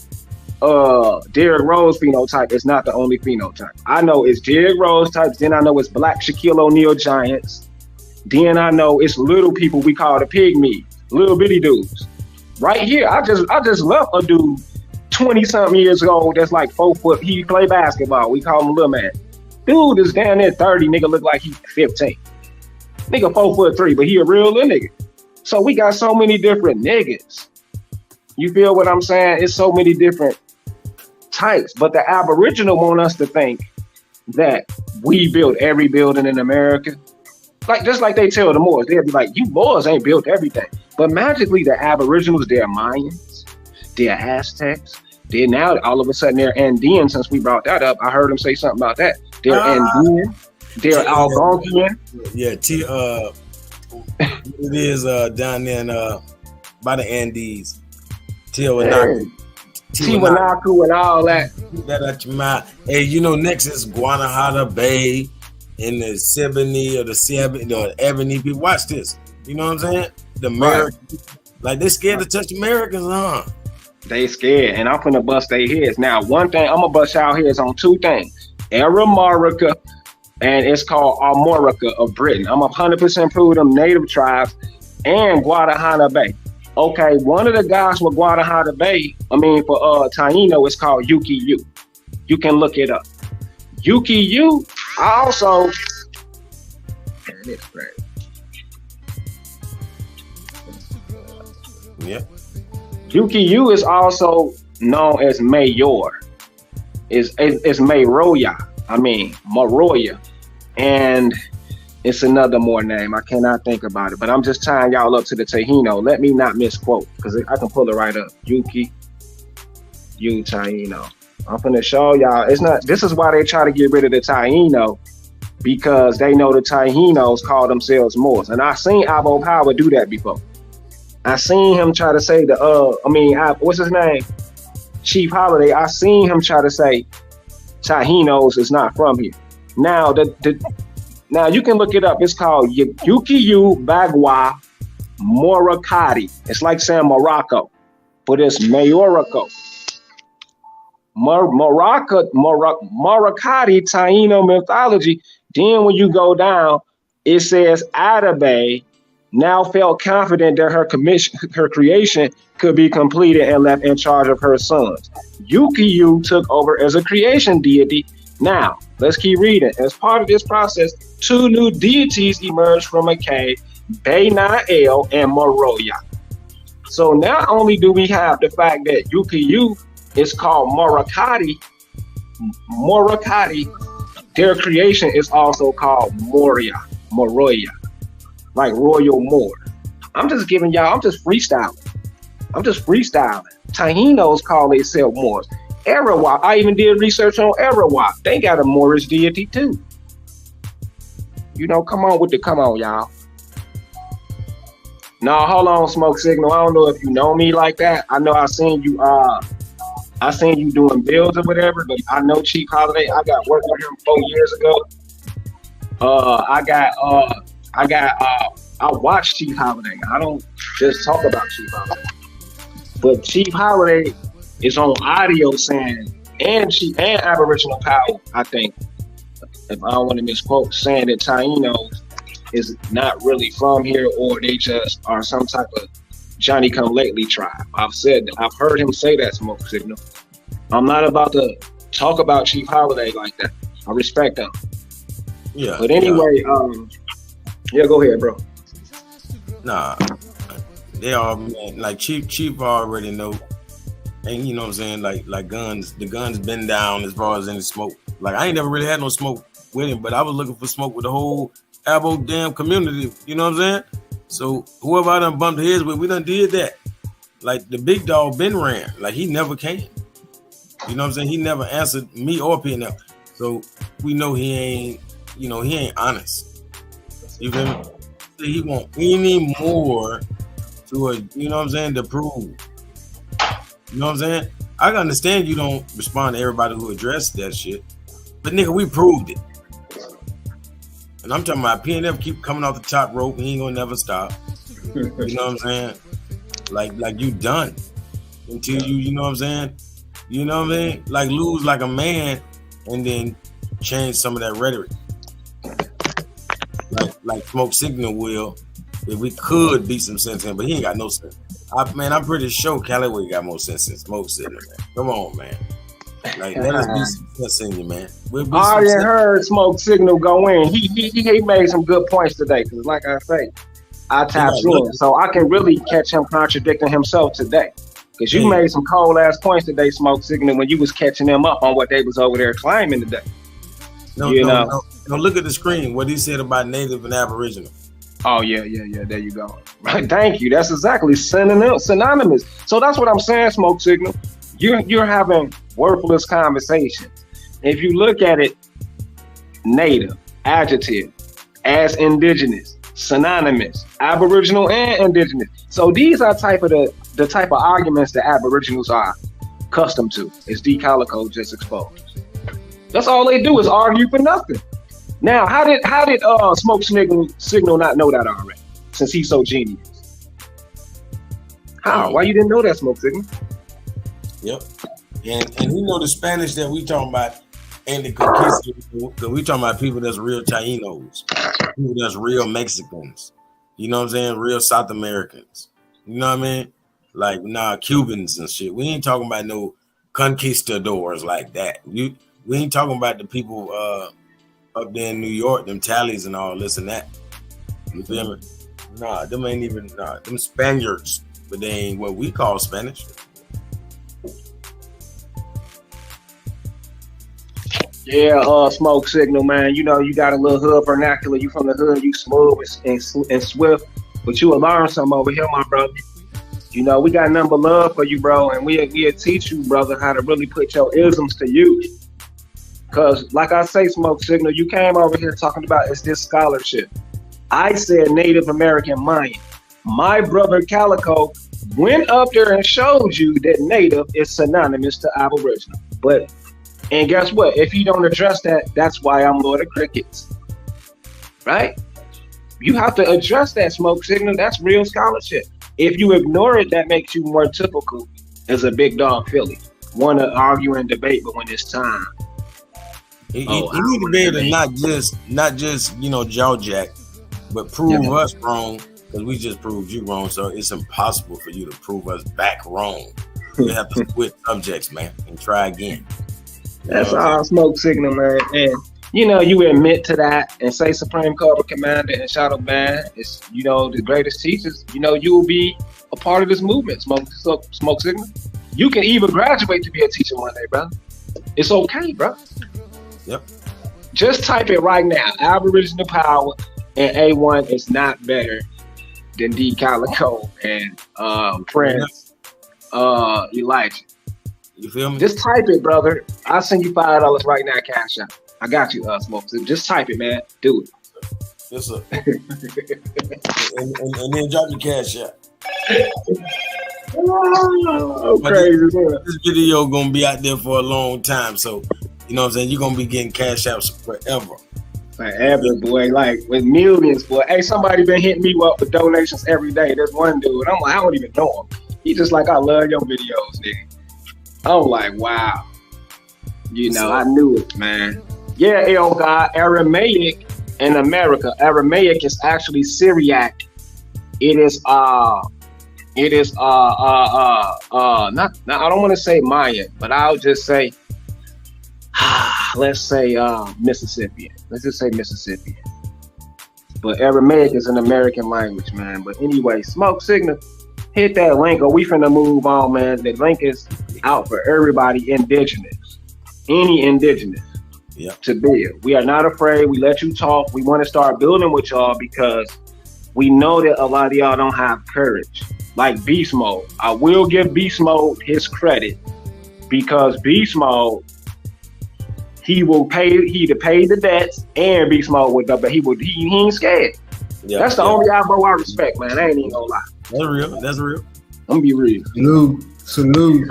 Derrick Rose phenotype is not the only phenotype. I know it's Derrick Rose types, then I know it's black Shaquille O'Neal giants, then I know it's little people we call the pygmies, little bitty dudes. Right here, I just left a dude 20-something years old that's like 4 foot. He play basketball. We call him Little Man. Dude is down there 30, nigga look like he's 15. Nigga 4'3", but he a real little nigga. So we got so many different niggas. You feel what I'm saying? It's so many different types. But the Aboriginal want us to think that we built every building in America. Like just like they tell the Moors, they'll be like, you Moors ain't built everything. But magically the Aboriginals, they're Mayans, they're Aztecs, they're now all of a sudden they're Andean. Since we brought that up, I heard him say something about that. They're Andean, they're Algonquian. Yeah, it is down there by the Andes. Tiwanaku and all that. That out your mouth. Hey, you know, next is Guanahata Bay in the Ebony people. Watch this. You know what I'm saying? The Americans, like they scared to touch Americans, huh? They scared, and I'm finna bust their heads. Now, one thing, I'm gonna bust y'all heads on two things. Aramorica, and it's called Armorica of Britain. I'm 100% prove them native tribes, and Guanahata Bay. Okay, one of the guys with Guanahata Bay, for Taino, it's called Yuki U. You can look it up. Yuki U also, man, it's great. Yep. Yuki U is also known as Mayor. It's Maroya. Maroya. And it's another more name. I cannot think about it. But I'm just tying y'all up to the Taino. Let me not misquote, because I can pull it right up. Yuki U Taino. I'm finna show y'all. This is why they try to get rid of the Taino, because they know the Tainos call themselves Moors. And I seen Abo Power do that before. I seen him try to say what's his name? Chief Holiday. I seen him try to say Tahinos is not from here. Now now you can look it up. It's called Yukiyu Bagua Morakati. It's like saying Morocco, but it's Mayorico. Morakati Taino mythology. Then when you go down, it says Adabe now felt confident that her creation could be completed and left in charge of her sons. Yukiyu took over as a creation deity. Now, let's keep reading. As part of this process, 2 new deities emerged from a cave, Benael and Moroya. So not only do we have the fact that Yukiyu is called Morakati, their creation is also called Moroya. Like Royal Moor. I'm just freestyling. Tahinos call themselves Moors. Arawak, I even did research on Arawak. They got a Moorish deity too. You know, come on, y'all. No, hold on, Smoke Signal. I don't know if you know me like that. I know I seen you doing builds or whatever, but I know Chief Holiday. I got work with him 4 years ago. I watch Chief Holiday. I don't just talk about Chief Holiday. But Chief Holiday is on audio saying, and Aboriginal Power, I think, if I don't want to misquote, saying that Tainos is not really from here, or they just are some type of Johnny come lately tribe. I've heard him say that, Smoke Signal. I'm not about to talk about Chief Holiday like that. I respect them. Yeah. But anyway, yeah, go ahead, bro. Nah, they all, man, like Chief already know. And you know what I'm saying? Like guns, the guns been down as far as any smoke. Like I ain't never really had no smoke with him, but I was looking for smoke with the whole Abo damn community. You know what I'm saying? So whoever I done bumped heads with, we done did that. Like the big dog been ran. Like he never came. You know what I'm saying? He never answered me or PnF. So we know he ain't honest. You feel me? He want any more to you know what I'm saying, to prove. You know what I'm saying? I can understand you don't respond to everybody who addressed that shit, but nigga, we proved it. And I'm talking about PnF keep coming off the top rope. He ain't gonna never stop. You know what I'm saying? Like you done. until you know what I'm saying? You know what I mean? Like lose like a man and then change some of that rhetoric. Like Smoke Signal will, if we could beat some sense in, but he ain't got no sense. I'm pretty sure Callaway got more sense than Smoke Signal, man. Come on, man. Like let us be some sense in you, man. I already heard Smoke Signal go in. He made some good points today, because like I say, I tapped in, so I can really catch him contradicting himself today. Because you made some cold ass points today, Smoke Signal, when you was catching them up on what they was over there claiming today. No, look at the screen. What he said about Native and Aboriginal. Oh yeah. There you go. Right, thank you. That's exactly synonymous. So that's what I'm saying, Smoke Signal. You're having worthless conversations. If you look at it, Native, adjective, as indigenous, synonymous, Aboriginal and indigenous. So these are the type of arguments that Aboriginals are accustomed to, as D. Calico just exposed. That's all they do is argue for nothing. Now, how did Smoke Signal not know that already? Since he's so genius. How? Why you didn't know that, Smoke Signal? Yep. And you know the Spanish that we talking about and the conquistadors, because we talking about people that's real Tainos, people that's real Mexicans, you know what I'm saying? Real South Americans. You know what I mean? Like Cubans and shit. We ain't talking about no conquistadors like that. We ain't talking about the people up there in New York, them tallies and all this and that. You feel me? Nah, them ain't even them Spaniards, but they ain't what we call Spanish. Yeah, Smoke Signal, man. You know, you got a little hood vernacular. You from the hood, you smooth and swift, but you will learn something over here, my brother. You know, we got nothing but love for you, bro, and we'll teach you, brother, how to really put your isms to use. Because, like I say, Smoke Signal, you came over here talking about is this scholarship. I said Native American Mayan. My brother Calico went up there and showed you that Native is synonymous to Aboriginal. And guess what? If you don't address that, that's why I'm Lord of Crickets. Right? You have to address that, Smoke Signal. That's real scholarship. If you ignore it, that makes you more typical as a big dog Philly. Want to argue and debate, but when it's time. You need to be able to not just jaw jack, but prove us wrong, because we just proved you wrong. So it's impossible for you to prove us back wrong. You have to switch subjects, man, and try again. That's all, Smoke Signal, man. And you admit to that and say Supreme Cobra Commander and Shadow Band is the greatest teachers. You will be a part of this movement, Smoke Signal. You can even graduate to be a teacher one day, bro. It's okay, bro. Yep. Just type it right now. Aboriginal Power and A1 is not better than D. Calico and Prince Elijah. You feel me? Just type it, brother. I'll send you $5 right now, cash out. I got you, Smoke. Just type it, man. Do it. Yes, sir. and then drop your cash out. Oh, crazy. This video gonna be out there for a long time, so you know what I'm saying? You're gonna be getting cash outs forever. Forever, boy. Like with millions, boy. Hey, somebody been hitting me up with donations every day. There's one dude. I'm like, I don't even know him. He just like, I love your videos, nigga. I'm like, wow. I knew it, man. Yeah, El God, Aramaic in America. Aramaic is actually Syriac. It is not I don't want to say Mayan, but I'll just say let's say Mississippian. Let's just say Mississippian. But Aramaic is an American language, man. But anyway, Smoke Signal, hit that link or we finna move on, man. The link is out for everybody indigenous. Any indigenous to build. We are not afraid. We let you talk. We want to start building with y'all because we know that a lot of y'all don't have courage. Like Beast Mode. I will give Beast Mode his credit because Beast Mode, he to pay the debts and Beast Mode with but he ain't scared. Yeah, that's the only bro I respect, man. I ain't even gonna lie. That's real. I'm gonna be real. Salute.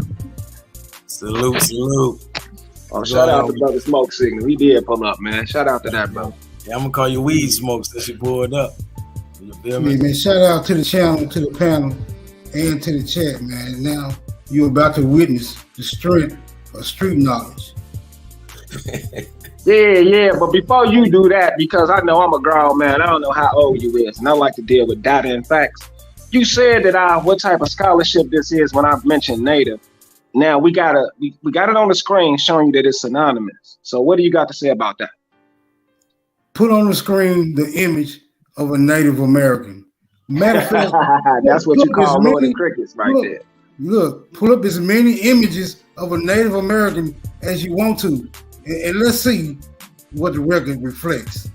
Oh, shout out to brother Smoke Signal. He did pull up, man. Shout out to that, bro. Yeah, I'm gonna call you Weed Smoke since you pulled up. You feel me? Man, shout out to the channel, to the panel, and to the chat, man. Now you're about to witness the strength of street knowledge. Yeah, but before you do that, because I know I'm a grown man, I don't know how old you is, and I like to deal with data and facts. You said that what type of scholarship this is when I mentioned native. Now we got it on the screen showing you that it's synonymous. So what do you got to say about that? Put on the screen the image of a Native American. Matter of fact, that's what you call Lord of Crickets right there. Look, pull up as many images of a Native American as you want to, and let's see what the record reflects.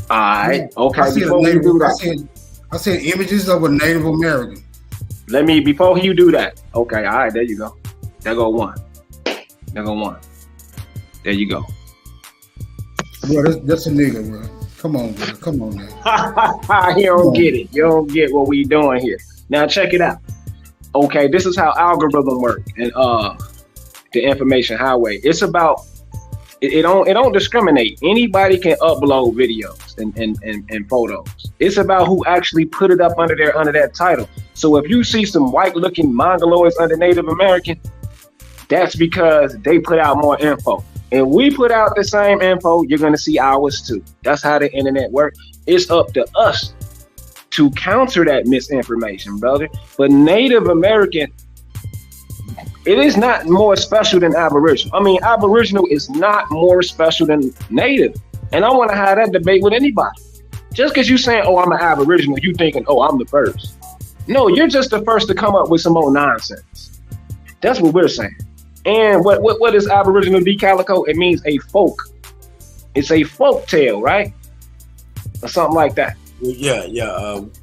All right. Okay. Before you do that, I said images of a Native American. Before you do that. Okay. All right. There you go. There go one. There you go. Bro, that's a nigga, bro. Come on, bro. Come on, man. You don't get it. You don't get what we doing here. Now check it out. Okay, this is how algorithm work and the information highway. It's about it don't discriminate. Anybody can upload videos and photos. It's about who actually put it up under that title. So if you see some white looking mongoloids under Native American, that's because they put out more info. And we put out the same info, you're gonna see ours too. That's how the internet works. It's up to us to counter that misinformation, brother. But Native American, it is not more special than Aboriginal. I mean, Aboriginal is not more special than Native. And I want to have that debate with anybody. Just because you're saying, oh, I'm an Aboriginal, you thinking, oh, I'm the first. No, you're just the first to come up with some old nonsense. That's what we're saying. And what is Aboriginal Calico? It means a folk. It's a folk tale, right? Or something like that. Yeah.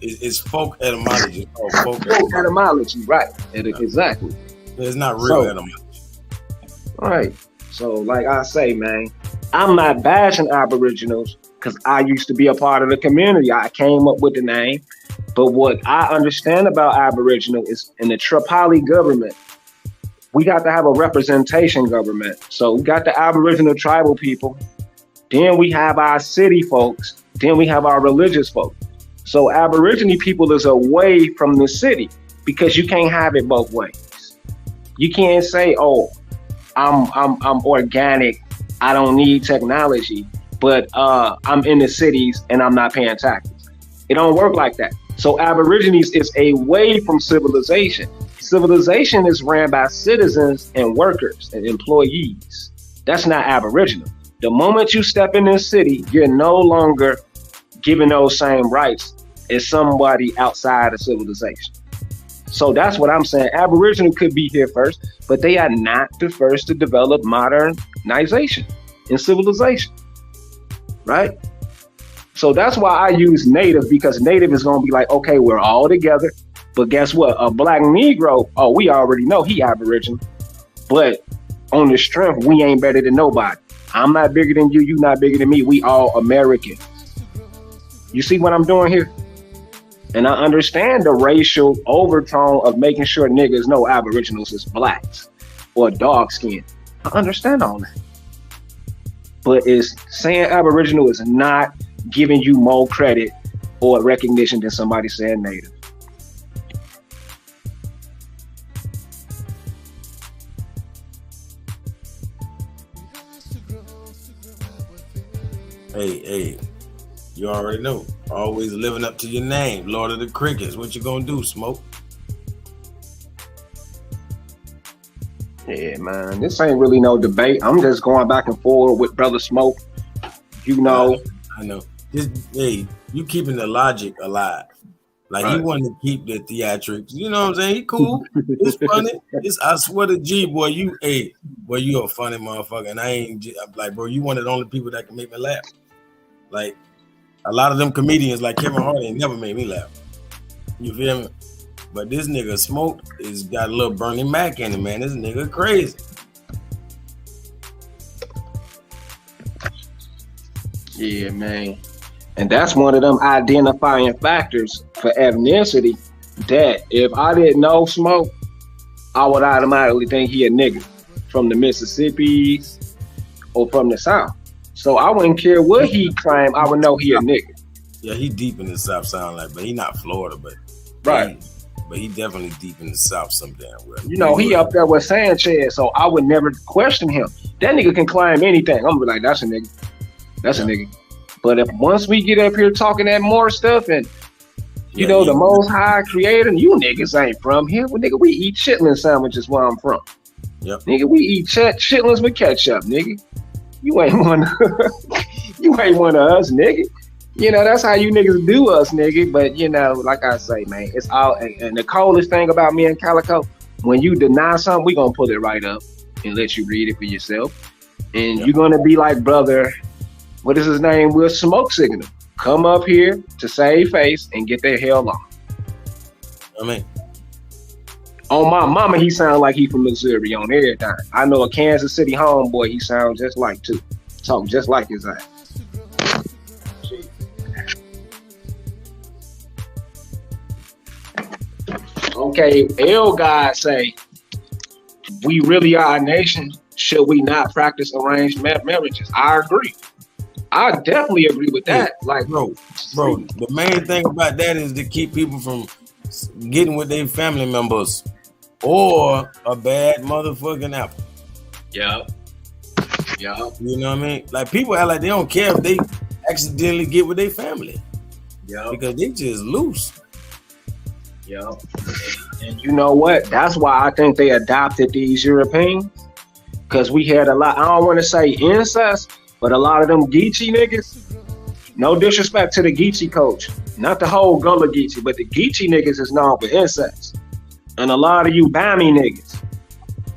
It's folk etymology. Folk etymology, right? Exactly. It's not real etymology. All right. So, like I say, man, I'm not bashing Aboriginals because I used to be a part of the community. I came up with the name. But what I understand about Aboriginal is in the Tripoli government, we got to have a representation government. So we got the Aboriginal tribal people, then we have our city folks, then we have our religious folks. So Aborigine people is away from the city because you can't have it both ways. You can't say, oh, I'm organic, I don't need technology, but I'm in the cities and I'm not paying taxes. It don't work like that. So Aborigines is away from civilization. Civilization is ran by citizens and workers and employees. That's not Aboriginal. The moment you step in this city, you're no longer given those same rights as somebody outside of civilization. So that's what I'm saying. Aboriginal could be here first, but they are not the first to develop modernization and civilization, right? So that's why I use Native, because Native is going to be like, okay, we're all together. But guess what? A black Negro, oh, we already know he Aboriginal. But on the strength, we ain't better than nobody. I'm not bigger than you. You not bigger than me. We all American. You see what I'm doing here? And I understand the racial overtone of making sure niggas know Aboriginals is blacks or dark skinned. I understand all that. But it's saying Aboriginal is not giving you more credit or recognition than somebody saying Native. Hey, you already know. Always living up to your name, Lord of the Crickets. What you gonna do, Smoke? Yeah, man, this ain't really no debate. I'm just going back and forth with Brother Smoke. You know. I know. Hey, you keeping the logic alive. Like, right. He wanted to keep the theatrics. You know what I'm saying? He cool. It's funny. I swear to G, boy, you a funny motherfucker. And I'm like, bro, you one of the only people that can make me laugh. Like, a lot of them comedians like Kevin Hart ain't never made me laugh. You feel me? But this nigga Smoke is got a little Bernie Mac in him, man. This nigga crazy. Yeah, man. And that's one of them identifying factors for ethnicity that if I didn't know Smoke, I would automatically think he a nigga from the Mississippi's or from the South. So I wouldn't care what he claimed, I would know he a nigga. Yeah, he deep in the South sound like, but he not Florida, but right. but he definitely deep in the South some damn well. You know, he up there with Sanchez, so I would never question him. That nigga can claim anything. I'm gonna be like, that's a nigga. That's a nigga. But if once we get up here talking that more stuff and you know, the Most High creator, you niggas ain't from here. Well, nigga, we eat chitlin sandwiches where I'm from. Yep. Nigga, we eat chitlins with ketchup, nigga. You ain't one you ain't one of us, nigga. You know, that's how you niggas do us, nigga. But, you know, like I say, man, it's all, and the coldest thing about me and Calico, when you deny something, we gonna pull it right up and let you read it for yourself. And you're gonna be like, brother, what is his name? We'll smoke signal. Come up here to save face and get the hell on. I mean, on my mama, he sound like he from Missouri on everything. I know a Kansas City homeboy he sounds just like too. Talk just like his ass. Okay, L God say, we really are a nation. Should we not practice arranged marriages? I agree. I definitely agree with that. Like, bro, the main thing about that is to keep people from getting with their family members or a bad motherfucking apple. Yeah. You know what I mean? Like, people act like they don't care if they accidentally get with their family. Yeah. Because they just loose. Yeah. And you know what? That's why I think they adopted these Europeans. Because we had a lot, I don't want to say incest, but a lot of them Geechee niggas, no disrespect to the Geechee coach, not the whole Gullah Geechee, but the Geechee niggas is known for incest. And a lot of you Bami niggas,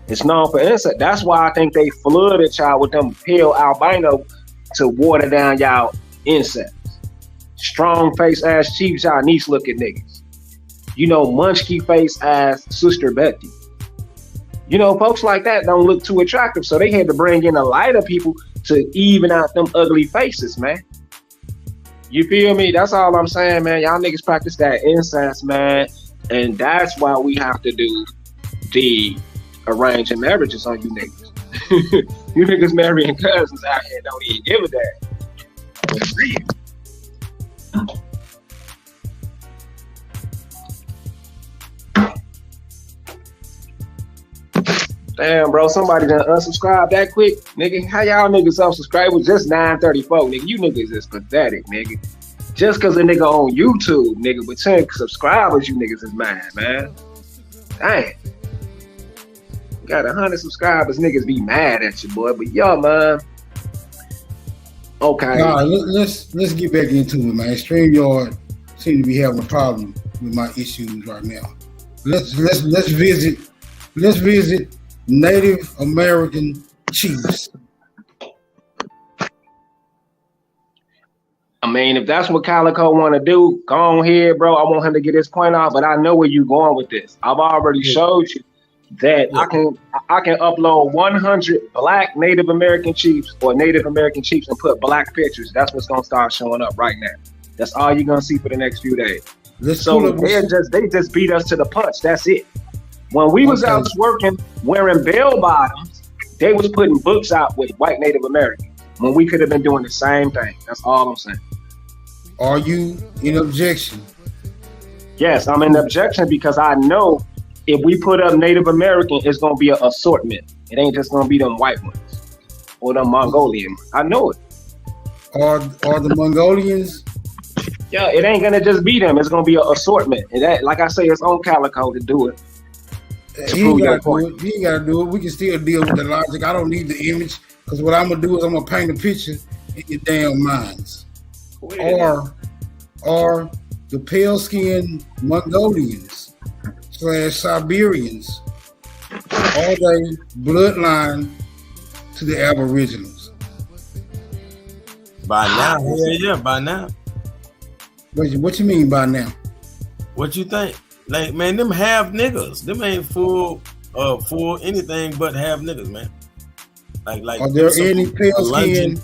it's known for incest. That's why I think they flooded y'all with them pale albino to water down y'all incest. Strong face ass chiefs, y'all niece looking niggas. You know, munchkie face ass Sister Betty. You know, folks like that don't look too attractive, so they had to bring in a lighter people to even out them ugly faces, man. You feel me? That's all I'm saying, man. Y'all niggas practice that incest, man. And that's why we have to do the arranging marriages on you niggas. You niggas marrying cousins out here don't even give a damn. It's real. Damn, bro, somebody done unsubscribe that quick. Nigga, how y'all niggas unsubscribe with just 934? Nigga, you niggas is pathetic, nigga. Just cause a nigga on YouTube, nigga, with 10 subscribers, you niggas is mad, man. Dang. You got 100 subscribers, niggas be mad at you, boy. But yo, man. Okay. All right, let's get back into it, man. StreamYard seem to be having a problem with my issues right now. Let's visit Native American chiefs. I mean, if that's what Calico want to do, go on here, bro. I want him to get his point off, but I know where you going with this. I've already showed you that I can upload 100 black Native American chiefs or Native American chiefs and put black pictures. That's what's gonna start showing up right now. That's all you're gonna see for the next few days. They just beat us to the punch. That's it. When we was out working wearing bell bottoms, they was putting books out with white Native Americans when we could have been doing the same thing. That's all I'm saying. Are you in objection? Yes, I'm in objection because I know if we put up Native American, it's gonna be an assortment. It ain't just gonna be them white ones or them Mongolian. I know it. Are the Mongolians? Yeah, it ain't gonna just be them. It's gonna be an assortment. And that, like I say, it's on Calico to do it. He ain't gotta do it. We can still deal with the logic. I don't need the image because what I'm gonna do is I'm gonna paint a picture in your damn minds. Or the pale-skinned Mongolians / Siberians, are they bloodline to the Aboriginals? By now, yeah, by now. What you mean by now? What you think? Like, man, them half niggas. Them ain't full anything but half niggas, man. Like. Are there any pale skin?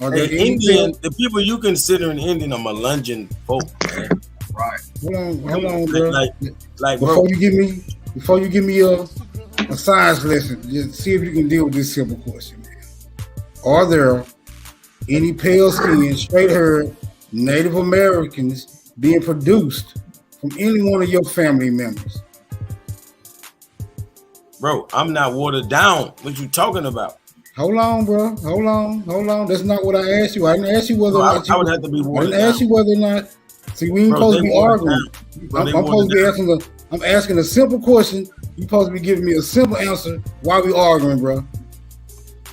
Are there Indian? The people you consider an Indian are Melungeon folk, man. Right. Hold on, bro. Like, before you give me a science lesson, just see if you can deal with this simple question, man. Are there any pale skin, straight haired Native Americans being produced from any one of your family members? Bro, I'm not watered down. What you talking about? Hold on, bro. Hold on. That's not what I asked you. I didn't ask you whether Bro, or not you. I would have to be I watered didn't down. ask you whether or not. See, we ain't Bro, supposed to be watered arguing. down. Bro, I'm they supposed to be watered down. I'm asking a simple question. You supposed to be giving me a simple answer. Why we arguing, bro?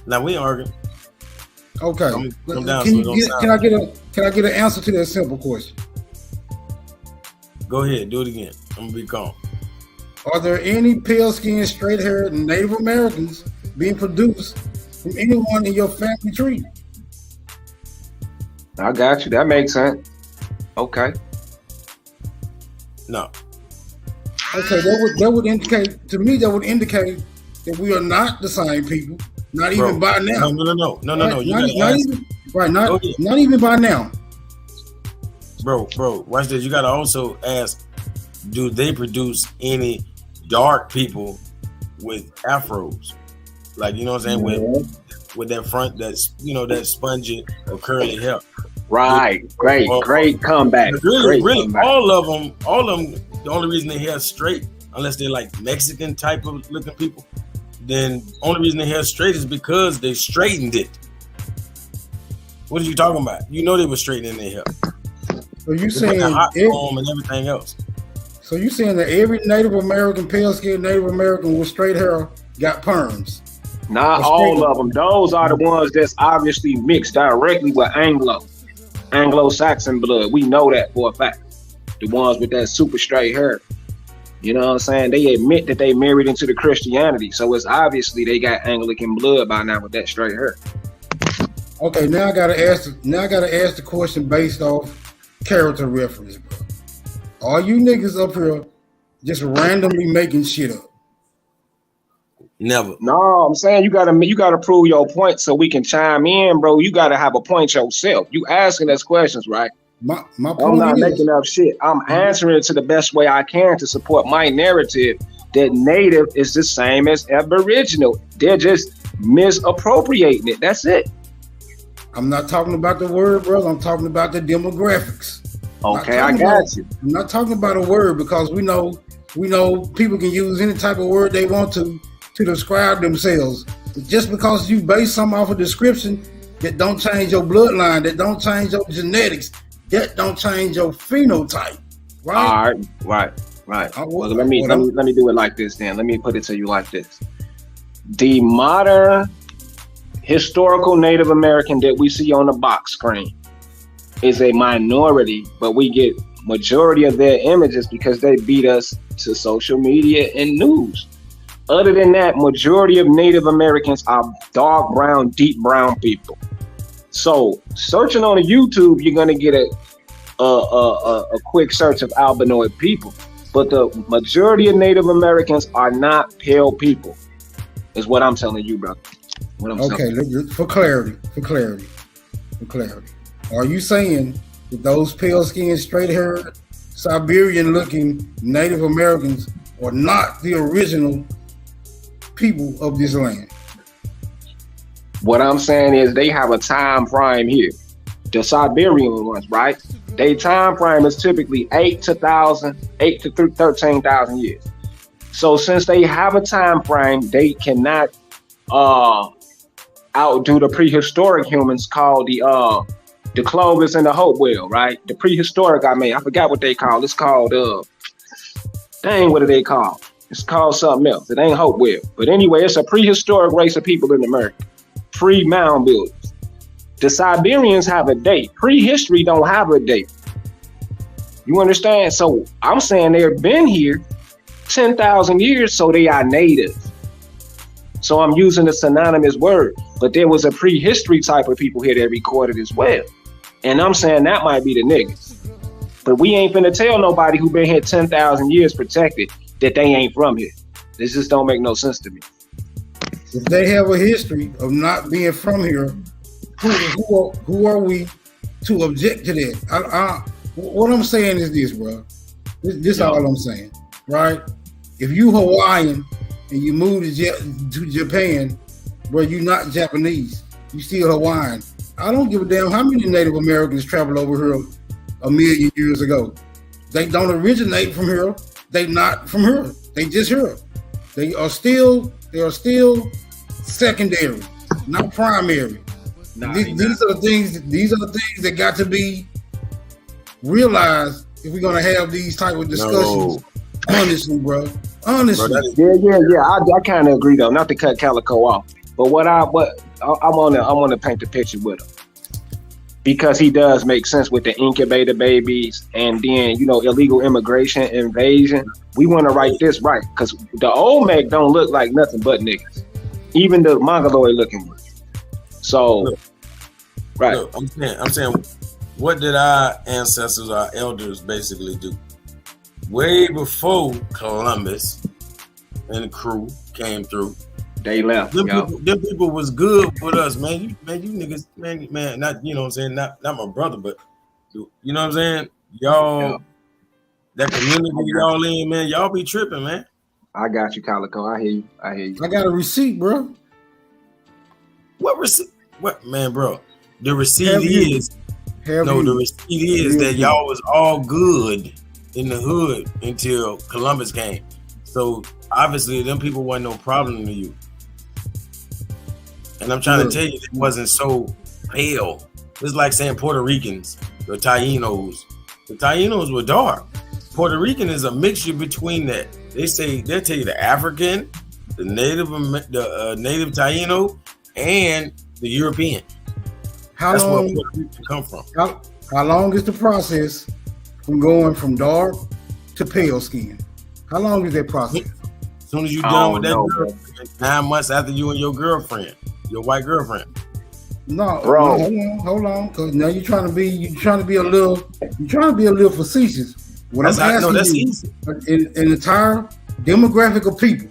Now we ain't arguing. Okay. Come down so it don't sound. Can I get an answer to that simple question? Go ahead, do it again. I'm gonna be calm. Are there any pale-skinned, straight-haired Native Americans being produced from anyone in your family tree? I got you. That makes sense. Okay. No. Okay, that would indicate to me. That would indicate that we are not the same people. Not even by now. No. Right? You Not even by now. Bro, watch this. You gotta also ask, do they produce any dark people with afros? Like, you know what I'm saying? With that front, that's, you know, that spongy or curly hair. Right. Great comeback. Really, Comeback. all of them, the only reason they hair straight, unless they're like Mexican type of looking people, then only reason they hair straight is because they straightened it. What are you talking about? You know they were straightening their hair. So you saying hot comb and everything else? So you saying that every Native American, pale-skinned Native American with straight hair got perms? Not all of them. Those are the ones that's obviously mixed directly with Anglo-Saxon blood. We know that for a fact. The ones with that super straight hair. You know what I'm saying? They admit that they married into the Christianity. So it's obviously they got Anglican blood by now with that straight hair. Okay, now I gotta ask the question based off character reference, bro. Are you niggas up here just randomly making shit up? Never. No, I'm saying you gotta prove your point so we can chime in, bro. You gotta have a point yourself. You asking us questions, right? My point I'm not is, making up shit. I'm answering it to the best way I can to support my narrative that Native is the same as Aboriginal. They're just misappropriating it. That's it. I'm not talking about the word, brother. I'm talking about the demographics. Okay, I got you. I'm not talking about a word because we know people can use any type of word they want to describe themselves. Just because you base something off a description, that don't change your bloodline, that don't change your genetics, that don't change your phenotype. Right? All right. Well, let me do it like this then. Let me put it to you like this. The modern historical Native American that we see on the box screen is a minority, but we get majority of their images because they beat us to social media and news. Other than that, majority of Native Americans are dark brown, deep brown people. So searching on YouTube, you're gonna get a quick search of albinoid people, but the majority of Native Americans are not pale people, is what I'm telling you, brother. For clarity. Are you saying that those pale-skinned, straight-haired, Siberian-looking Native Americans are not the original people of this land? What I'm saying is they have a time frame here. The Siberian ones, right? Their time frame is typically 8 to 13,000 years. So since they have a time frame, they cannot outdo the prehistoric humans called the Clovis and the Hopewell, right? The prehistoric, I forgot what they call. It's called what do they call? It's called something else. It ain't Hopewell. But anyway, it's a prehistoric race of people in America. Pre-mound builders. The Siberians have a date. Prehistory don't have a date. You understand? So I'm saying they've been here 10,000 years, so they are native. So I'm using a synonymous word. But there was a prehistory type of people here that recorded as well. And I'm saying that might be the niggas. But we ain't finna tell nobody who been here 10,000 years protected that they ain't from here. This just don't make no sense to me. If they have a history of not being from here, who are we to object to that? What I'm saying is this, bro. This all I'm saying, right? If you Hawaiian and you move to Japan, bro, you not Japanese. You still Hawaiian. I don't give a damn how many Native Americans traveled over here 1 million years ago. They don't originate from here. They not from here. They just here. They are still secondary, not primary. These are the things. These are the things that got to be realized if we're gonna have these type of discussions. No. Honestly, bro. Honestly. Yeah. I kind of agree though. Not to cut Calico off, but I'm gonna paint the picture with him because he does make sense with the incubator babies and then illegal immigration invasion. We want to write this right because the old Meg don't look like nothing but niggas, even the mongoloid looking ones. So, look, right. Look, I'm saying, what did our ancestors, our elders, basically do? Way before Columbus and the crew came through, they left. Them people was good with us, man. You niggas, man. Not what I'm saying, not my brother, but you know what I'm saying. Y'all, that community y'all in, man. Y'all be tripping, man. I got you, Calico. I hear you. I got a receipt, bro. What receipt? What, man, bro? The receipt is that y'all was all good in the hood until Columbus came. So obviously, them people wasn't no problem to you. And I'm trying to tell you, it wasn't so pale. It's like saying Puerto Ricans, the Tainos. The Tainos were dark. Puerto Rican is a mixture between that. They'll tell you the African, the native Taino, and the European. That's where Puerto Rican come from. How long is the process from going from dark to pale skin? How long is that process? As soon as you're done with that girl, 9 months after you and your girlfriend, your white girlfriend. No, bro. Hold on, because now you're trying to be a little facetious. What I'm asking you, an entire demographic of people,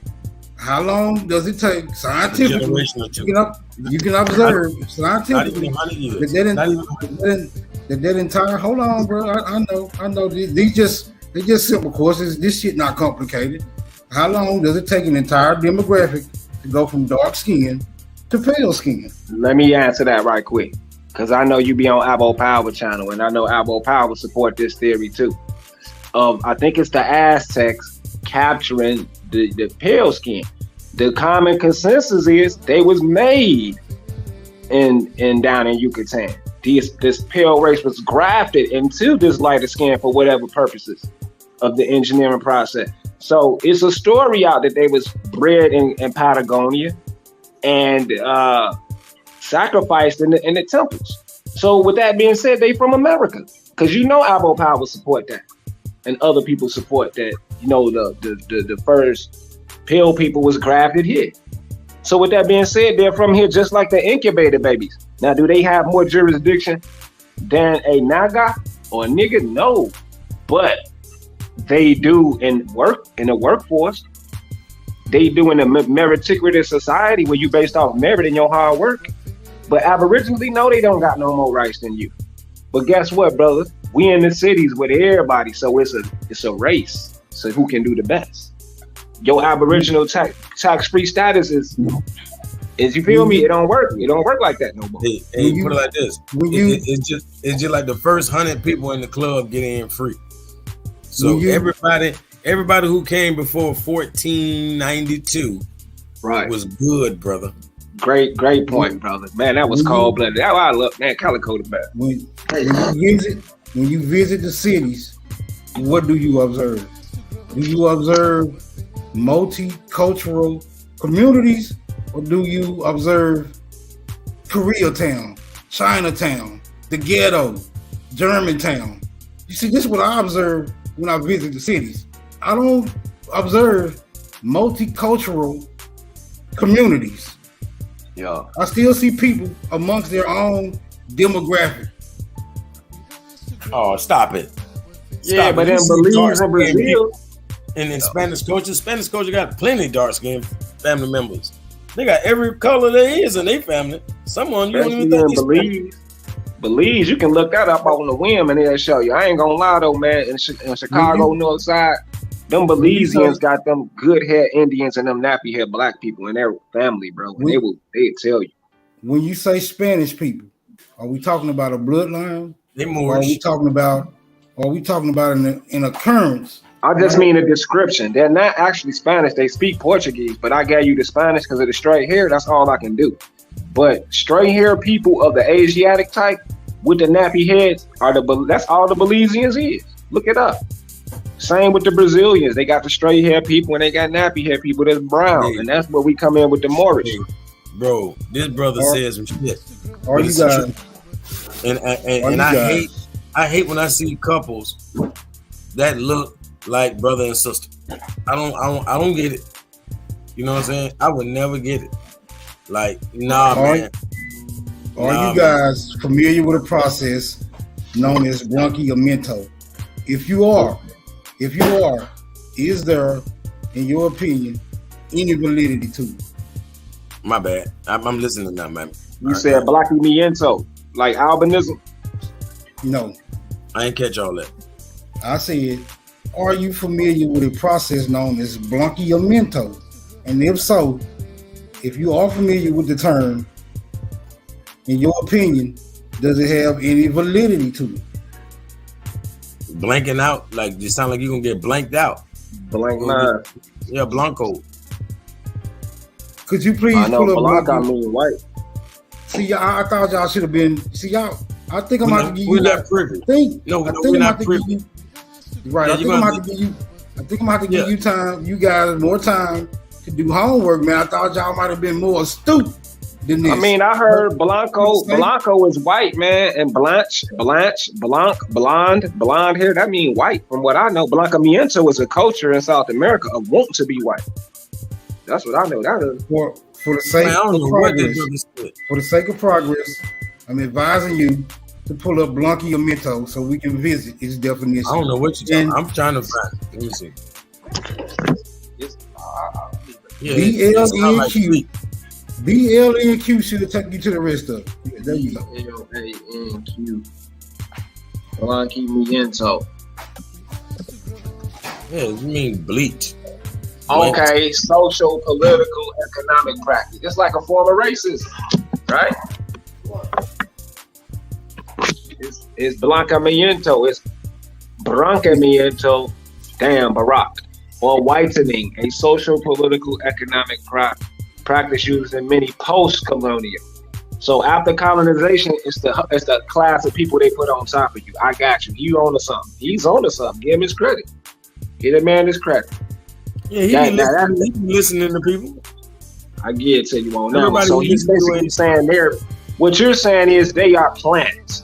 how long does it take scientifically? You can observe scientifically that entire. Hold on, bro. I know. They're just simple courses. This shit not complicated. How long does it take an entire demographic to go from dark skin to pale skin? Let me answer that right quick, because I know you be on Abo Power channel, and I know Abo Power support this theory too. I think it's the Aztecs capturing the pale skin. The common consensus is they was made in down in Yucatan. This pale race was grafted into this lighter skin for whatever purposes of the engineering process. So it's a story out that they was bred in Patagonia and sacrificed in the temples. So with that being said, they from America, because Abo Power support that, and other people support that. The first pale people was grafted here. So with that being said, they're from here just like the incubator babies. Now, do they have more jurisdiction than a Naga or a nigga? No, but they do in the workforce. They do in a meritocratic society where you based off merit and your hard work. But aboriginally, no, they don't got no more rights than you. But guess what, brother? We in the cities with everybody, so it's a race. So who can do the best? Your aboriginal tax-free status is you feel me? It don't work. It don't work like that no more. Hey, put it like this. It's just like the first 100 people in the club get in free. So everybody who came before 1492 was good, brother. Great point, brother. Man, that was cold-blooded. That's why I love, man, Calico the best. When you visit the cities, what do you observe? Do you observe multicultural communities, or do you observe Koreatown, Chinatown, the ghetto, Germantown? You see, this is what I observe when I visit the cities. I don't observe multicultural communities. Yeah, I still see people amongst their own demographic. Oh, stop it. Yeah, but in Belize and Brazil, and in Spanish culture got plenty dark-skinned family members. They got every color there is in their family. Someone you don't even think Belize, you can look that up on the whim and they'll show you. I ain't gonna lie though, man. In Chicago North Side, them Belizeans got them good hair Indians and them nappy hair black people in their family, bro. And they'd tell you. When you say Spanish people, are we talking about a bloodline? They Moorish. Are we talking about or are we talking about an occurrence? I just mean a description. They're not actually Spanish. They speak Portuguese, but I gave you the Spanish because of the straight hair. That's all I can do. But straight hair people of the Asiatic type with the nappy heads that's all the Belizeans is. Look it up. Same with the Brazilians. They got the straight hair people and they got nappy hair people that's brown. Yeah. And that's where we come in with the Moorish. Bro, this brother says some shit. Are you guys? And I hate when I see couples that look like brother and sister. I don't get it. You know what I'm saying? I would never get it. Like, man. Are you guys familiar with a process known as bronchiamento? If you are, is there, in your opinion, any validity to it? My bad. I'm listening now, man. You said blanquimiento, like albinism? No. I ain't catch all that. I said, are you familiar with a process known as blanquimiento? And if so, if you are familiar with the term, in your opinion, does it have any validity to it? Blanking out, like you sound like you're gonna get blanked out. Blank line. Yeah, Blanco. Could you please I know pull up Blanco Blanco? mean white. See, I thought y'all should have been. See, y'all. I think I'm about to give you. We're not privy. We're not privy. Right. Yeah, I think I'm about to give you. I think I'm about to give you time. You guys more time to do homework, man. I thought y'all might have been more astute than this. I mean, I heard Blanco is white, man, and blonde hair. That mean white. From what I know, Blanquimiento is a culture in South America of want to be white. That's what I know. That is for the sake of progress. For the sake of progress, I'm advising you to pull up blanquimiento so we can visit its definition. I don't know what you're talking about. I'm trying to find it. Let me see. BLNQ should take you to the rest of it. Yeah, there you go. BLANQ. Blanquimiento. Yeah, you mean bleach. Okay, social, political, economic practice. It's like a form of racism, right? It's blanquimiento. It's blanquimiento. Damn, Barack. Or whitening, a social, political, economic practice used in many post-colonial. So after colonization, it's the class of people they put on top of you. I got you. You on to something. He's on to something. Give him his credit. Give the man his credit. Yeah, he been listening to people. I get it to you on that one. So he's basically saying what you're saying is they are plants.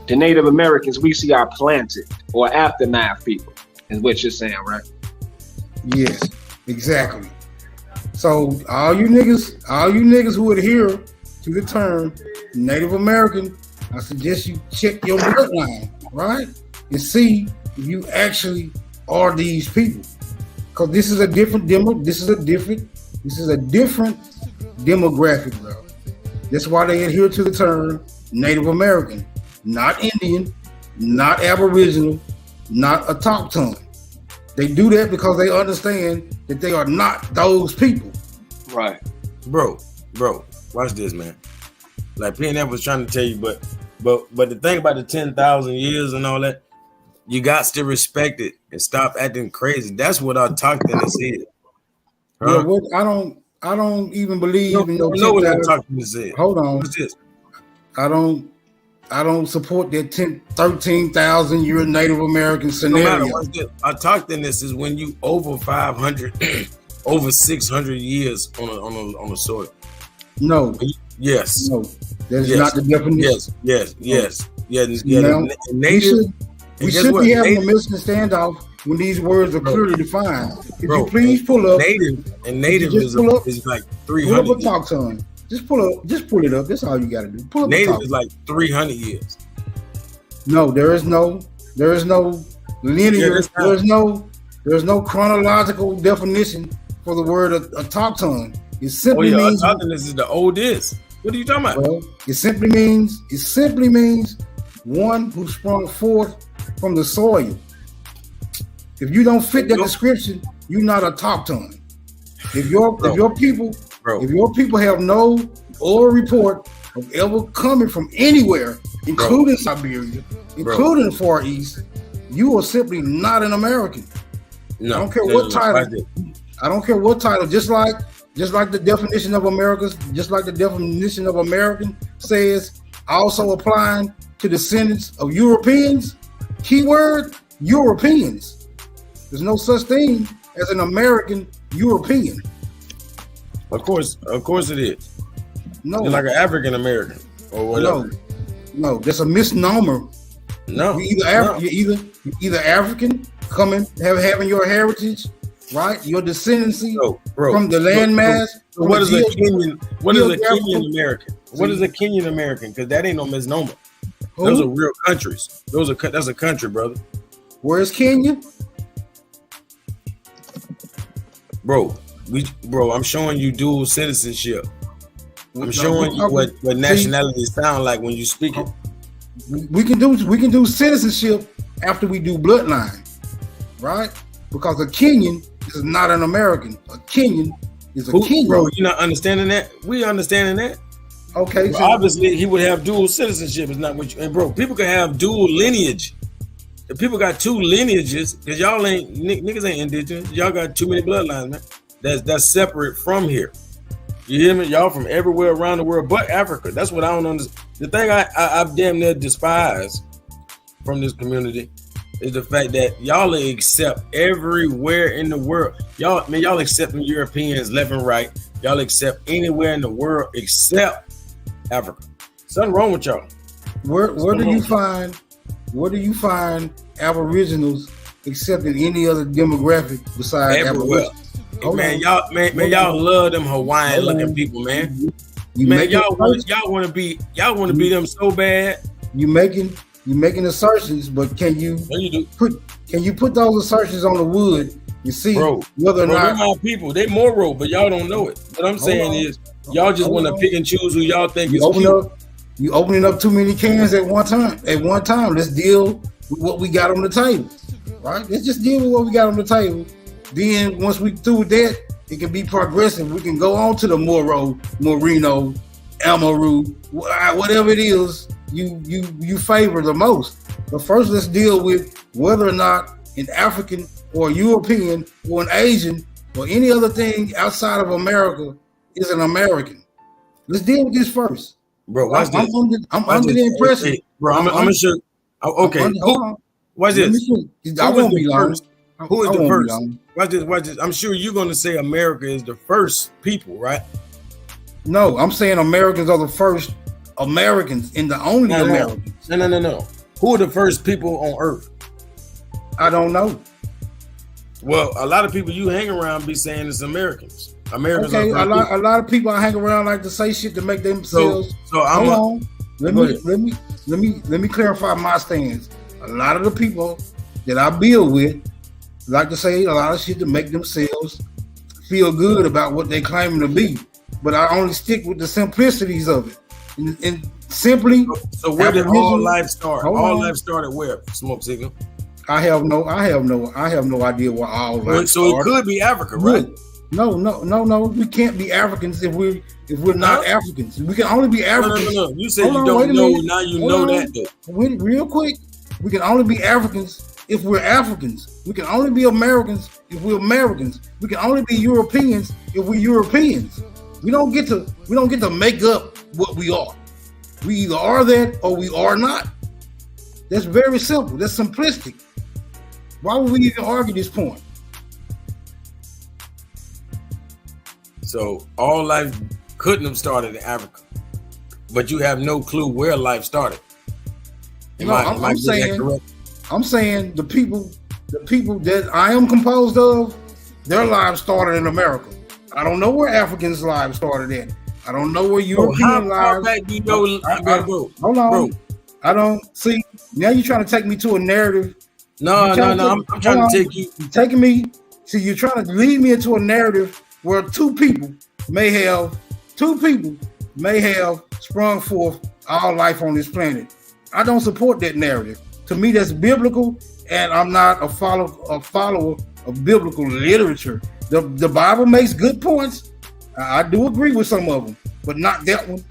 The Native Americans we see are planted or aftermath people, is what you're saying, right? Yes, exactly. So all you niggas who adhere to the term Native American, I suggest you check your bloodline, right? And see if you actually are these people. Because this is a different demographic, bro. That's why they adhere to the term Native American, not Indian, not Aboriginal, not autochthon. They do that because they understand that they are not those people. Right. Bro, watch this, man. Like PnF was trying to tell you, but the thing about the 10,000 years and all that, you got to respect it and stop acting crazy. That's what autochthonous is. Huh? Yeah, I don't even believe in no. Know what autochthonous is. Hold on. What's this? I don't support that 13,000 year Native American scenario. Autochthonous is when you over 500, over 600 years on a soil. No. Yes. No. That's not the definition. Yes. Now, native. We should be having a Mexican standoff when these words are clearly defined. If you please pull up native is like 300. Pull up a autochthon. Just pull it up. That's all you got to do. Pull up native is like 300 years. No, there is no linear. There's no chronological definition for the word autochthon. It simply means autochthonous is the oldest. What are you talking about? Well, it simply means one who sprung forth from the soil. If you don't fit that description, you're not autochthon. If your people have no oral report of ever coming from anywhere, including Siberia, including the Far East, you are simply not an American. No, I don't care what title. I don't care what title. Just like the definition of America's, just like the definition of American says, also applying to descendants of Europeans. Keyword: Europeans. There's no such thing as an American European. Of course it is. No, you're like an African American or whatever. No, that's a misnomer. No, you're either African, having your heritage, right? Your descendancy from the landmass. So what is a Kenyan? What is a Kenyan American? What is a Kenyan American? Because that ain't no misnomer. Who? Those are real countries. That's a country, brother. Where's Kenya? Bro, I'm showing you dual citizenship. I'm showing you what nationality sound like when you speak it. We can do citizenship after we do bloodline, right? Because a Kenyan is not an American. A Kenyan is a Kenyan. Bro, you're not understanding that? We understanding that. Okay, so obviously he would have dual citizenship. It's not what you. And bro, people can have dual lineage. If people got two lineages, because y'all ain't niggas ain't indigenous. Y'all got too many bloodlines, man. That's separate from here. You hear me? Y'all from everywhere around the world but Africa. That's what I don't understand. The thing I damn near despise from this community is the fact that y'all accept everywhere in the world. Y'all accepting Europeans left and right. Y'all accept anywhere in the world except Africa. Something wrong with y'all. Where do you find Aboriginals accepting any other demographic besides everywhere? Y'all love them Hawaiian looking people, man. Y'all want to be them so bad. You making assertions, but can you put those assertions on the wood and see whether or not my people, they moral, but y'all don't know it. What I'm saying is y'all just want to pick and choose who y'all think is cute. You opening up too many cans at one time. Let's deal with what we got on the table, right? Let's just deal with what we got on the table. Then once we through with that, it can be progressive. We can go on to the Moro, Moreno, Amaru, whatever it is you favor the most. But first, let's deal with whether or not an African or European or an Asian or any other thing outside of America is an American. Let's deal with this first. Bro, watch this. I'm under the impression. Hey, bro, I'm gonna show. Okay, watch this. I won't be long. Who is the first? Watch this. I'm sure you're gonna say America is the first people, right? No, I'm saying Americans are the first Americans and the only Americans. No. Who are the first people on Earth? I don't know. Well, a lot of people you hang around be saying it's Americans. Americans. Okay, a lot of people I hang around like to say shit to make themselves. Let me clarify my stance. A lot of the people that I build with like to say a lot of shit to make themselves feel good about what they claiming to be. But I only stick with the simplicities of it. And simply. So where did all life start? All life started where? Smoke signal. I have no idea where all life started. So it could be Africa, right? No. We can't be Africans if we're not Africans. We can only be Africans. No. You said you don't know. Now you know that though. Real quick, we can only be Africans if we're Africans. We can only be Americans if we're Americans. We can only be Europeans if we're Europeans. We don't get to make up what we are. We either are that or we are not. That's very simple. That's simplistic. Why would we even argue this point? So all life couldn't have started in Africa, but you have no clue where life started. I'm saying the people that I am composed of, their lives started in America. I don't know where Africans' lives started at. I don't know where European lives. Back do you know? Hold on. Bro. I don't see. Now you're trying to take me to a narrative. No. I'm trying to take you. You're taking me. So you're trying to lead me into a narrative where two people may have sprung forth all life on this planet. I don't support that narrative. To me, that's biblical, and I'm not a follower of biblical literature. The Bible makes good points. I do agree with some of them, but not that one.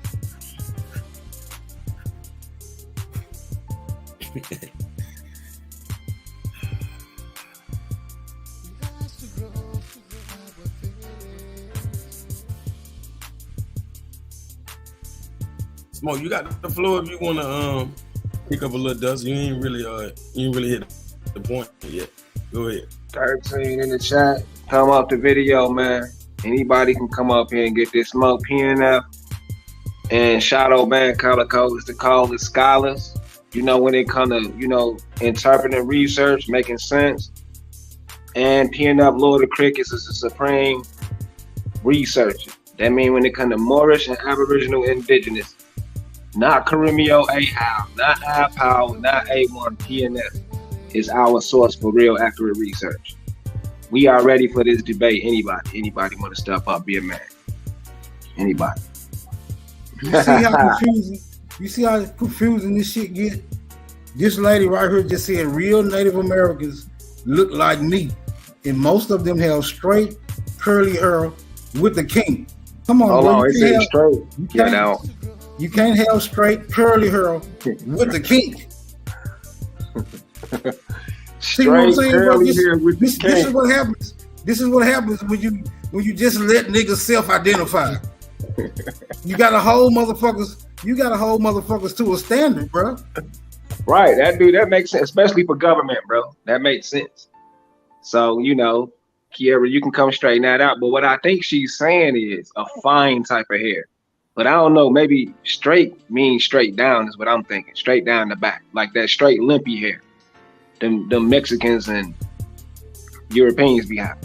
Smoke, you got the floor if you want to pick up a little dust. You ain't really hit the point yet. Go ahead. 13 in the chat. Come up the video, man. Anybody can come up here and get this Smoke PnF. And Shadow Man Calico is the coldest scholars. You know, when it come to, interpreting research, making sense. And PnF Lord of Crickets is the supreme researcher. That means when it comes to Moorish and Aboriginal Indigenous, not Karimio Ahau, not iPower, not A1, PnF is our source for real accurate research. We are ready for this debate. Anybody want to step up, be a man? Anybody? You see how confusing this shit get? This lady right here just said real Native Americans look like me. And most of them have straight curly hair with the kink. Come on, bro. You can't have straight curly hair with the kink. See what I'm saying, bro? This is what happens. This is what happens when you just let niggas self-identify. You got to hold motherfuckers to a standard, bro. Right, that makes sense, especially for government, bro. That makes sense. So, Kiera, you can come straighten that out. But what I think she's saying is a fine type of hair. But I don't know, maybe straight means straight down is what I'm thinking. Straight down the back, like that straight limpy hair. Them Mexicans and Europeans be having.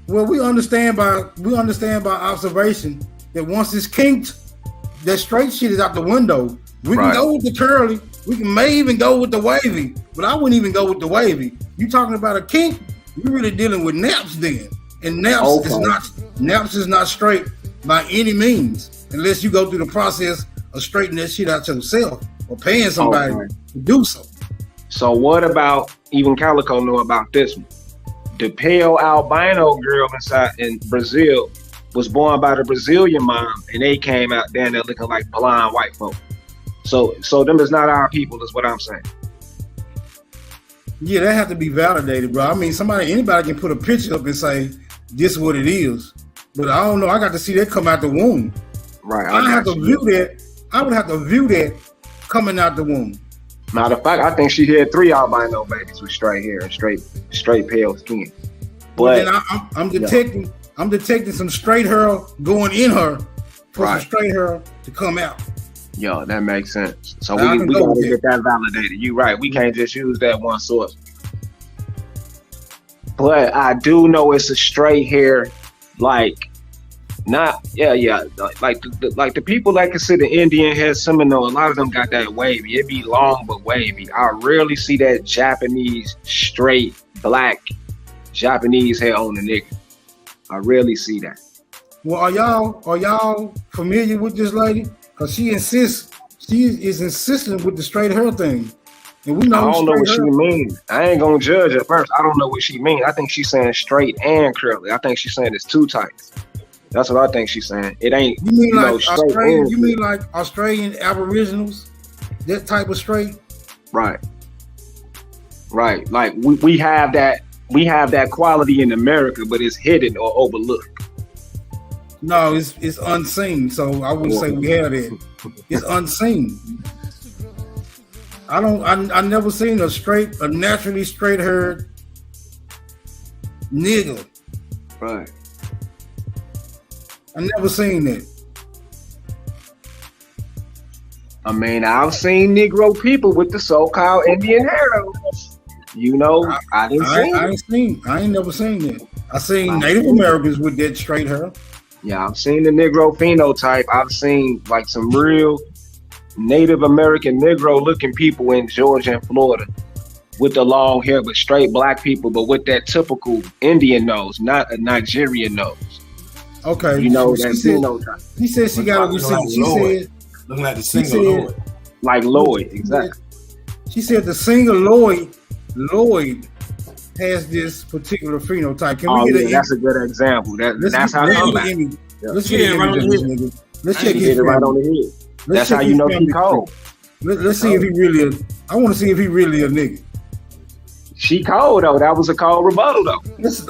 Well, we understand by observation that once it's kinked, that straight shit is out the window. We can go with the curly. We may even go with the wavy, but I wouldn't even go with the wavy. You talking about a kink? You're really dealing with naps then, and naps is not straight by any means, unless you go through the process of straightening that shit out yourself or paying somebody to do so. So what about, even Calico know about this one? The pale albino girl in Brazil was born by the Brazilian mom, and they came out down there looking like blind white folk. So them is not our people, is what I'm saying. Yeah, that have to be validated, bro. I mean, anybody can put a picture up and say, this is what it is. But I don't know, I got to see that come out the womb. Right. I would have to view that coming out the womb. Matter of fact, I think she had 3 albino babies with straight hair and straight pale skin. But then I'm detecting some straight hair going in her for some straight hair to come out. Yo, that makes sense. So we gotta get that validated. You're right. We can't just use that one source. But I do know it's a straight hair, like the people that consider Indian hair Seminole, a lot of them got that wavy. It be long but wavy. I rarely see that Japanese straight black Japanese hair on the nigga. I rarely see that. Well, are y'all familiar with this lady? Cause she is insistent with the straight hair thing. And we know I don't know what she means. I ain't gonna judge at first. I don't know what she means. I think she's saying straight and curly. I think she's saying it's 2 types. That's what I think she's saying. It ain't. You mean like Australian? You mean like Australian Aboriginals? That type of straight? Right. Like we have that quality in America, but it's hidden or overlooked. No, it's unseen. So I wouldn't say we have it. It's unseen. I never seen a naturally straight haired nigga. Right. I never seen that. I mean, I've seen Negro people with the so-called Indian hair. I ain't never seen that. I seen Native Americans with that straight hair. Yeah, I've seen the Negro phenotype. I've seen like some real Native American Negro looking people in Georgia and Florida with the long hair, but straight black people, but with that typical Indian nose, not a Nigerian nose. Okay. That phenotype. He said she got a receipt. She said looking like the singer Lloyd. Like Lloyd, exactly. She said the singer Lloyd has this particular phenotype. Can we get that's a good example. That's how it comes back. Let's get it right on the head. Let's check his right on the head. That's how you know he cold. Let's see if he really. I want to see if he really a nigga. She cold though. That was a cold rebuttal though.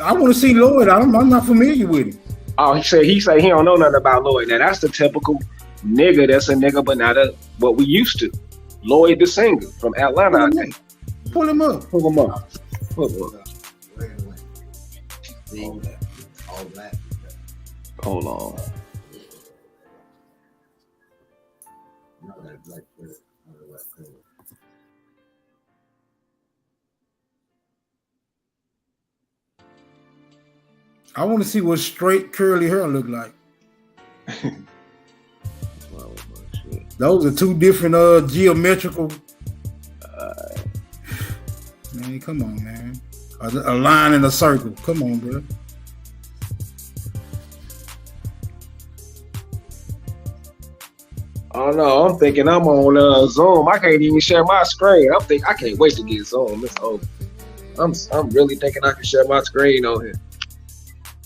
I want to see Lloyd. I'm not familiar with him. Oh, he said he don't know nothing about Lloyd. Now that's the typical nigga that's a nigga, but not what we used to. Lloyd the singer from Atlanta, I think. Pull him up. Pull him up. Pull him up. All black. Hold on. Not that black shirt. Not that black shirt. I want to see what straight curly hair look like. Those are two different geometrical. Man, come on, man. A line and a circle. Come on, bro. I don't know. I'm thinking I'm on Zoom. I can't even share my screen. I can't wait to get Zoom. It's over. I'm really thinking I can share my screen on here.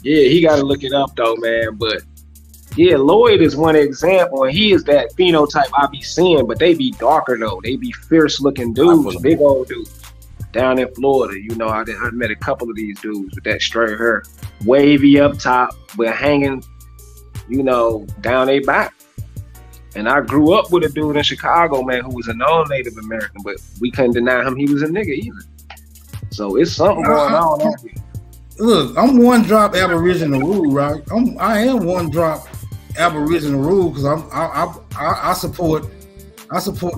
Yeah, he got to look it up though, man. But yeah, Lloyd is one example, and he is that phenotype I be seeing. But they be darker though. They be fierce looking dudes, big old dudes. Down in Florida, you know, I met a couple of these dudes with that straight hair, wavy up top, but hanging, you know, down their back. And I grew up with a dude in Chicago, man, who was a non-Native American, but we couldn't deny him he was a nigga either. So it's something going on out here. Look, I'm one drop Aboriginal rule, right? I am one drop Aboriginal rule because I support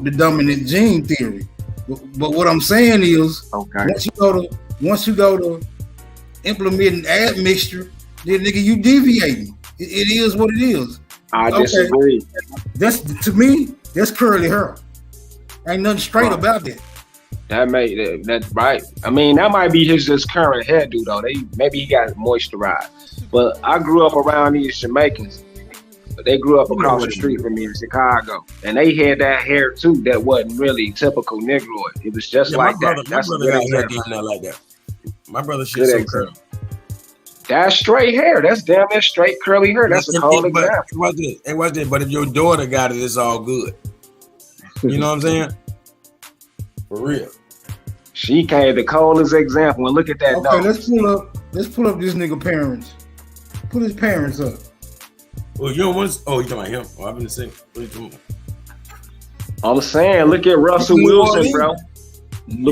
the dominant gene theory. But what I'm saying is, okay, once you go to implementing admixture, then nigga you deviating. It is what it is. I disagree. That's to me. That's curly hair. Ain't nothing straight about that. That's right. I mean, that might be his just current hairdo though. Maybe he got moisturized. But I grew up around these Jamaicans. But they grew up across the street from me in Chicago, and they had that hair too. That wasn't really typical Negroid. It was just like that. My brother got hair down like that. My brother shit so curly. That's straight hair. That's damn near straight curly hair. That's a cold example. Watch this. But if your daughter got it, it's all good. You know what I'm saying? For real. She came the coldest example. And look at that. Okay, let's pull up this nigga parents. Put his parents up. Well, you don't want. Oh, you talking about him? Oh, I've been saying. What are you talking about? I'm saying, look at Russell Wilson, bro.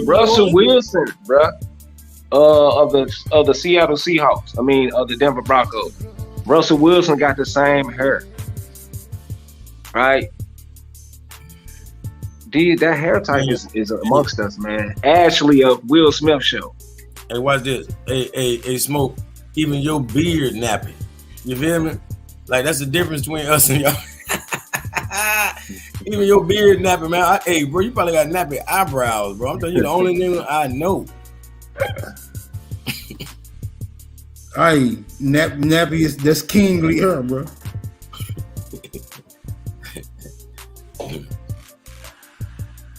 Russell Wilson, bro. Of the Seattle Seahawks. I mean, of the Denver Broncos. Russell Wilson got the same hair, right? Dude, that hair type is amongst us, man. Ashley of Will Smith show. Hey, watch this. Hey, Smoke. Even your beard nappy. You feel me? Like, that's the difference between us and y'all. Even your beard nappy, man. Hey, bro, you probably got nappy eyebrows, bro. I'm telling you, the only nigga I know. Hey, nappy is that's kingly hair, bro.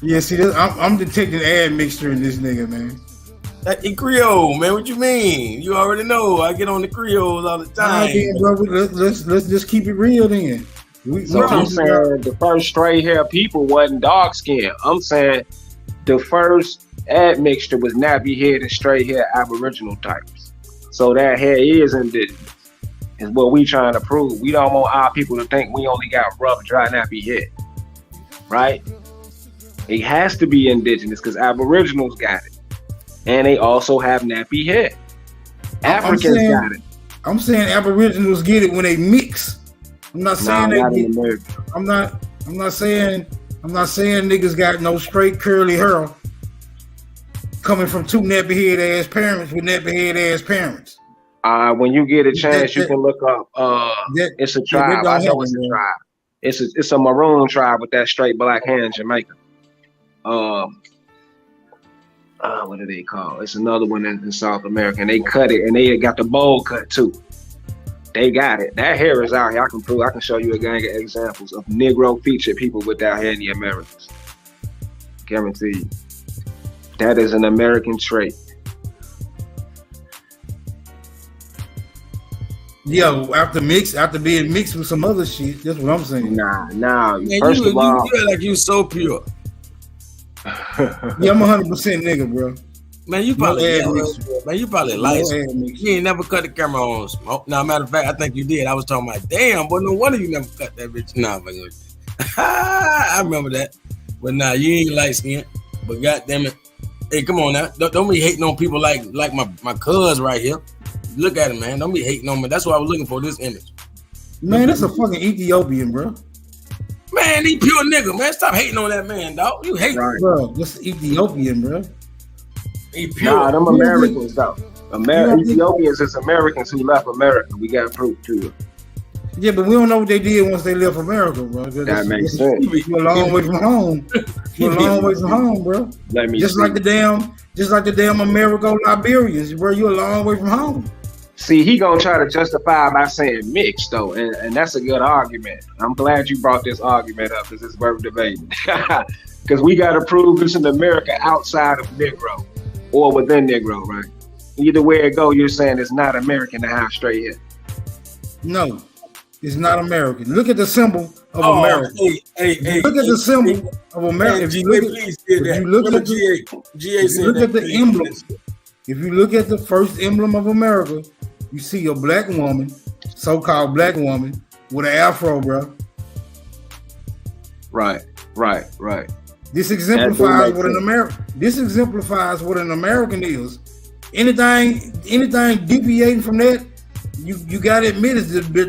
Yeah, see, I'm detecting admixture in this nigga, man. In Creole, man. What you mean? You already know. I get on the Creoles all the time. Then, bro, let's just keep it real then. So I'm saying the first straight hair people wasn't dark skin. I'm saying the first admixture was nappy head and straight hair Aboriginal types. So that hair is indigenous. Is what we trying to prove. We don't want our people to think we only got rough, dry, nappy hair. Right? It has to be indigenous because Aboriginals got it. And they also have nappy hair. Africans got it. I'm saying Aboriginals get it when they mix. I'm not saying I'm not saying niggas got no straight curly hair coming from two nappy head ass parents with nappy head ass parents. When you get a chance, you can look up. It's a tribe. I know it's a tribe. It's a maroon tribe with that straight black hair in Jamaica. What do they call? It's another one in South America, and they cut it, and they got the bowl cut too. They got it. That hair is out here. I can show you a gang of examples of Negro featured people with that hair in the Americas. Guarantee you. That is an American trait. Yo, after being mixed with some other shit, that's what I'm saying. Nah. Man, First of all, you like you so pure. Yeah, I'm 100% nigga, bro. Man, you No probably admixture. man, you probably No light. admixture. You ain't never cut the camera on smoke. Now, matter of fact, I think you did. I was talking about, damn, boy, no wonder you never cut that bitch. Nah, but I remember that. But nah, you ain't light skinned. But goddamn it, hey, come on now, don't be hating on people like my cuz right here. Look at him, man. Don't be hating on me. That's why I was looking for this image. Man, that's a fucking Ethiopian, bro. Man, he pure nigga, man. Stop hating on that man, dog. You hate Right. Bro, that's Ethiopian, bro. he pure. Nah, them Americans though. Yeah. Ethiopians is Americans who left America. We got proof too. Yeah, but we don't know what they did once they left America, bro. That makes sense. You're a long way from home. You're a long way from home, bro. Let me Just see. like the damn American Liberians, bro. You're a long way from home. See, he gonna try to justify by saying mixed though, and that's a good argument. I'm glad you brought this argument up because it's worth debating. Because we got to prove this in America outside of Negro or within Negro, right? Either way it go, you're saying it's not American to have straight hair. No, it's not American. Look at the symbol of America. Hey, Look at the symbol of America. If you look at the emblem, if you look at the first emblem of America, you see a black woman, so-called black woman, with an afro, bro. Right. This exemplifies what an American. This exemplifies what an American is. Anything deviating from that, you gotta admit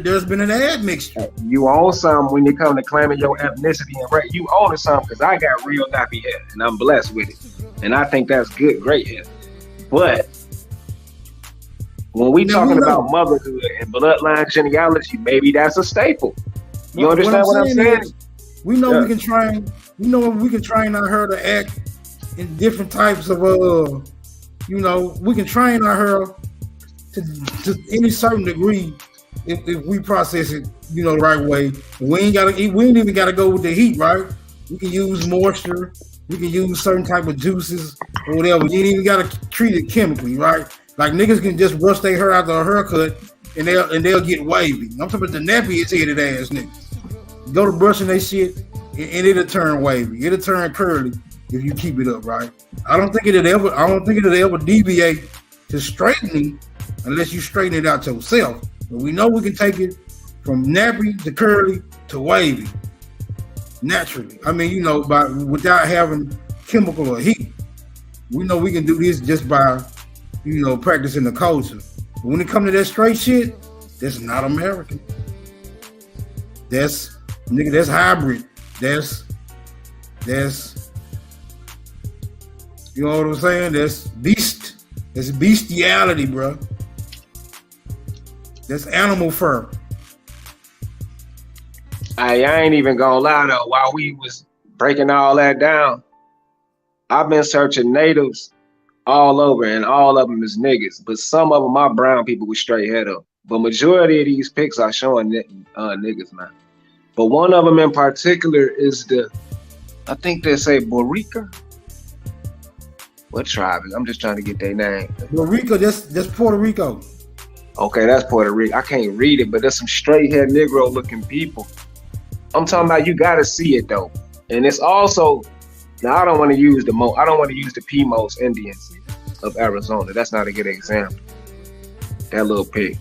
there's been an admixture. You own some when you come to claiming your ethnicity and race. You own some because I got real nappy hair and I'm blessed with it, and I think that's good, great hair. But when we talking about motherhood and bloodline genealogy, maybe that's a staple. You understand what I'm saying? We know we can train. We know we can train our hair to act in different types of we can train our hair to any certain degree if we process it, the right way. We ain't even gotta go with the heat, right? We can use moisture, we can use certain type of juices or whatever. You ain't even gotta treat it chemically, right? Like niggas can just brush their hair after a haircut and they'll get wavy. I'm talking about the nappiest headed ass niggas. Go to brushing their shit and it'll turn wavy. It'll turn curly if you keep it up, right? I don't think it'll ever deviate to straightening unless you straighten it out yourself. But we know we can take it from nappy to curly to wavy naturally. I mean, without having chemical or heat. We know we can do this just by, practicing the culture. But when it comes to that straight shit, that's not American. That's hybrid. That's you know what I'm saying? That's beast. That's bestiality, bro. That's animal fur. I ain't even gonna lie though. While we was breaking all that down, I've been searching natives all over, and all of them is niggas. But some of them are brown people with straight hair though. But majority of these pics are showing niggas, man. But one of them in particular is I think they say Borica. What tribe is? I'm just trying to get their name. Borica, that's Puerto Rico. Okay, that's Puerto Rico. I can't read it, but there's some straight hair Negro looking people. I'm talking about, you gotta see it though. And it's also, now I don't want to use the Pimos Indians of Arizona. That's not a good example. That little pig.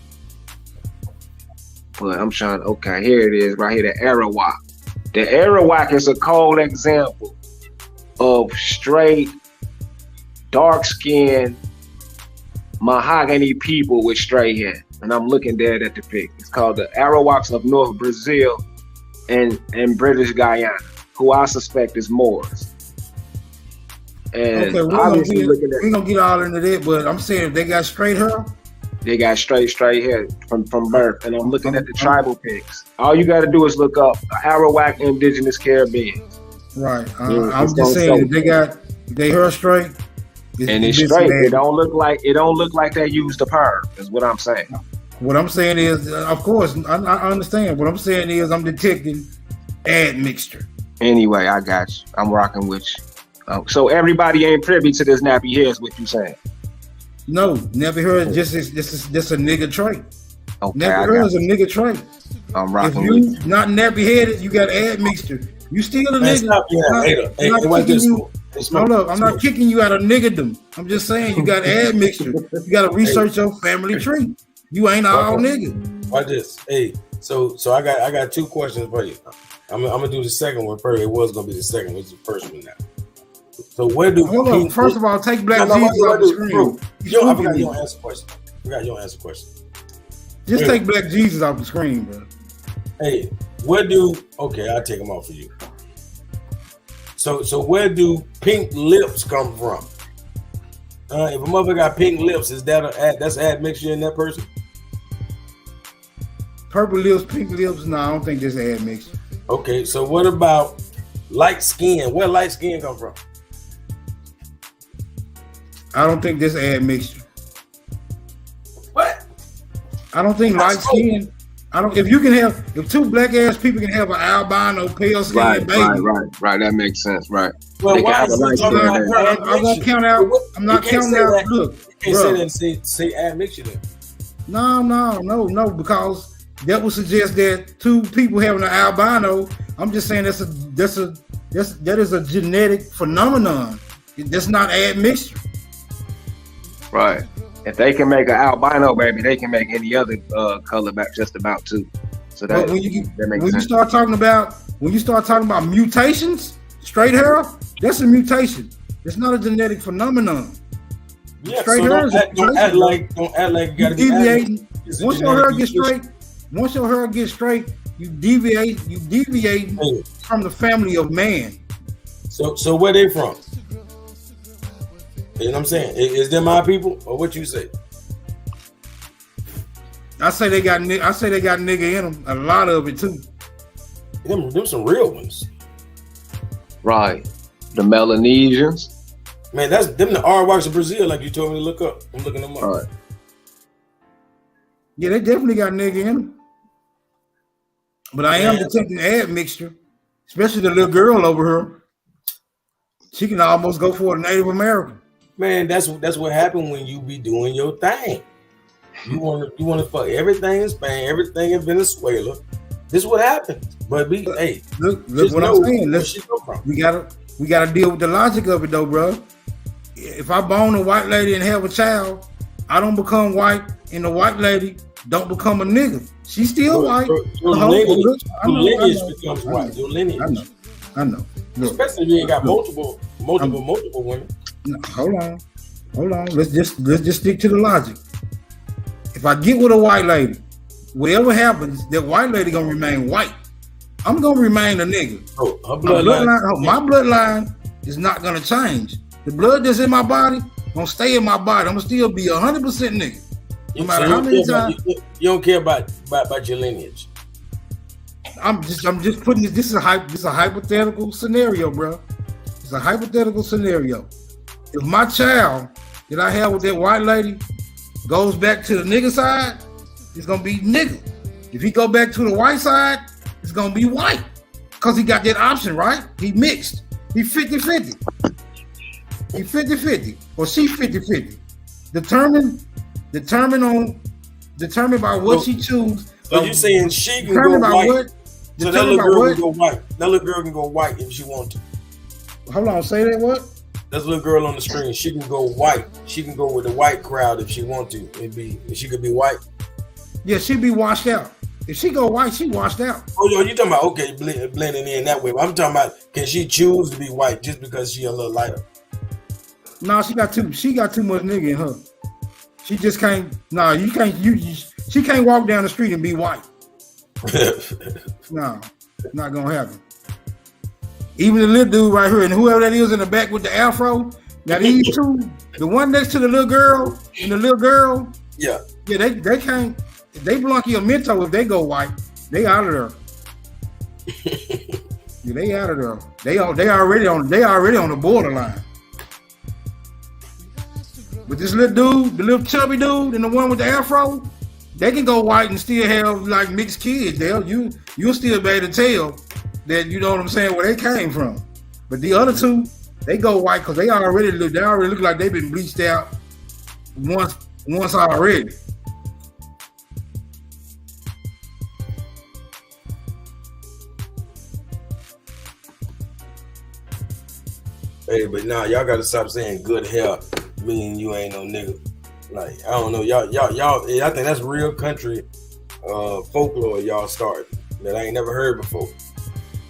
But I'm trying, okay, here it is, right here, the Arawak. The Arawak is a cold example of straight, dark-skinned, mahogany people with straight hair. And I'm looking dead at the pic. It's called the Arawaks of North Brazil and British Guyana, who I suspect is Moors. And okay, we don't get all into that, but I'm saying if they got straight hair, they got straight hair from birth. And I'm looking at the tribal pics. All you got to do is look up Arawak Indigenous Caribbeans. Right. I'm just saying if they hair straight, and it's straight. It don't look like they used a perm. Is what I'm saying. What I'm saying is, of course, I understand. What I'm saying is, I'm detecting admixture. Anyway, I got you. I'm rocking with you. So everybody ain't privy to this nappy hair, is what you saying? No, nappy hair is just a nigga trait. Okay, nappy hair is a nigga trait. I'm rocking with you. Not nappy headed, you got admixture. You still a nigga. Hold up, I'm not kicking you out of niggerdom. I'm just saying you got admixture. You got to research your family tree. You ain't all nigga. Watch this. Hey, so I got 2 questions for you. I'm gonna do the second one first. It was gonna be the second one. It's the first one now. So where do hold on? First of all, take Black Jesus off the screen. I forgot you don't answer question. Just take Black Jesus off the screen, bro. Hey, okay, I'll take them off for you. So where do pink lips come from? If a mother got pink lips, is that that's admixture in that person? Purple lips, pink lips, no, I don't think that's admixture. Okay, so what about light skin? Where light skin come from? I don't think that's admixture. What? I don't think light skin. If 2 black ass people can have an albino pale skin baby. Right. That makes sense. Right. Well, why is light talking skin about I won't count out. I'm not counting out. Look, you can't say admixture then. No, because that would suggest that 2 people having an albino. I'm just saying that is a genetic phenomenon. That's not admixture. Right. If they can make an albino baby, they can make any other color back just about too. So that when makes sense. You start talking about mutations, straight hair, that's a mutation. It's not a genetic phenomenon. Yeah, straight hair don't act like you gotta be deviating. Once your hair gets straight, you deviate from the family of man. So where they from? You know what I'm saying? Is them my people or what you say? I say they got nigga in them. A lot of it too. Them some real ones. Right. The Melanesians. Man, that's them the aardvarks of Brazil, like you told me to look up. I'm looking them up. All right. Yeah, they definitely got nigga in them. But I am detecting admixture, especially the little girl over here. She can almost go for a Native American. Man, that's what happened when you be doing your thing. You want to fuck everything in Spain, everything in Venezuela. This is what happens. But look what I'm saying. We gotta deal with the logic of it though, bro. If I bone a white lady and have a child, I don't become white, and the white lady don't become a nigga. She's still white. Your lineage becomes white. Your lineage. I know. Look, especially if you ain't got multiple women. No, hold on. Let's just stick to the logic. If I get with a white lady, whatever happens, that white lady gonna remain white. I'm gonna remain a nigga. My bloodline is not gonna change. The blood that's in my body gonna stay in my body. I'm gonna still be 100% nigga. No matter how many times. You don't care about your lineage. I'm just putting this. This is a hypothetical scenario, bro. It's a hypothetical scenario. If my child that I have with that white lady goes back to the nigga side, it's gonna be nigga. If he go back to the white side, it's gonna be white. Cause he got that option, right? He mixed. He 50-50. He 50-50. Or she 50-50. Determined by what she chooses. So you saying she can go white? So that little girl can go white. That little girl can go white if she wants to. Hold on, say that what? That's a little girl on the screen. She can go white. She can go with the white crowd if she want to. She could be white. Yeah, she'd be washed out. If she go white, she washed out. Oh, you talking about blending in that way? But I'm talking about can she choose to be white just because she a little lighter? No, she got too much nigga in her. She just can't. No, you can't. She can't walk down the street and be white. No, not gonna happen. Even the little dude right here and whoever that is in the back with the afro. Now these two, the one next to the little girl and the little girl. Yeah, they can't. They Blanqueamento if they go white. They out of there. Yeah, they out of there. They already on the borderline. But this little dude, the little chubby dude, and the one with the afro, they can go white and still have like mixed kids. You'll still be able to tell that, you know what I'm saying, where they came from. But the other two, they go white because they already look like they've been bleached out once already. Hey, but nah, y'all gotta stop saying good hair, meaning you ain't no nigga. Like, I don't know, y'all, I think that's real country folklore y'all start that I ain't never heard before.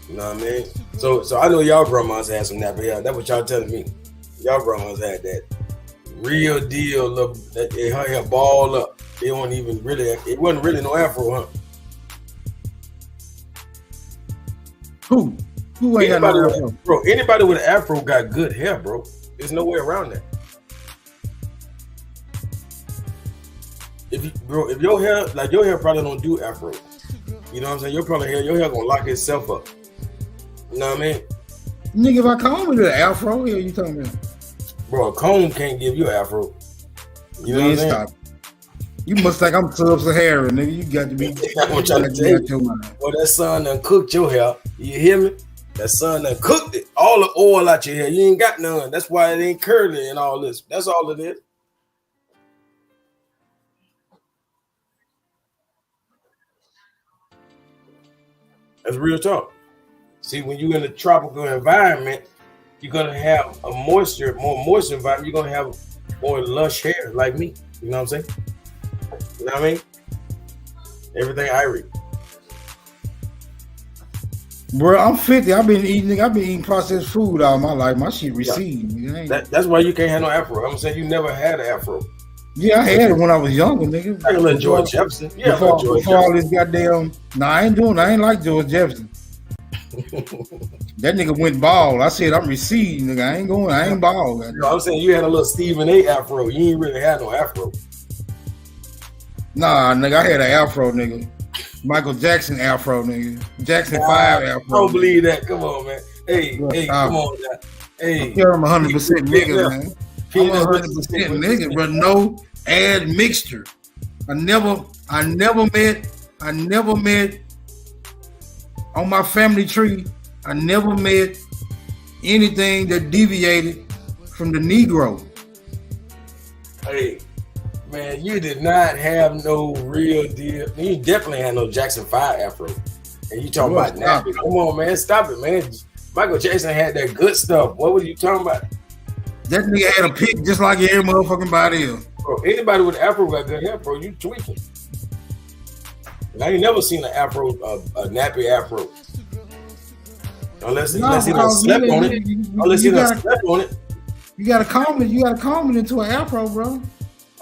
You know what I mean? So I know y'all grandmas had some nappy hair. That's what y'all telling me. Y'all grandmas had that real deal. Look, that her hair ball up. It wasn't really no afro, huh? Who ain't got no afro? Bro, anybody with an afro got good hair, bro. There's no way around that. If your hair probably don't do afro. You know what I'm saying? Your hair gonna lock itself up. You know what I mean? Nigga, if I comb it with an afro, what are you talking about? Bro, a comb can't give you an afro. You know what I'm saying? You must think I'm sub-Saharan, nigga. You got to be. I'm trying to tell you. Well, that son done cooked your hair. You hear me? That son done cooked it. All the oil out your hair. You ain't got none. That's why it ain't curly and all this. That's all it is. That's real talk. See, when you're in a tropical environment, you're gonna have more moisture environment. You're gonna have more lush hair like me. You know what I'm saying? You know what I mean? Everything I read. Bro, I'm 50. I've been eating processed food all my life. My shit receding. Yeah. That's why you can't have no afro. I'm saying you never had an afro. Yeah, I had it when I was younger, nigga. Like a little George Jefferson. Yeah, before all this goddamn. I ain't like George Jefferson. That nigga went bald. I said I'm receding, nigga. I ain't bald. No, I'm saying you had a little Stephen A. afro. You ain't really had no afro. Nah, nigga, I had an afro, nigga. Michael Jackson afro, nigga. Jackson 5 afro. I don't believe that. Come on, man. Hey, come on now. Hey, I'm 100% nigga, man. I'm 100% nigga, but no add mixture. I never met on my family tree. I never met anything that deviated from the Negro. Hey, man, you did not have no real deal. You definitely had no Jackson 5 afro. And you talking about nappy. Come on, man. Stop it, man. Michael Jackson had that good stuff. What were you talking about? That nigga had a pick just like every motherfucking body else. Bro, anybody with afro got good hair, bro. You tweaking. And I ain't never seen an afro, a nappy afro. Unless he done slept on it. Unless he done slept on it. You gotta comb it. You gotta comb it into an afro, bro.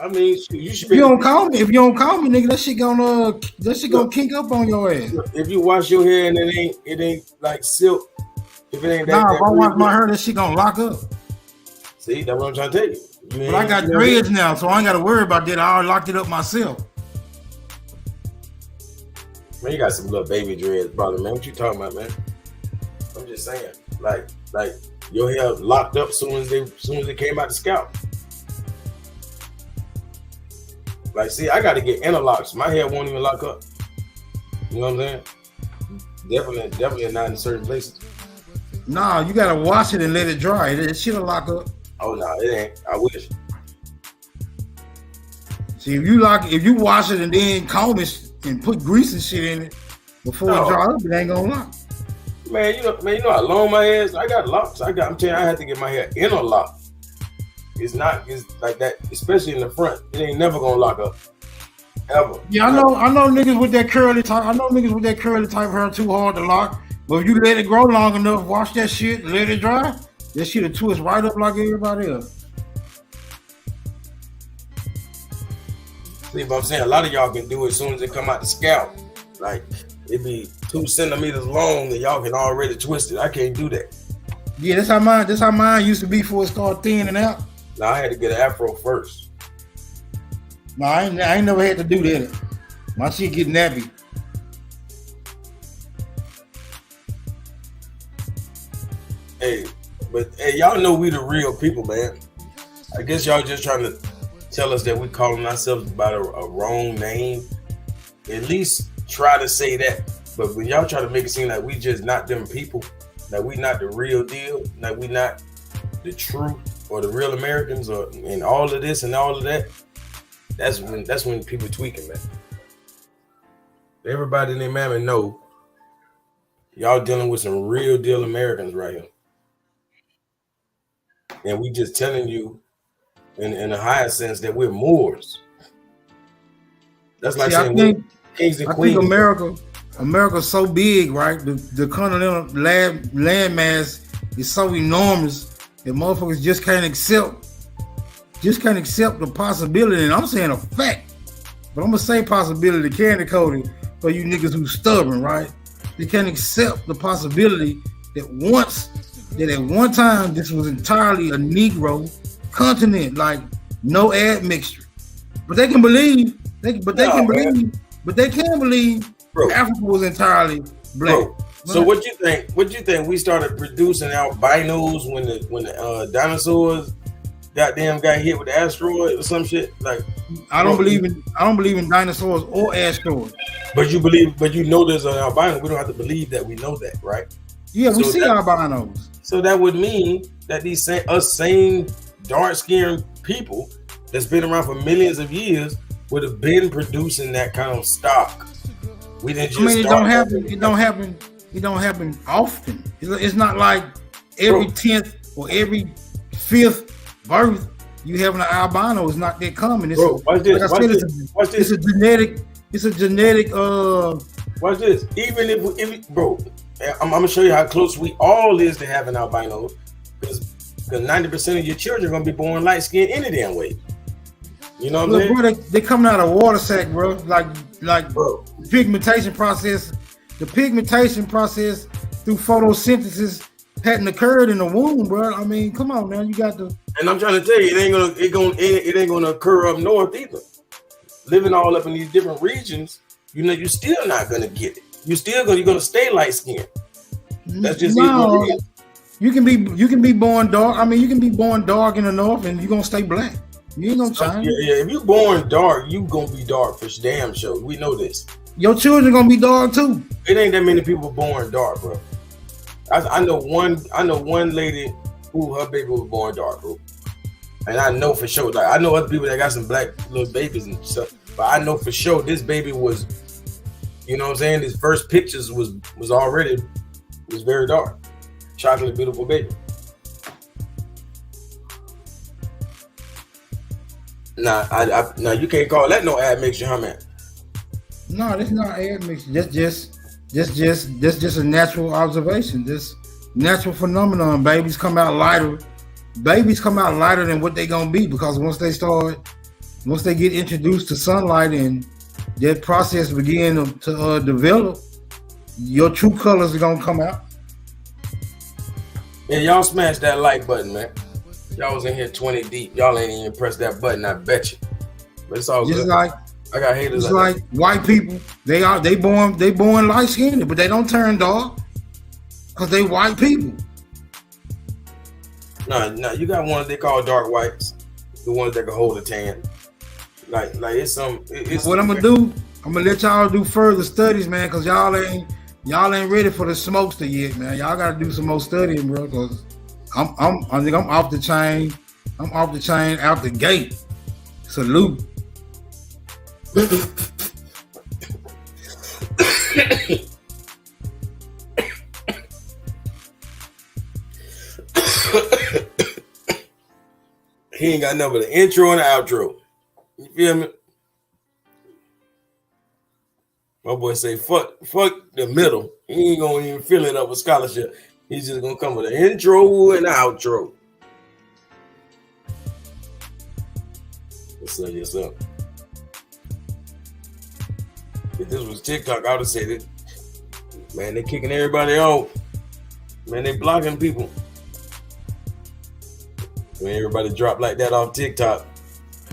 I mean, you should be. If you don't comb it, nigga, that shit gonna kink up on your ass. If you wash your hair and it ain't like silk. If it ain't that. Nah, if I wash my hair, that shit gonna lock up. See, that's what I'm trying to tell you. But I got dreads now, so I ain't gotta worry about that. I already locked it up myself. Man, you got some little baby dreads, brother, man. What you talking about, man? I'm just saying, like your hair locked up soon as it came out the scalp. Like, see, I got to get interlocks. My hair won't even lock up. You know what I'm saying? Definitely not in certain places. Nah, you gotta wash it and let it dry. That shit'll lock up. Oh no, it ain't. I wish. See, if you wash it and then comb it and put grease and shit in it before it dry up, it ain't gonna lock. Man, you know how long my hair is. I got locks. I'm telling you, I had to get my hair interlocked. It's like that, especially in the front. It ain't never gonna lock up. Ever. Yeah, I know niggas with that curly type. I know niggas with that curly type hair too hard to lock. But if you let it grow long enough, wash that shit, let it dry, that shit'll twist right up like everybody else. See, but I'm saying a lot of y'all can do it as soon as it come out the scalp. Like it be 2 centimeters long and y'all can already twist it. I can't do that. Yeah, that's how mine used to be before it started thinning out. Now I had to get an afro first. No, I ain't never had to do that. My shit get nappy. Hey, y'all know we the real people, man. I guess y'all just trying to tell us that we calling ourselves by a wrong name. At least try to say that. But when y'all try to make it seem like we just not them people, that we not the real deal, that we not the truth or the real Americans and all of this and all of that, that's when people tweaking, man. Everybody in their mammy know y'all dealing with some real deal Americans right here. and we just telling you in a higher sense that we're Moors. That's like saying we're kings and queens. I think America's so big, right? The continental land mass is so enormous that motherfuckers just can't accept the possibility. And I'm saying a fact, but I'm gonna say possibility, candy coated for you niggas who's stubborn, right? They can't accept the possibility that at one time this was entirely a Negro continent, like no admixture. But they can believe, but they can't believe Bro. Africa was entirely black. Bro. So what you think? What you think we started producing albinos when the dinosaurs goddamn got hit with the asteroid or some shit? Like I don't believe in dinosaurs or asteroids. But you know there's an albino. We don't have to believe that we know that, right? Yeah, we see albinos. So that would mean that these same dark-skinned people that's been around for millions of years would have been producing that kind of stock. We didn't just it don't happen. It don't happen often. It's not like every 10th or every 5th birth you have an albino. It's not that common. Watch this. It's a genetic. Watch this. Even if bro, I'm gonna show you how close we all is to having albino, because 90% of your children are gonna be born light skinned any damn way. You know what I'm saying? Bro, they coming out of water sack, bro. Like bro. The pigmentation process through photosynthesis hadn't occurred in the womb, bro. I mean, come on, man. You got to. And I'm trying to tell you, it ain't gonna occur up north either. Living all up in these different regions, you know, you're still not gonna get it. You're gonna stay light skinned. That's just what it is. You can be born dark. I mean, you can be born dark in the north, and you're gonna stay black. You ain't gonna change. Yeah. If you're born dark, you gonna be dark for damn sure. We know this. Your children gonna be dark too. It ain't that many people born dark, bro. I know one lady who her baby was born dark, bro. And I know for sure, like I know other people that got some black little babies and stuff, but I know for sure this baby was, you know what I'm saying? His first pictures was very dark. Chocolate beautiful baby. Nah, you can't call that no admixture, huh, man? No, that's not admixture. That's just a natural observation. This natural phenomenon. Babies come out lighter than what they gonna be, because once they get introduced to sunlight and that process begin to develop, your true colors are gonna come out. Yeah, y'all smash that like button, man. Y'all was in here 20 deep. Y'all ain't even press that button, I bet you. But it's all just good. like I got haters. It's like white people. They born light skinned, but they don't turn dark because they white people. No, you got ones they call dark whites, the ones that can hold a tan. Like it's some. It's what I'm gonna do? I'm gonna let y'all do further studies, man, because y'all ain't ready for the smokester yet, man. Y'all gotta do some more studying, bro. Because I think I'm off the chain. I'm off the chain out the gate. Salute. He ain't got nothing but the intro and the outro. You feel me? My boy say, fuck the middle. He ain't gonna even fill it up with scholarship. He's just gonna come with an intro and an outro. Yes, up. If this was TikTok, I would have said it. Man, they kicking everybody off. Man, they blocking people. When everybody drop like that off TikTok,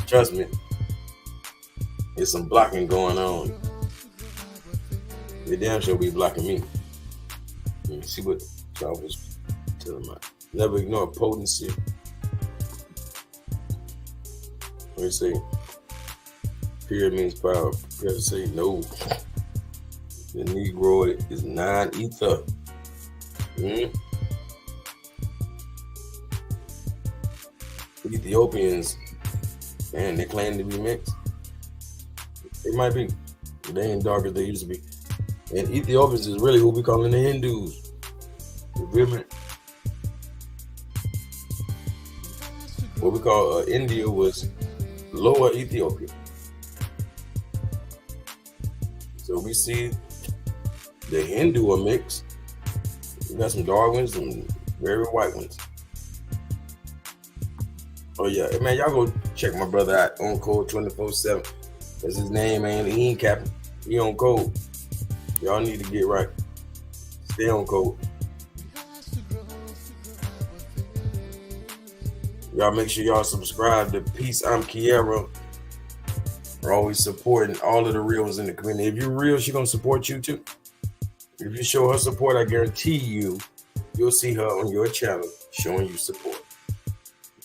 trust me, there's some blocking going on. They damn sure be blocking me. Let me see what y'all was telling me. Never ignore potency. Let me see. Period means power. You have to say no. The Negro is non-ether. Ethiopians, man, they claim to be mixed. They might be, but they ain't dark as they used to be. And Ethiopians is really who we calling the Hindus. You feel me? what we call India was Lower Ethiopia. So we see the Hindu are mixed. We got some dark ones and very white ones. Oh yeah, hey, man, y'all go check my brother out on code 24/7. That's his name, man. He ain't capping. He on code. Y'all need to get right. Stay on code. Y'all make sure y'all subscribe to Peace. I'm Kiera. We're always supporting all of the reals in the community. If you're real, she gonna support you too. If you show her support, I guarantee you'll see her on your channel showing you support.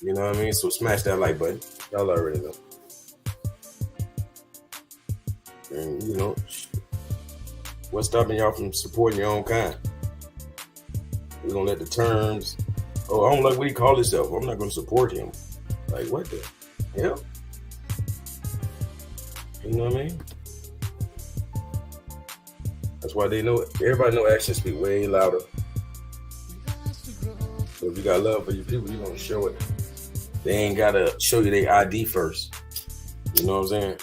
You know what I mean? So smash that like button. Y'all already know. And you know, what's stopping y'all from supporting your own kind? We're gonna let the terms. Oh, I don't like what he called himself. I'm not gonna support him. Like what the hell? You know what I mean? That's why they know it. Everybody know actions speak way louder. So if you got love for your people, you're gonna show it. They ain't gotta show you their ID first. You know what I'm saying?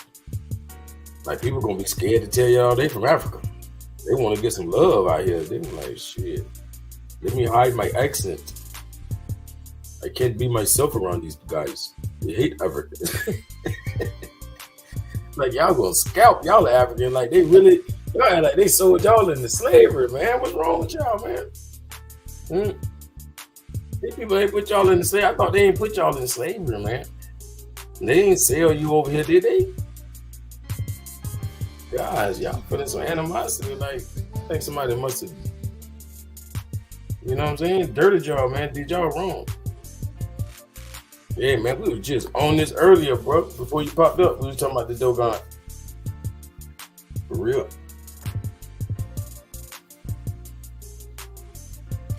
Like people gonna be scared to tell y'all they from Africa. They want to get some love out here. They be like, shit, let me hide my accent. I can't be myself around these guys. They hate Africans. Like y'all gonna scalp y'all African. Like they really, y'all like they sold y'all into slavery, man. What's wrong with y'all, man? These people ain't put y'all in the slavery. I thought they ain't put y'all in slavery, man. They ain't sell you over here, did they? Guys, y'all putting some animosity. Like, I think somebody must have, you know what I'm saying? Dirted y'all, man. Did y'all wrong? Yeah, man, we were just on this earlier, bro. Before you popped up, we were talking about the Dogon. For real.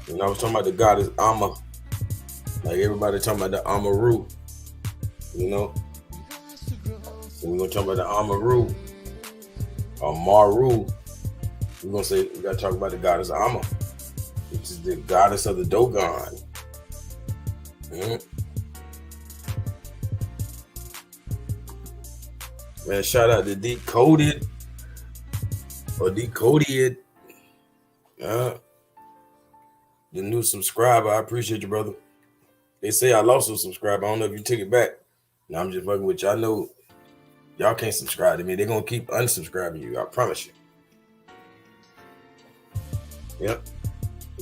And I was talking about the goddess Amma. Like everybody talking about the Amaru. You know? So we're gonna talk about the Amaru. Or Maru. We're gonna say we gotta talk about the goddess Amma, which is the goddess of the Dogon. Man, shout out to Decoded or Decoded. The new subscriber. I appreciate you, brother. They say I lost a subscriber. I don't know if you took it back. No, I'm just fucking with you. I know y'all can't subscribe to me. They're gonna keep unsubscribing you. I promise you. Yep.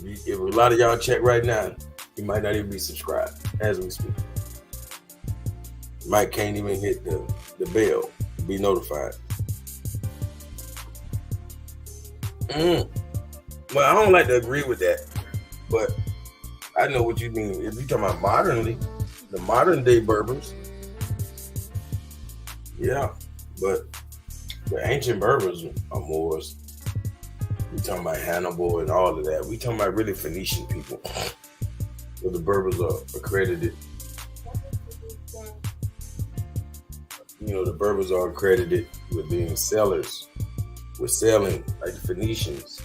If a lot of y'all check right now, you might not even be subscribed as we speak. Mike can't even hit the bell to be notified. Well, I don't like to agree with that, but I know what you mean. If you're talking about modernly, the modern day Berbers, yeah, but the ancient Berbers are Moors. We talking about Hannibal and all of that. We talking about really Phoenician people. Where the Berbers are accredited. You know, the Berbers are accredited with being sellers. With selling like the Phoenicians.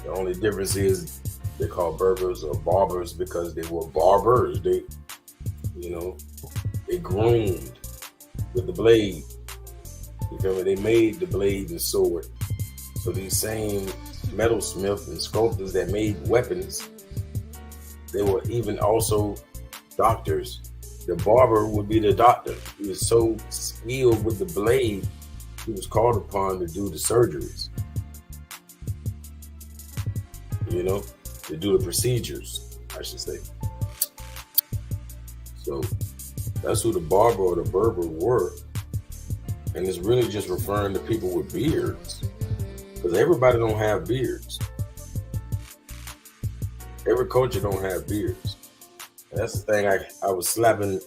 The only difference is they call Berbers or barbers because they were barbers. They, you know, they groomed with the blade. You feel me? They made the blade and sword. So these same metalsmiths and sculptors that made weapons, they were even also doctors. The barber would be the doctor. He was so skilled with the blade, he was called upon to do the surgeries. You know, to do the procedures, I should say. So that's who the barber or the Berber were. And it's really just referring to people with beards. Because everybody don't have beards. Every culture don't have beards. And that's the thing I was slapping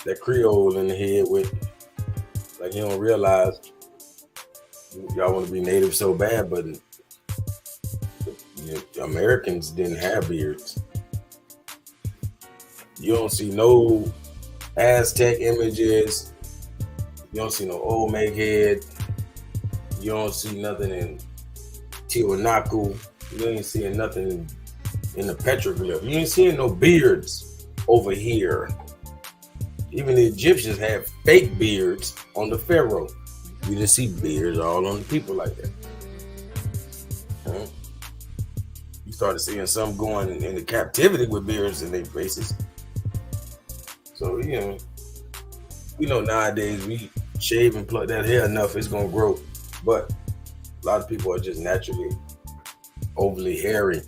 that Creole in the head with. Like, you don't realize y'all want to be native so bad, but Americans didn't have beards. You don't see no Aztec images. You don't see no Olmec head. You don't see nothing in Tiwanaku. You ain't seeing nothing in the petroglyph. You ain't seeing no beards over here. Even the Egyptians had fake beards on the pharaoh. You didn't see beards all on the people like that. Huh? You started seeing some going into captivity with beards in their faces. So, you know, we know nowadays we shave and pluck that hair enough, it's gonna grow. But a lot of people are just naturally overly hairy.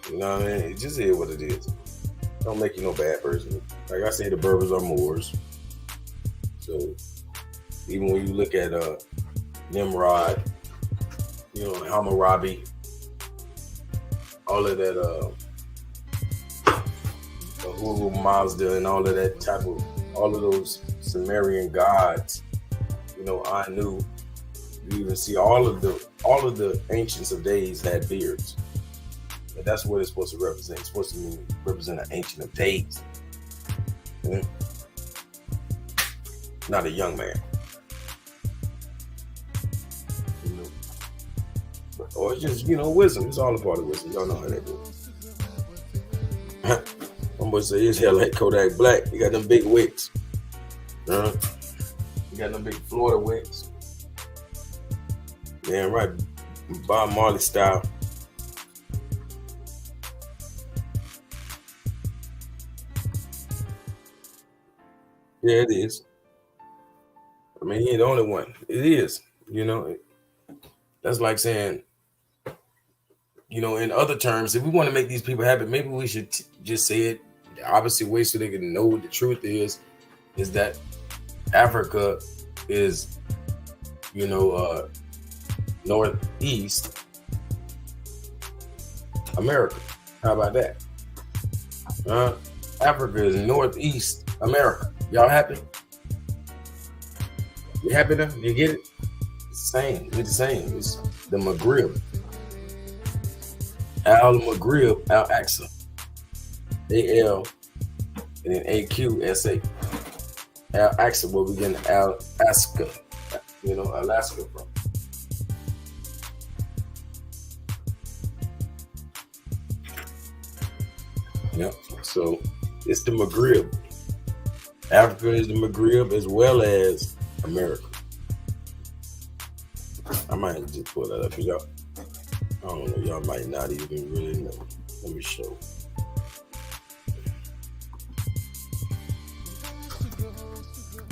You know what I mean? It just is what it is. Don't make you no bad person. Like I say, the Berbers are Moors. So even when you look at Nimrod, you know, Hammurabi, all of that Uhuru Mazda and all of that type of, all of those Sumerian gods, you know, Anu. You even see all of the ancients of days had beards. And that's what it's supposed to represent. It's supposed to represent an ancient of days. Mm-hmm. Not a young man. You know. Or it's just, you know, wisdom. It's all a part of wisdom. Y'all know how that goes. I'm gonna say his hair like Kodak Black. He got them big wigs. He got them big Florida wigs. Damn right. Bob Marley style. Yeah, it is. I mean, he ain't the only one. It is. You know, that's like saying, you know, in other terms, if we want to make these people happy, maybe we should just say it the opposite way so they can know what the truth is that Africa is, you know, Northeast America. How about that? Africa is Northeast America. Y'all happy? You happy now? You get it? It's the same. It's the same. It's the Maghreb. Al-Maghreb, Al-Aqsa. A-L and then A-Q-S-A. Al-Aqsa, where we get Alaska. You know, Alaska from. Yep. So it's the Maghreb. Africa is the Maghreb as well as America. I might just pull that up because y'all, I don't know, y'all might not even really know. Let me show.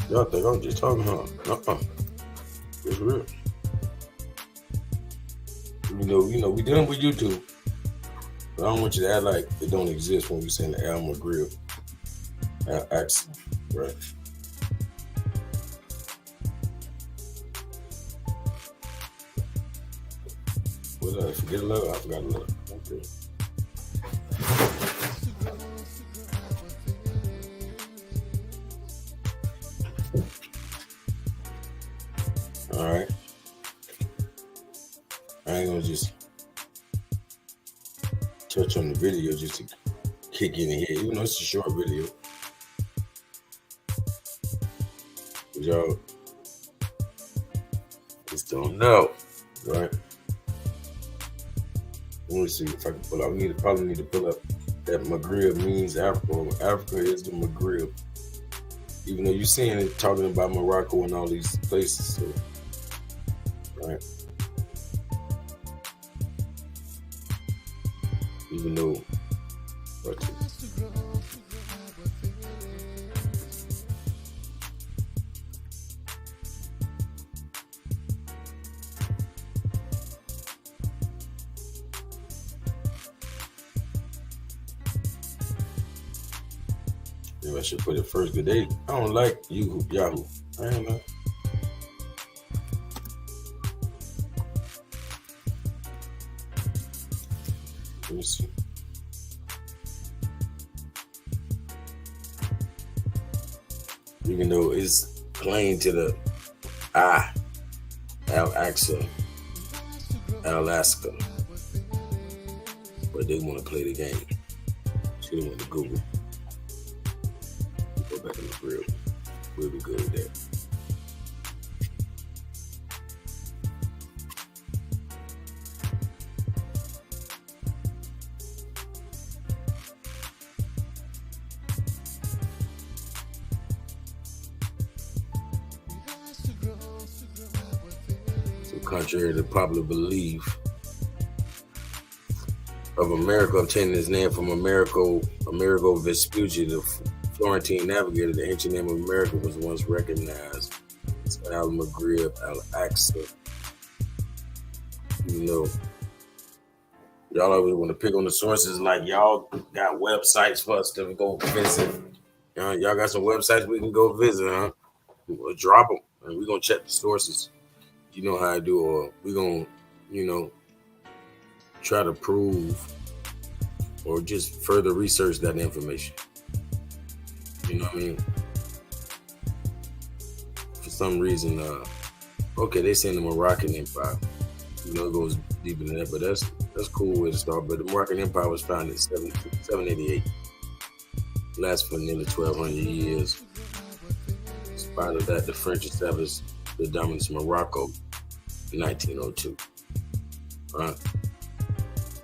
Y'all think I'm just talking, huh? It's real. You know, we dealing with YouTube. But I don't want you to act like it don't exist when we saying the Al Maghreb. Al-Aqsa, right? What did I forget a letter? I forgot a letter. Okay. All right. I ain't gonna just touch on the video just to kick in here, even though it's a short video. But y'all just don't know, right? Let me see if I can pull up. Probably need to pull up that Maghreb means Africa. Africa is the Maghreb. Even though you're seeing it talking about Morocco and all these places, so, right? Even though, maybe I should put it first. Good day. I don't like Yahoo. I ain't know. Let me see. Even though it's plain to the eye, Al-Aqsa, Alaska, but they want to play the game. She went to Google. Go back in the grill. We'll be good with that. contrary to popular belief, of America obtaining its name from Amerigo Vespucci, the Florentine navigator. The ancient name of America was once recognized as Al-Maghrib, Al-Aqsa. You know, y'all always want to pick on the sources, like y'all got websites for us to go visit. Y'all got some websites we can go visit, huh? We'll drop them, and we're going to check the sources. You know how I do, or we're going to, try to prove or just further research that information. You know what I mean? For some reason, okay, they saying the Moroccan Empire. It goes deeper than that, but that's a cool way to start. But the Moroccan Empire was founded in 788. Lasted for nearly 1,200 years. In spite of that, the French established the dominance of Morocco in 1902.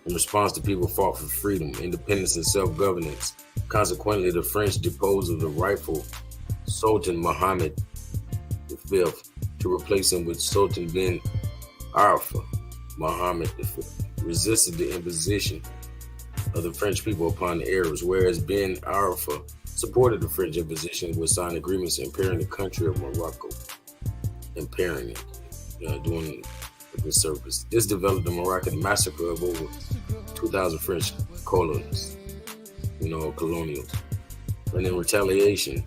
In response, the people fought for freedom, independence, and self-governance. Consequently, the French deposed of the rightful Sultan Mohammed V to replace him with Sultan bin Arfa. Mohammed V resisted the imposition of the French people upon the Arabs, whereas bin Arfa supported the French imposition, would sign agreements impairing the country of Morocco, impairing it, doing a good service. This developed the Moroccan massacre of over 2,000 French colonists, colonials. And in retaliation,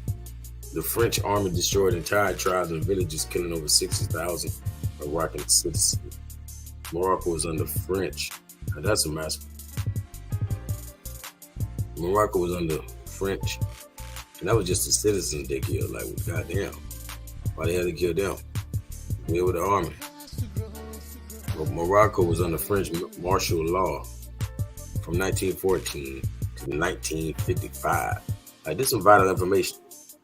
the French army destroyed entire tribes and villages, killing over 60,000 Moroccan citizens. Morocco was under French. Now that's a massacre. Morocco was under French, and that was just the citizens they killed. Like, goddamn, why they had to kill them? They were the army. But Morocco was under French martial law from 1914 to 1955. Like, this is some vital information.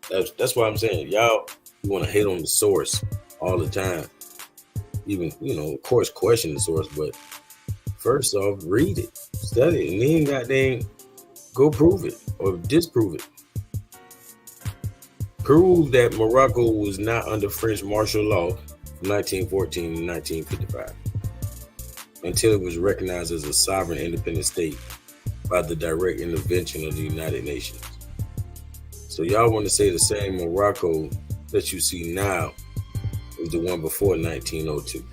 That's why I'm saying, y'all, you want to hate on the source all the time. Even, of course, question the source, but first off, read it, study it, and then goddamn go prove it or disprove it. Prove that Morocco was not under French martial law from 1914 to 1955 until it was recognized as a sovereign independent state by the direct intervention of the United Nations. So y'all want to say the same Morocco that you see now is the one before 1902.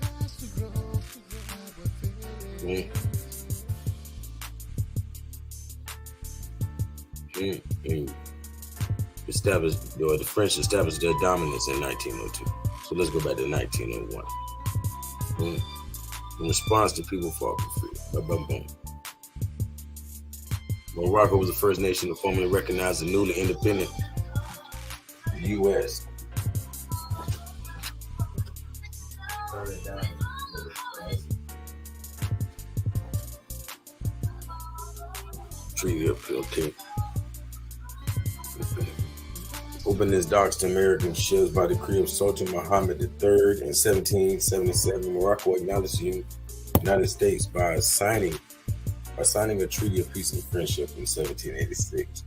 The French established their dominance in 1902. So let's go back to 1901. In response to people fought for freedom. Morocco was the first nation to formally recognize the newly independent U.S. Treaty of okay. Opened its docks to American ships by decree of Sultan Mohammed III in 1777. Morocco acknowledged the United States by signing a treaty of peace and friendship in 1786.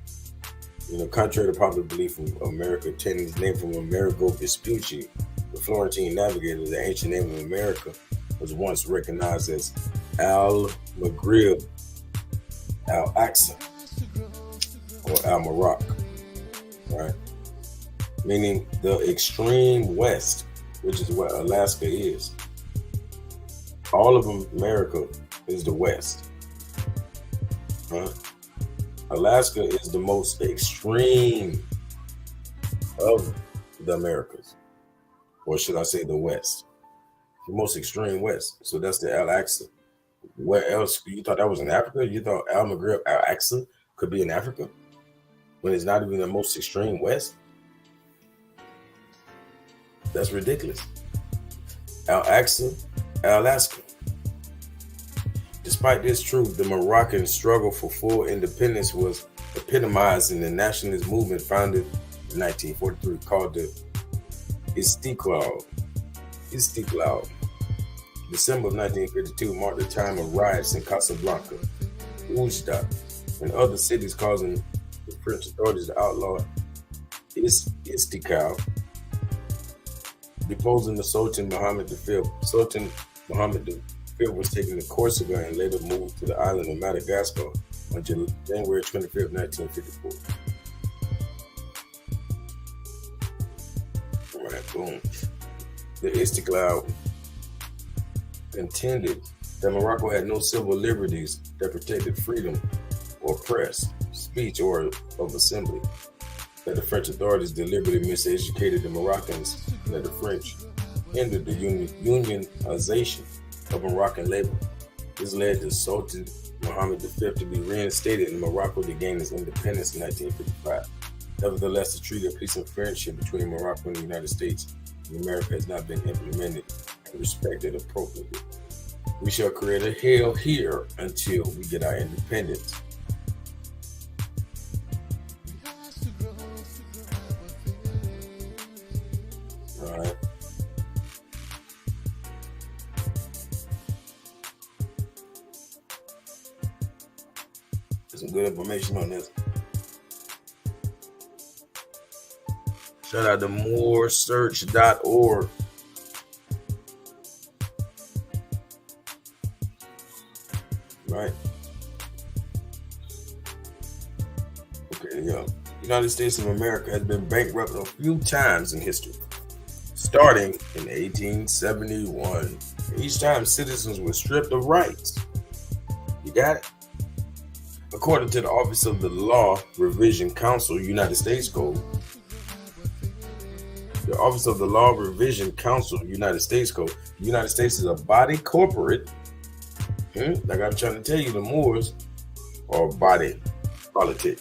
Contrary to popular belief, America obtained its name from Amerigo Vespucci, the Florentine navigator. The ancient name of America was once recognized as Al-Maghrib, Al-Aqsa, or Al-Maroc, right? Meaning the extreme west, which is what Alaska is. All of America is the west. Alaska is the most extreme of the Americas, or should I say the west? The most extreme west. So that's the Al-Aqsa. Where else? You thought that was in Africa? You thought Al-Maghrib, Al-Aqsa could be in Africa when it's not even the most extreme west? That's ridiculous. Al-Aqsa, Alaska. Despite this truth, the Moroccan struggle for full independence was epitomized in the nationalist movement founded in 1943 called the Istiqlal. December of 1952 marked the time of riots in Casablanca, Oujda, and other cities, causing the French authorities to outlaw Istiqlal. deposing the Sultan Muhammad V. Sultan Muhammad V was taken to Corsica and later moved to the island of Madagascar on January 25, 1954. All right, boom. The Istiklal contended that Morocco had no civil liberties that protected freedom or press, speech, or of assembly, that the French authorities deliberately miseducated the Moroccans, and that the French hindered the unionization of Moroccan labor. This led to Sultan Muhammad V to be reinstated in Morocco to gain its independence in 1955. Nevertheless, the Treaty of Peace and Friendship between Morocco and the United States and America has not been implemented and respected appropriately. We shall create a hell here until we get our independence. All right. There's some good information on this. Shout out to moresearch.org. Right. Okay, yeah. The United States of America has been bankrupt a few times in history, starting in 1871. Each time citizens were stripped of rights. You got it? According to the Office of the Law Revision Council, United States Code, the Office of the Law Revision Council, United States Code, the United States is a body corporate. Like I'm trying to tell you, the Moors are body politic.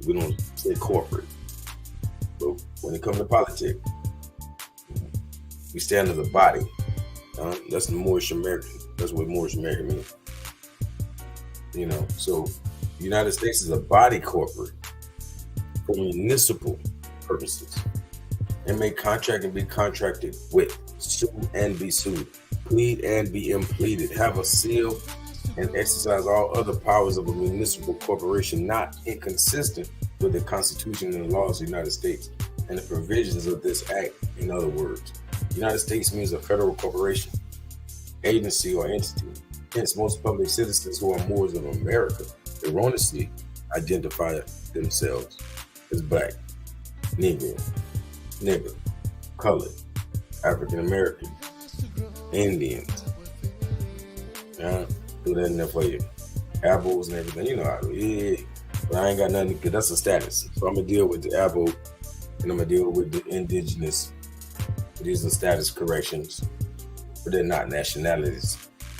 We don't say corporate. But when it comes to politics, we stand as a body. That's the Moorish American. That's what Moorish American means. You know, so the United States is a body corporate for municipal purposes and may contract and be contracted with, sue and be sued, plead and be impleaded, have a seal and exercise all other powers of a municipal corporation not inconsistent with the Constitution and the laws of the United States and the provisions of this act. In other words, the United States means a federal corporation, agency, or entity. Hence, most public citizens who are Moors of America erroneously identify themselves as black, Negro, nigger, colored, African American, Indians. Do that in there for you. Abos and everything. You know how it is. But I ain't got nothing because that's a status. So I'm going to deal with the Abo and I'm going to deal with the indigenous. These are status corrections, but they're not nationalities.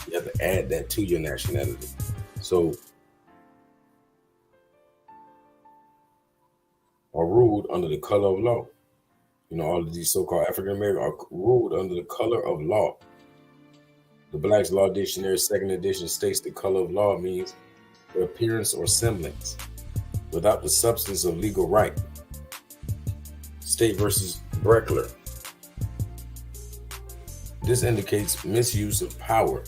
You have to add that to your nationality. So, are ruled under the color of law. You know, all of these so-called African Americans are ruled under the color of law. The Black's Law Dictionary, second edition, states the color of law means the appearance or semblance without the substance of legal right. State versus Breckler. This indicates misuse of power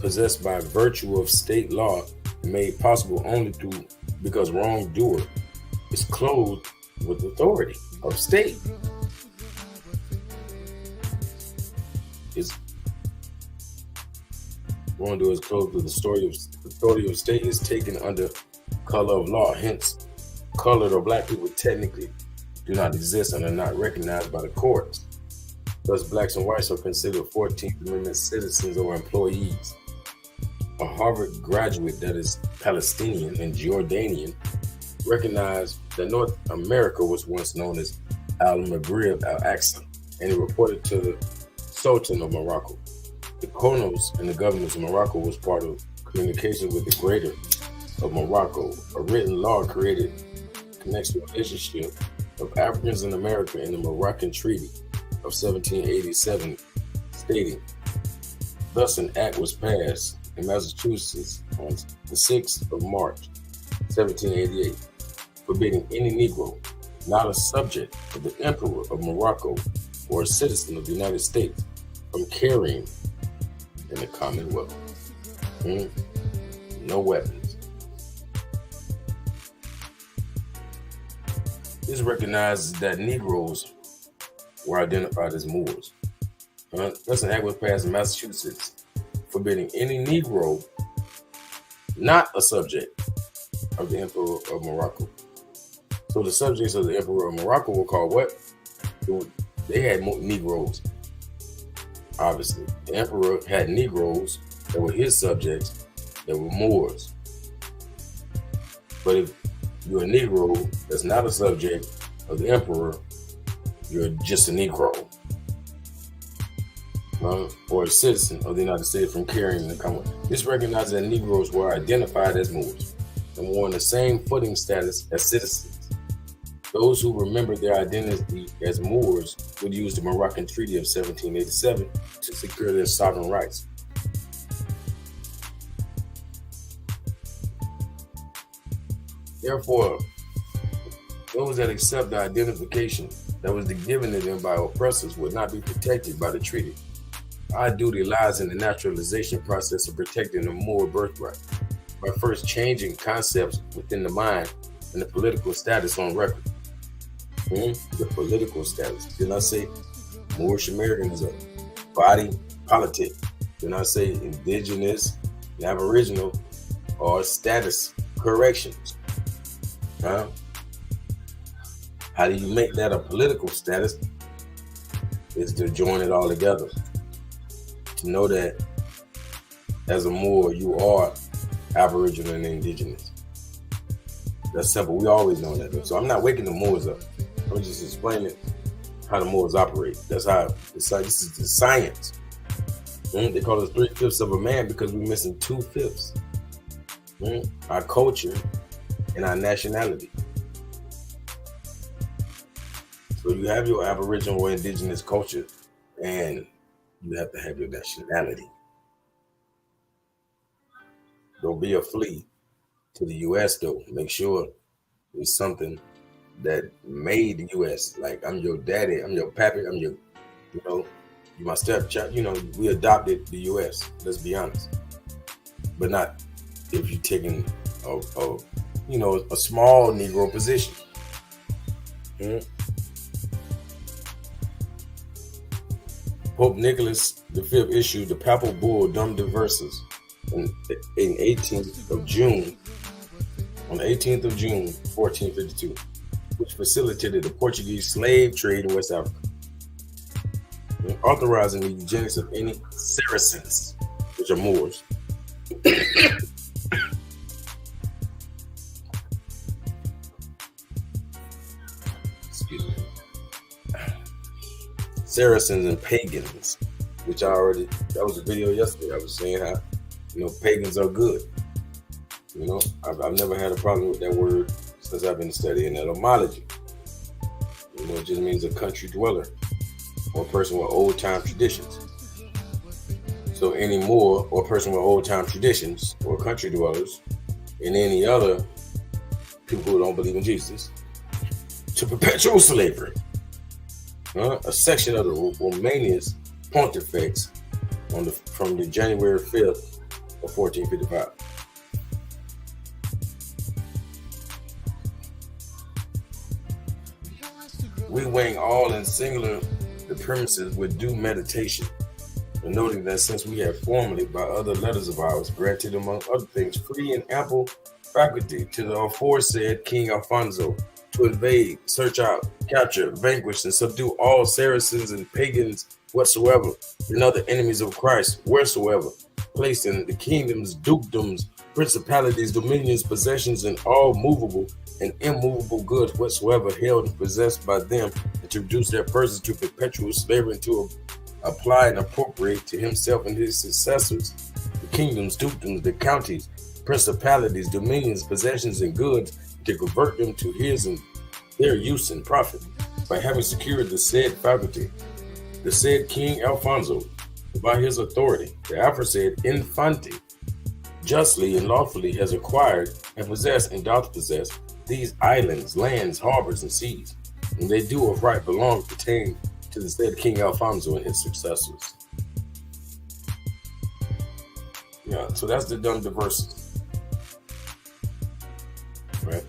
possessed by virtue of state law made possible only because wrongdoer is clothed with authority of state. Wrongdoer is clothed with the authority of state is taken under color of law. Hence, colored or black people technically do not exist and are not recognized by the courts. Thus, blacks and whites are considered 14th Amendment citizens or employees. A Harvard graduate that is Palestinian and Jordanian recognized that North America was once known as Al-Maghrib Al-Aqsa, and he reported to the Sultan of Morocco. The Konos and the governors of Morocco was part of communication with the Greater of Morocco. A written law created connects the relationship of Africans in America in the Moroccan Treaty of 1787, stating, thus an act was passed in Massachusetts on the 6th of March, 1788, forbidding any Negro, not a subject of the Emperor of Morocco or a citizen of the United States, from carrying in the Commonwealth. No weapons. This recognizes that Negroes were identified as Moors. Thus, an act was passed in Massachusetts forbidding any Negro not a subject of the Emperor of Morocco. So the subjects of the Emperor of Morocco were called what? They had Negroes. Obviously, the Emperor had Negroes that were his subjects that were Moors. But if you're a Negro that's not a subject of the Emperor, you're just a Negro. Or a citizen of the United States from carrying the Commonwealth. This recognizes that Negroes were identified as Moors and were on the same footing status as citizens. Those who remembered their identity as Moors would use the Moroccan Treaty of 1787 to secure their sovereign rights. Therefore, those that accept the identification that was given to them by oppressors would not be protected by the treaty. Our duty lies in the naturalization process of protecting the Moor birthright by first changing concepts within the mind and the political status on record. The political status. Did I say Moorish Americanism? Body politic. Did I say indigenous and aboriginal or status corrections? How do you make that a political status? Is to join it all together. To know that as a Moor, you are aboriginal and indigenous. That's simple. We always know that. So I'm not waking the Moors up. I'm just explaining how the Moors operate. That's how this is the science. They call us 3/5 of a man because we're missing 2/5. Our culture and our nationality. So you have your aboriginal or indigenous culture, and you have to have your nationality. Don't be a flea to the U.S. though. Make sure it's something that made the U.S. Like I'm your daddy, I'm your pappy, I'm your, you my stepchild. We adopted the U.S. Let's be honest. But not if you're taking a small Negro position. Pope Nicholas V issued the papal bull Dum Diversas on the 18th of June, 1452, which facilitated the Portuguese slave trade in West Africa, authorizing the eugenics of any Saracens, which are Moors, Saracens and pagans, which that was a video yesterday. I was saying how, pagans are good. I've never had a problem with that word since I've been studying etymology. It just means a country dweller or a person with old time traditions. So any Moor or a person with old time traditions or country dwellers and any other people who don't believe in Jesus to perpetual slavery. A section of the Romanius Pontifex from the January 5th of 1455. We weighing all in singular the premises with due meditation, and noting that since we have formerly by other letters of ours granted among other things free and ample faculty to the aforesaid King Alfonso to invade, search out, capture, vanquish, and subdue all Saracens and pagans whatsoever, and other enemies of Christ wheresoever, placed in the kingdoms, dukedoms, principalities, dominions, possessions, and all movable and immovable goods whatsoever held and possessed by them, and to reduce their persons to perpetual slavery, and to apply and appropriate to himself and his successors the kingdoms, dukedoms, the counties, principalities, dominions, possessions, and goods, to convert them to his and their use and profit, by having secured the said faculty, the said King Alfonso, by his authority, the aforesaid Infante, justly and lawfully has acquired and possessed and doth possess these islands, lands, harbors, and seas, and they do of right belong pertain to the said King Alfonso and his successors. Yeah, so that's the Dum Diversas. Right.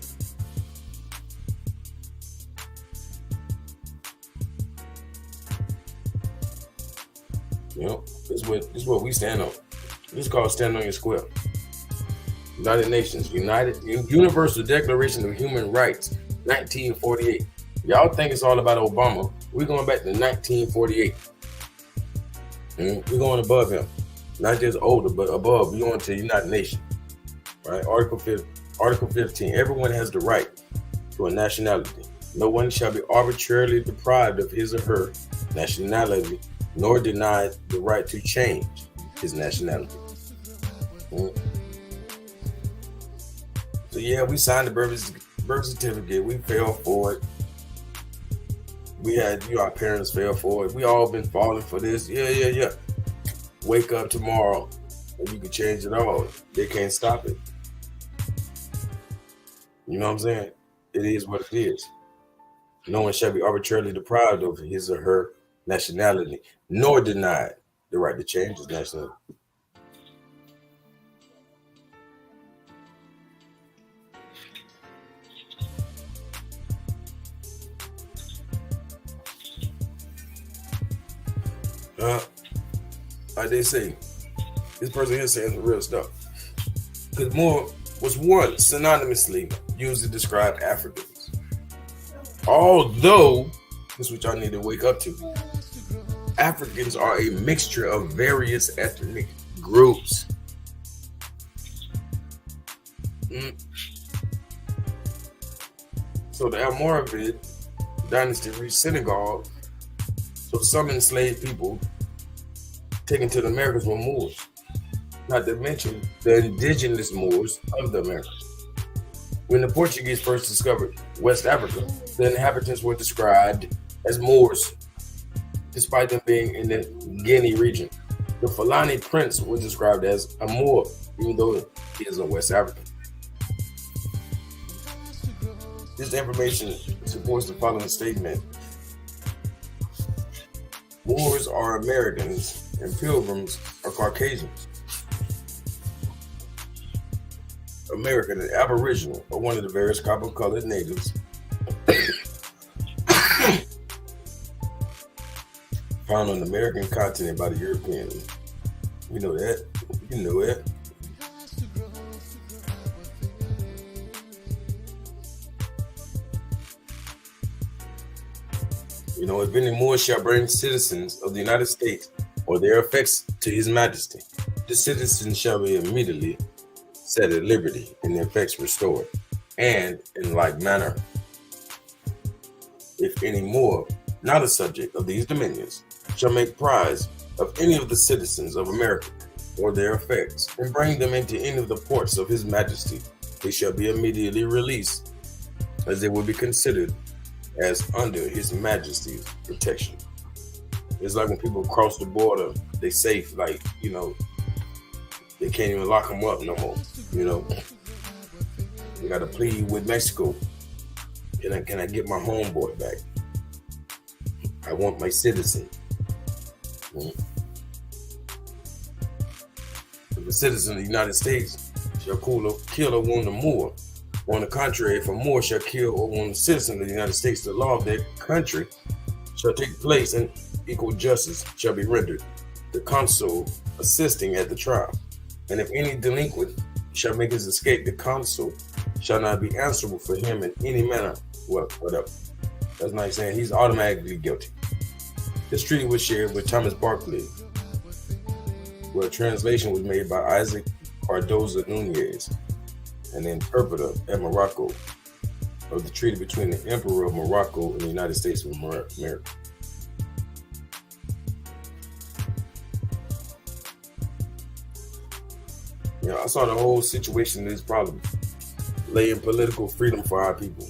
You know, this is what we stand on. This is called stand on your square. United Nations, Universal Declaration of Human Rights, 1948. Y'all think it's all about Obama. We're going back to 1948. We're going above him. Not just older, but above. We're going to the United Nations. Right? Article 15. Everyone has the right to a nationality. No one shall be arbitrarily deprived of his or her nationality, nor denied the right to change his nationality. So yeah, we signed the birth certificate. We fell for it. We had, our parents fell for it. We all been falling for this. Yeah. Wake up tomorrow and you can change it all. They can't stop it. You know what I'm saying? It is what it is. No one shall be arbitrarily deprived of his or her nationality, nor denied the right to change his nationality. Like they say, this person here saying some real stuff. Because Moor was once synonymously used to describe Africans. Although, this is what y'all need to wake up to. Africans are a mixture of various ethnic groups. So the Almoravid dynasty reached Senegal. So some enslaved people taken to the Americas were Moors. Not to mention the indigenous Moors of the Americas. When the Portuguese first discovered West Africa, the inhabitants were described as Moors, despite them being in the Guinea region. The Fulani prince was described as a Moor, even though he is a West African. This information supports the following statement. Moors are Americans and pilgrims are Caucasians. American and Aboriginal are one of the various copper-colored natives found on the American continent by the Europeans. We know that. You know that. You know, if any Moor shall bring citizens of the United States or their effects to His Majesty, the citizens shall be immediately set at liberty and their effects restored, and in like manner, if any Moor, not a subject of these dominions, shall make prize of any of the citizens of America or their effects, and bring them into any of the ports of His Majesty, they shall be immediately released, as they will be considered as under His Majesty's protection. It's like when people cross the border, they safe, like, you know, they can't even lock them up no more, you know. They got to plead with Mexico. Can I get my homeboy back? I want my citizen. If a citizen of the United States shall kill or wound a Moor, or on the contrary, if a Moor shall kill or wound a citizen of the United States, the law of their country shall take place and equal justice shall be rendered, the consul assisting at the trial. And if any delinquent shall make his escape, the consul shall not be answerable for him in any manner. Well, whatever. That's not saying he's automatically guilty. This treaty was shared with Thomas Barclay, where a translation was made by Isaac Cardoza Nunez, an interpreter at Morocco, of the treaty between the Emperor of Morocco and the United States of America. You know, I saw the whole situation of this problem lay in political freedom for our people.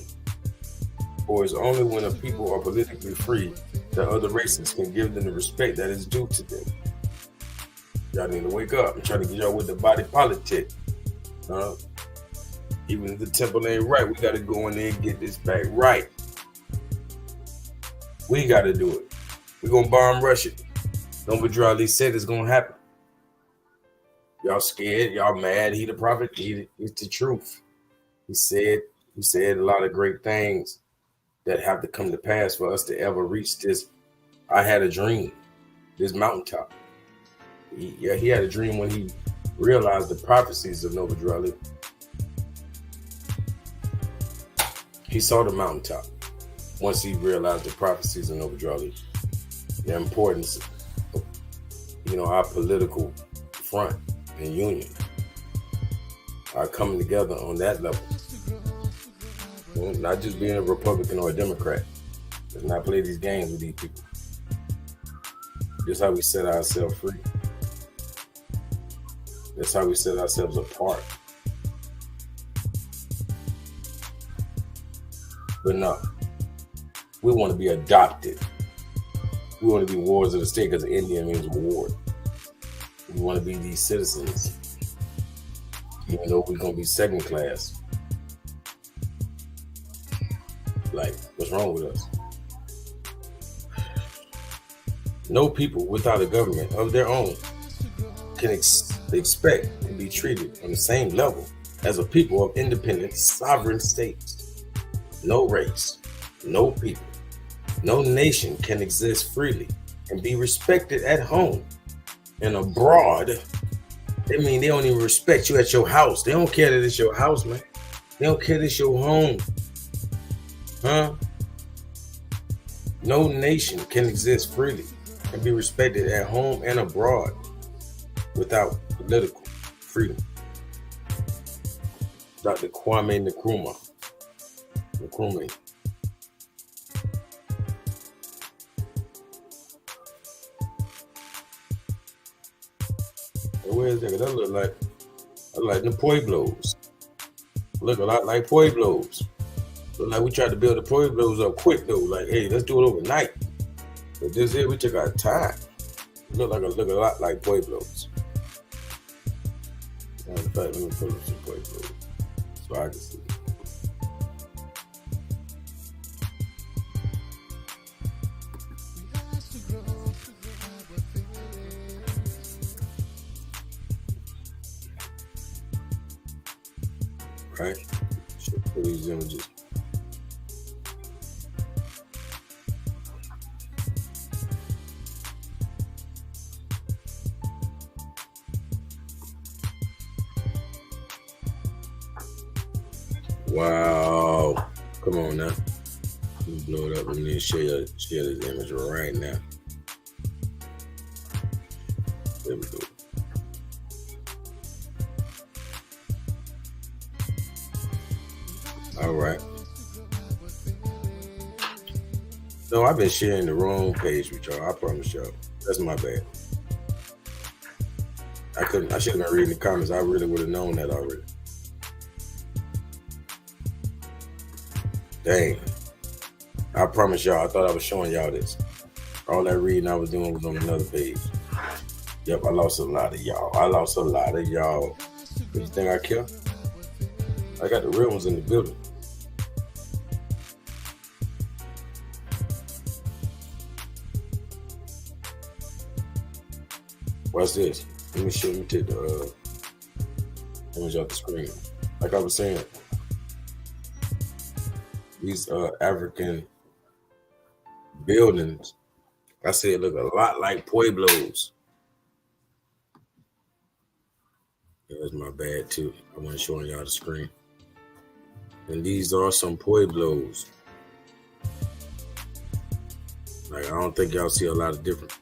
For it's only when a people are politically free that other races can give them the respect that is due to them. Y'all need to wake up. I'm trying to get y'all with the body politic. Even if the temple ain't right, we got to go in there and get this back right. We got to do it. We're going to bomb Russia. Don't Vidra said it's going to happen. Y'all scared. Y'all mad. He the prophet. It's the truth. He said a lot of great things that have to come to pass for us to ever reach this. I had a dream. This mountaintop. He had a dream when he realized the prophecies of Nova Drali. He saw the mountaintop once he realized the prophecies of Nova Drali, the importance of, our political front and union are coming together on that level. Not just being a Republican or a Democrat. Let's not play these games with these people. This is how we set ourselves free. That's how we set ourselves apart. But no, we want to be adopted. We want to be wards of the state because Indian means ward. We want to be these citizens, even though we're going to be second class. Like, what's wrong with us? No people without a government of their own can expect to be treated on the same level as a people of independent, sovereign states. No race, no people, no nation can exist freely and be respected at home and abroad. They mean they don't even respect you at your house. They don't care that it's your house, man. They don't care that it's your home. Huh? No nation can exist freely and be respected at home and abroad without political freedom. Dr. Kwame Nkrumah. Where is that? That look like the Pueblos. Look a lot like Pueblos. Look like we tried to build the Pueblos up quick though. Like, hey, let's do it overnight. But this here, we took our time. Look a lot like Pueblos. In fact, let me pull up some Pueblos so I can see. Right? Should put these images. Wow. Come on now. Let me blow it up. Let me share this image right now. There we go. All right. No, I've been sharing the wrong page with y'all. I promise y'all. That's my bad. I should have been reading the comments. I really would have known that already. Dang. I promise y'all, I thought I was showing y'all this. All that reading I was doing was on another page. Yep, I lost a lot of y'all. What you think I care? I got the real ones in the building. Watch this. Let me take the image off the screen. Like I was saying, these African buildings, I said, look a lot like Pueblos. That's my bad too. I wasn't showing y'all the screen. And these are some Pueblos. Like, I don't think y'all see a lot of difference.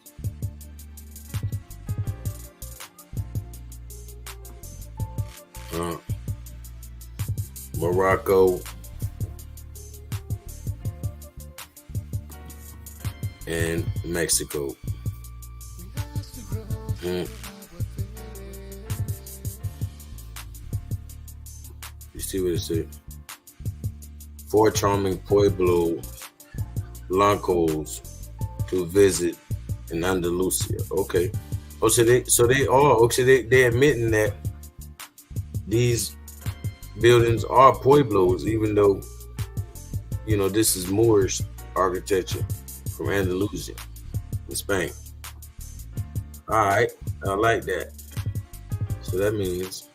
Morocco and Mexico. You see what it said? 4 charming Pueblo Blancos to visit in Andalusia. Okay. Oh, so they admitting that these buildings are Pueblos, even though, this is Moorish architecture from Andalusia in Spain. All right, I like that. So that means,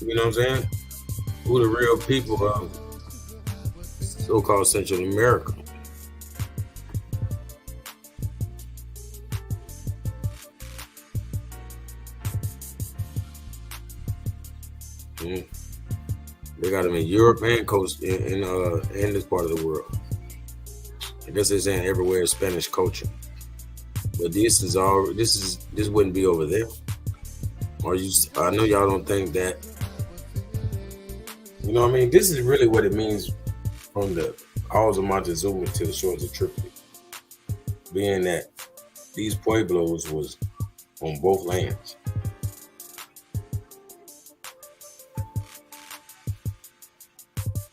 you know what I'm saying? Who the real people of so-called Central America. They got them in Europe and coast in this part of the world. I guess they're saying everywhere is Spanish culture. But this wouldn't be over there. I know y'all don't think that. You know what I mean? This is really what it means from the Halls of Montezuma to the shores of Tripoli. Being that these pueblos was on both lands.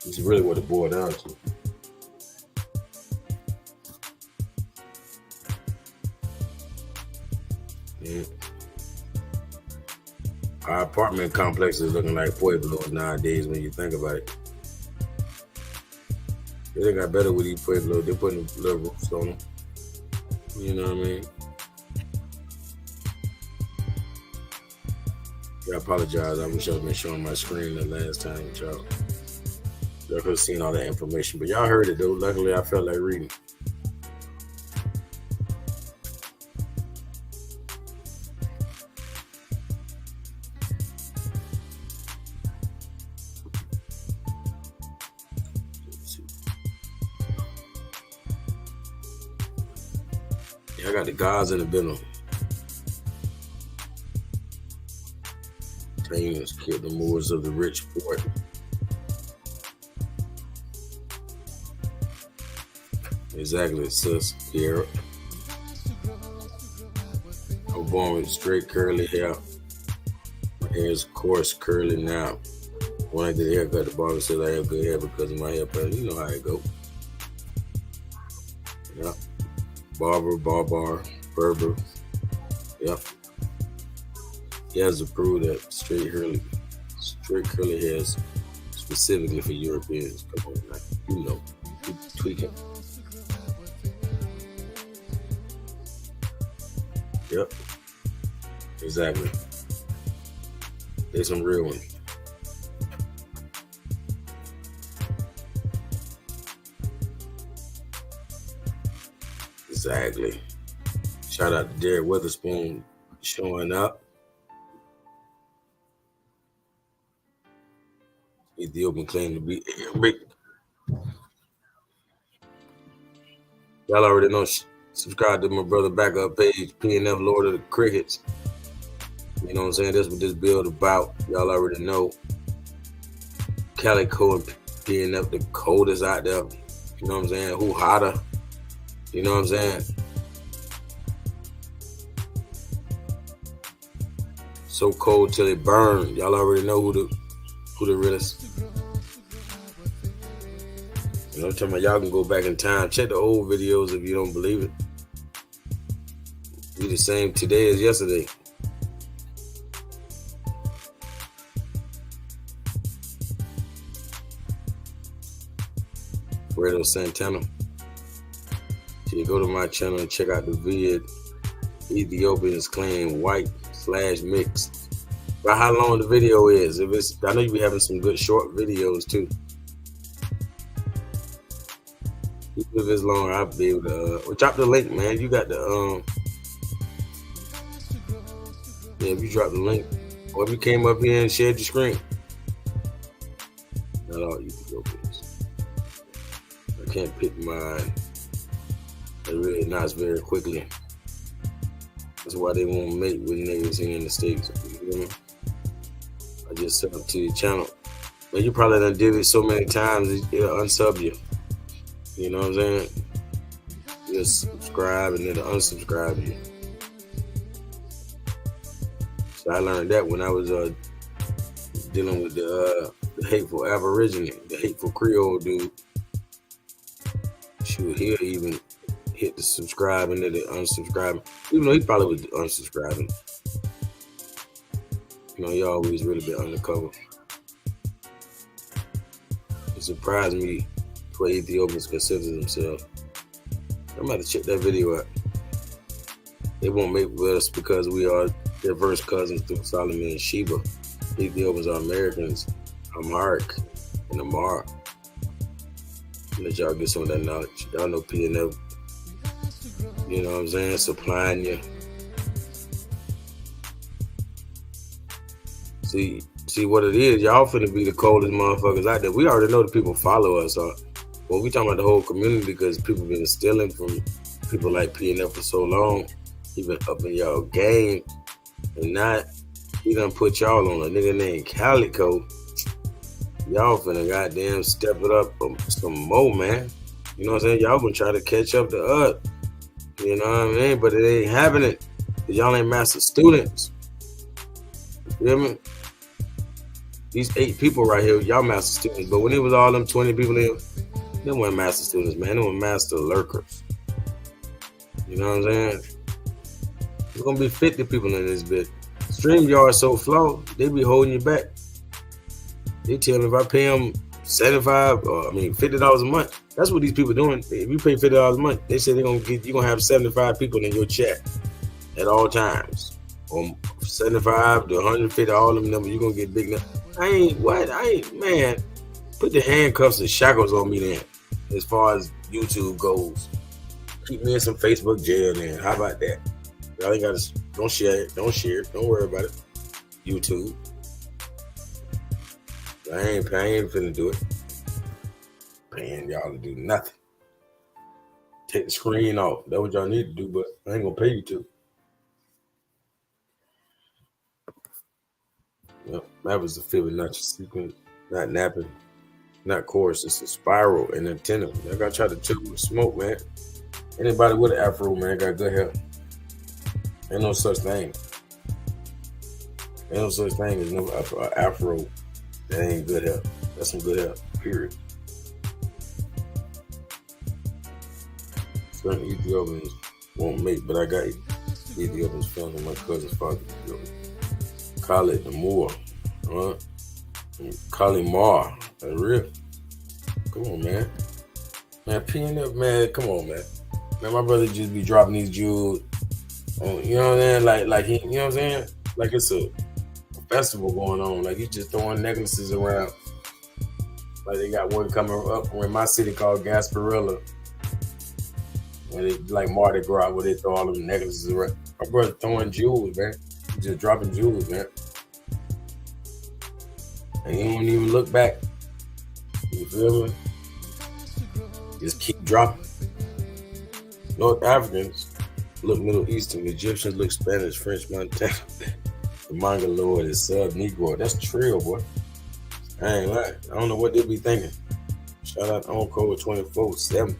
This is really what it boiled down to. Yeah. Our apartment complex is looking like pueblos nowadays when you think about it. They got better with these pueblos. They're putting little roofs on them. You know what I mean? Yeah, I apologize. I wish I had been showing my screen the last time, y'all. Y'all could have seen all that information. But y'all heard it, though. Luckily, I felt like reading. I got the gods in the middle. Tamus killed the Moors of the rich port. Exactly, sis. Yeah. I'm born with straight curly hair. My hair is coarse, curly now. When I get a haircut, the barber said I have good hair because of my hair pattern. You know how it go. Yeah. Barber, Berber. Yep. He has to prove that straight curly hairs specifically for Europeans. Come on, man. You know. Keep tweaking. Yep. Exactly. There's some real ones. Exactly. Shout out to Derek Witherspoon showing up. Ethiopian claim to be Arabic. Y'all already know. Subscribe to my brother backup page, PnF Lord of the Crickets. You know what I'm saying? That's what this build about. Y'all already know. Calico PnF, the coldest out there. You know what I'm saying? Who hotter? You know what I'm saying? So cold till it burn. Y'all already know who the realest. You know what I'm talking about? Y'all can go back in time. Check the old videos if you don't believe it. Be the same today as yesterday. Fredo Santana. So you go to my channel and check out the vid. Ethiopians claim white/mixed. About how long the video is. I know you be having some good short videos too. Even if it's long, I'll be able to drop the link, man. You got the yeah, if you drop the link, or if you came up here and shared your screen. Not all Ethiopians. I can't pick mine. They really not very quickly. That's why they won't mate with niggas here in the States. You know? I just set up to your channel. But you probably done did it so many times, it'll unsub you. You know what I'm saying? Just subscribe and then unsubscribe you. So I learned that when I was dealing with the hateful Aborigine, the hateful Creole dude. Shoot, he'll even hit the subscribe and then the unsubscribe. Even though he probably was unsubscribing. You know, he always really been undercover. It surprised me what Ethiopians consider themselves. I'm about to check that video out. They won't mate with us because we are their first cousins through Solomon and Sheba. Ethiopians are Americans, Amharic, and Amar. Let y'all get some of that knowledge. Y'all know PnF. You know what I'm saying? Supplying you. See see what it is. Y'all finna be the coldest motherfuckers out there. We already know the people follow us. But we talking about the whole community because people been stealing from people like PnF for so long. He been up in y'all game. And not, he done put y'all on a nigga named Calico. Y'all finna goddamn step it up some more, man. You know what I'm saying? Y'all gonna try to catch up to us. You know what I mean? But it ain't happening. Cause y'all ain't master students. You feel me? These 8 people right here, y'all master students. But when it was all them 20 people in, they weren't master students, man. They were master lurkers. You know what I'm saying? There's gonna be 50 people in this bitch. StreamYard so flow, they be holding you back. They tell me if I pay them $50 a month. That's what these people doing. If you pay $50 a month, they say you're gonna have 75 people in your chat at all times. From 75 to 150, all them numbers, you're gonna get big numbers. Man, put the handcuffs and shackles on me then, as far as YouTube goes. Keep me in some Facebook jail then. How about that? Y'all ain't gotta, don't share it, don't worry about it. YouTube. I ain't finna do it. Paying y'all to do nothing. Take the screen off. That's what y'all need to do, but I ain't gonna pay you to. Yep, that was the Fibonacci sequence. Not napping, not chorus. It's a spiral and antenna. I gotta try to chill with smoke, man. Anybody with an afro, man, got good hair. Ain't no such thing. Ain't no such thing as no afro that ain't good hair. That's some good hair, period. Certain Ethiopians won't mate, but I got Ethiopians films and my cousin's father. Khalid the Moor. Khalid Mar. That's real. Come on, man. Man, PnF, man, come on, man. Man, my brother just be dropping these jewels. You know what I'm saying? Like he, you know what I'm saying? Like it's a festival going on. Like he's just throwing necklaces around. Like they got one coming up in my city called Gasparilla. And they like Mardi Gras where they throw all them necklaces around. My brother throwing jewels, man. He's just dropping jewels, man. And he don't even look back. You feel me? Just keep dropping. North Africans look Middle Eastern, Egyptians look Spanish, French, Montana. The Mongoloid is sub-Negro. That's trill, boy. I ain't lying. I don't know what they be thinking. Shout out to Encore 24/7.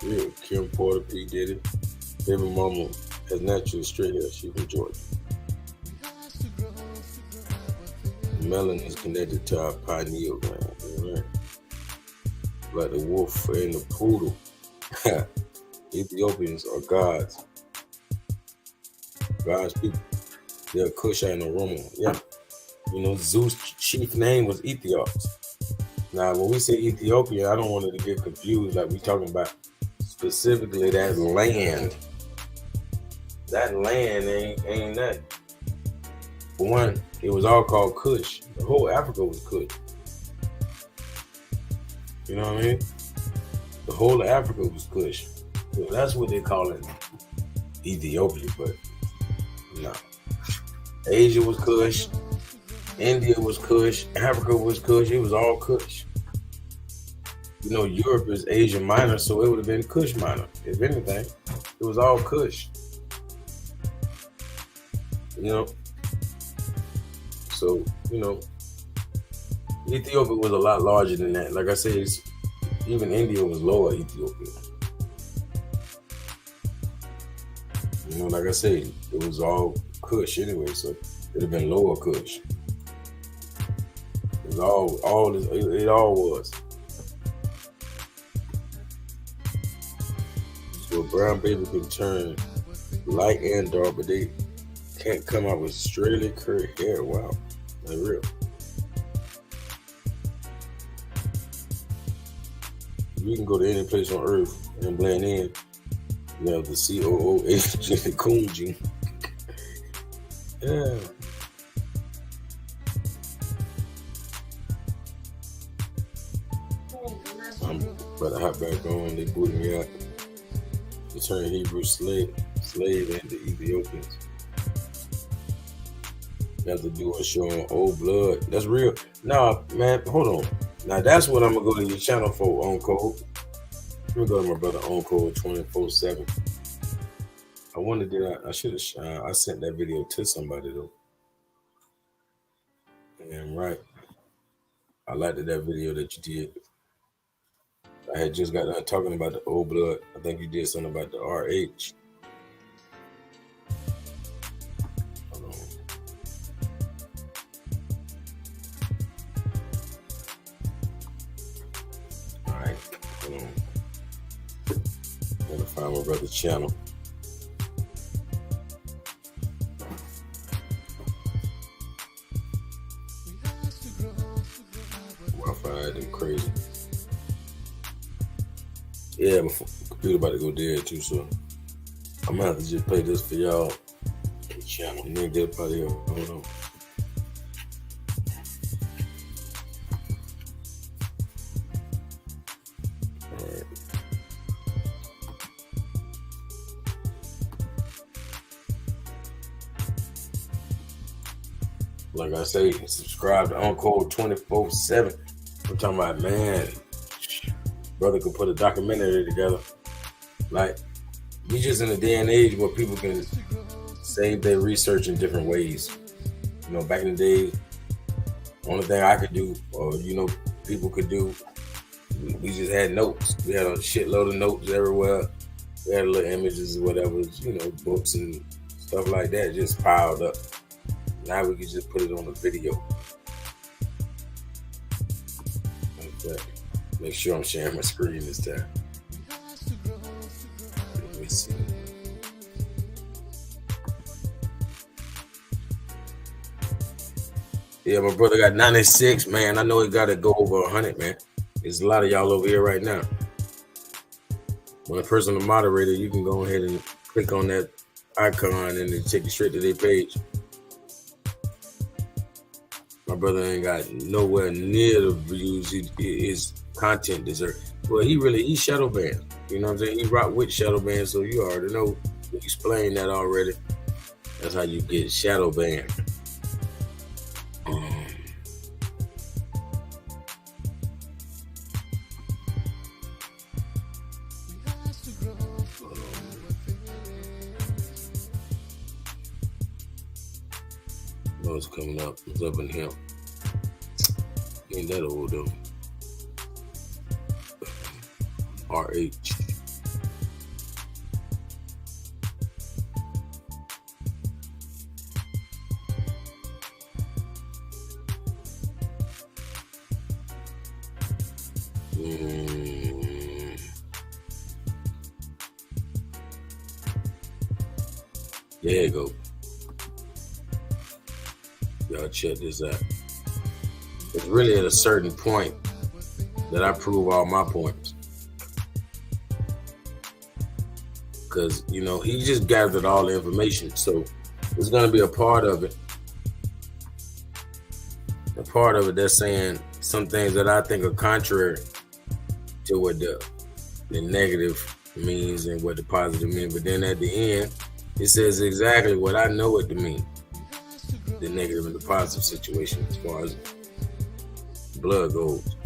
Yeah, Kim Porter, P. Diddy. Baby mama has natural straight hair. She from Georgia. Melanin is connected to our pineal gland. Right? Like the wolf and the poodle. Ethiopians are gods. God's people. They're Kushite and Oromo. Yeah. You know, Zeus' chief name was Ethiops. Now, when we say Ethiopia, I don't want it to get confused. Like we talking about specifically that land. That land ain't that. For one, it was all called Kush. The whole Africa was Kush. You know what I mean? The whole of Africa was Kush. So that's what they call it Ethiopia, but no. Asia was Kush. India was Kush. Africa was Kush. It was all Kush. You know, Europe is Asia Minor, so it would have been Kush Minor. If anything, it was all Kush. You know? So, you know, Ethiopia was a lot larger than that. Like I said, even India was lower Ethiopia. You know, like I said, it was all Kush anyway, so it'd have been lower Kush. It was it all was. So a brown baby can turn light and dark, but they can't come out with straightly curly hair. Wow, that's real. You can go to any place on earth and blend in. You have the COO agent Kunji. Yeah. I'm about to hop back on. They booted me out. They turned Hebrew slave into Ethiopians. Got to do a show on old blood. That's real. Nah, man, hold on. Now that's what I'm gonna go to your channel for, on code. Let me go to my brother on code 24/7. I wonder did I should have I sent that video to somebody though. Damn right. I liked that video that you did. I had just got done talking about the old blood. I think you did something about the RH. Hold on. All right, hold on. Gotta find my brother's channel. Wi-Fi acting crazy. Yeah, my computer about to go dead too, so I'm gonna have to just play this for y'all. Channel. And then they'll probably hold on. Alright. Like I say, subscribe to Uncle 24/7. I'm talking about, man, brother could put a documentary together. Like, we just in a day and age where people can save their research in different ways. You know, back in the day, only thing I could do, or people could do, we just had notes. We had a shitload of notes everywhere. We had little images or whatever, books and stuff like that just piled up. Now we can just put it on a video. Okay. Make sure I'm sharing my screen this time. Let me see. Yeah, my brother got 96, man. I know he got to go over 100, man. There's a lot of y'all over here right now. When a person, a moderator, you can go ahead and click on that icon and it take you straight to their page. My brother ain't got nowhere near the views his content deserves. Well, he's shadow banned. You know what I'm saying? He rock with shadow banned, so you already know. We explained that already. That's how you get shadow banned. What's coming up? What's up in him? He ain't that old though. RH. There you go. Y'all check this out. It's really at a certain point that I prove all my points. Because, he just gathered all the information. So there's going to be a part of it. A part of it that's saying some things that I think are contrary to what the negative means and what the positive means. But then at the end, it says exactly what I know it to mean. The negative and the positive situation as far as blood goes.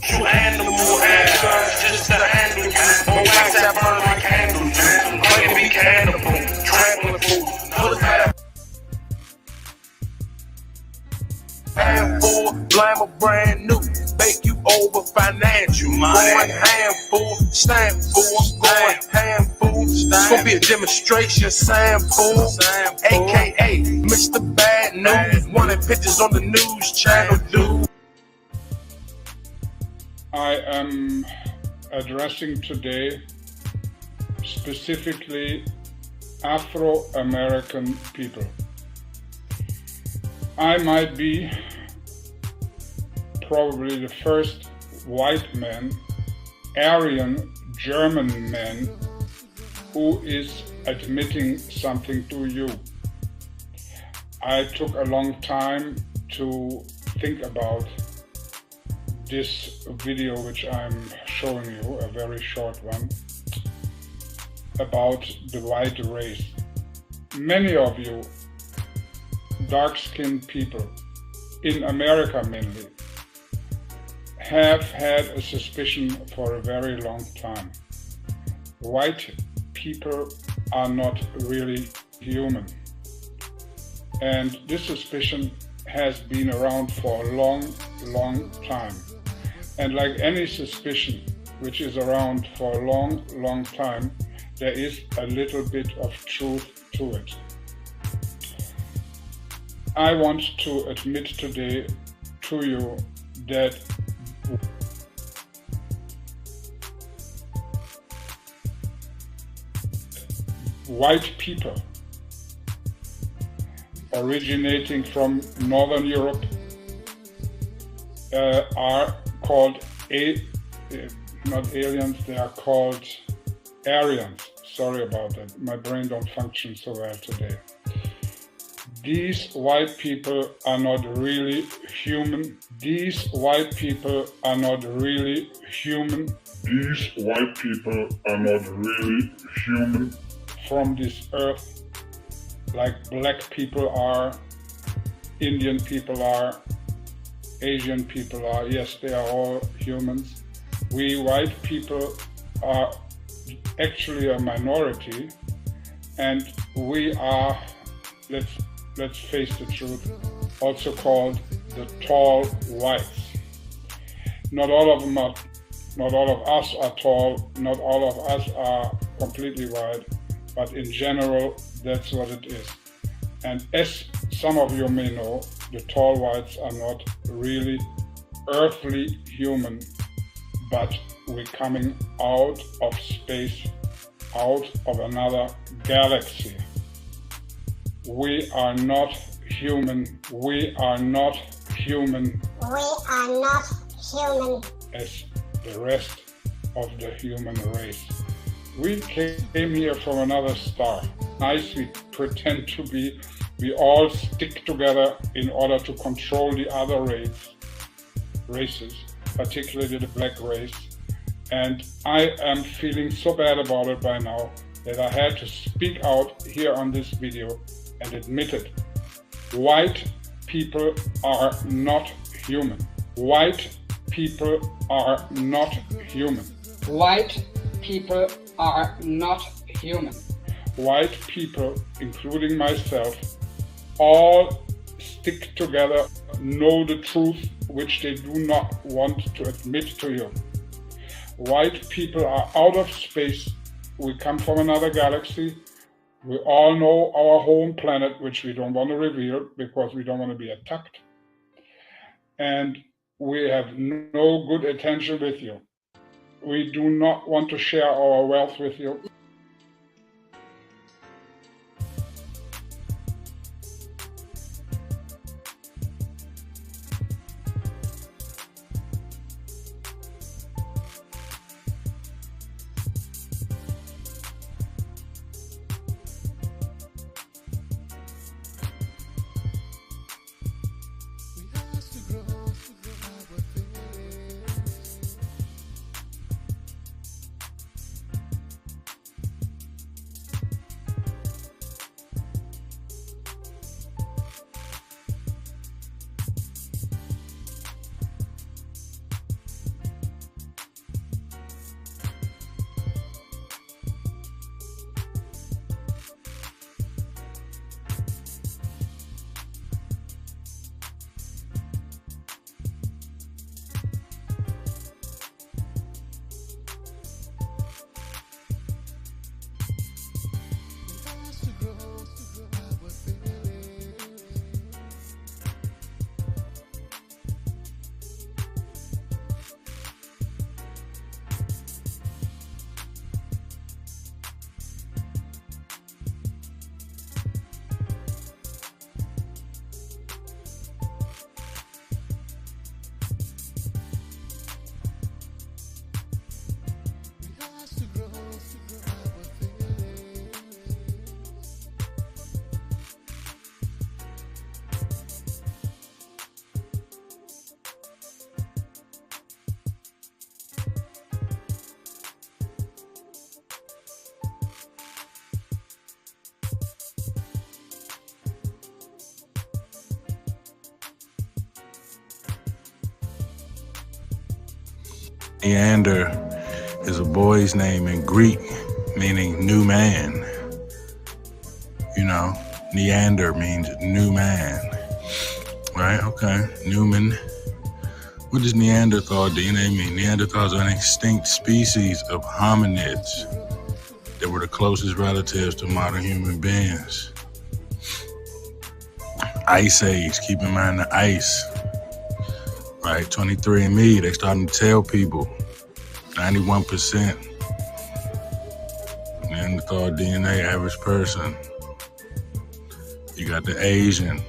You animal ass, just to handle you. On wax that burn like candles. Claim to be cannibal, trampling food. Handful, blame a brand new. Bake you over financial. Going handful, stamp fool. Going handful. It's gonna be a demonstration, sample. AKA Mr. Bad News. Wanting pictures on the news channel, dude. I am addressing today specifically Afro-American people. I might be probably the first white man, Aryan German man, who is admitting something to you. I took a long time to think about this video, which I'm showing you, a very short one, about the white race. many of you dark-skinned people, in America mainly, have had a suspicion for a very long time. White people are not really human. And this suspicion has been around for a long, long time. And like any suspicion which is around for a long, long time, there is a little bit of truth to it. I want to admit today to you that white people originating from Northern Europe are called not aliens, they are called Aryans. Sorry about that, my brain don't function so well today. These white people are not really human. These white people are not really human. These white people are not really human. From this earth, like black people are, Indian people are, Asian people are. Yes, they are all humans. We white people are actually a minority, and we are, let's face the truth, also called the tall whites. Not all of them are, not all of us are tall, not all of us are completely white, but in general, that's what it is. And as some of you may know, the tall whites are not really earthly human, but we're coming out of space, out of another galaxy. We are not human. We are not human. We are not human as the rest of the human race. We came here from another star. Nice, we pretend to be. We all stick together in order to control the other races, particularly the black race. And I am feeling so bad about it by now that I had to speak out here on this video and admit it. White people are not human. White people are not human. White people are not human. White people, including myself, all stick together, know the truth, which they do not want to admit to you. White people are out of space. We come from another galaxy. We all know our home planet, which we don't want to reveal because we don't want to be attacked. And we have no good intention with you. We do not want to share our wealth with you. Neander is a boy's name in Greek, meaning new man. You know, Neander means new man. Right? Okay. Newman. What does Neanderthal DNA mean? Neanderthals are an extinct species of hominids that were the closest relatives to modern human beings. Ice Age, keep in mind the ice. Right, 23andMe, they starting to tell people 91% Neanderthal DNA, average person. You got the Asian,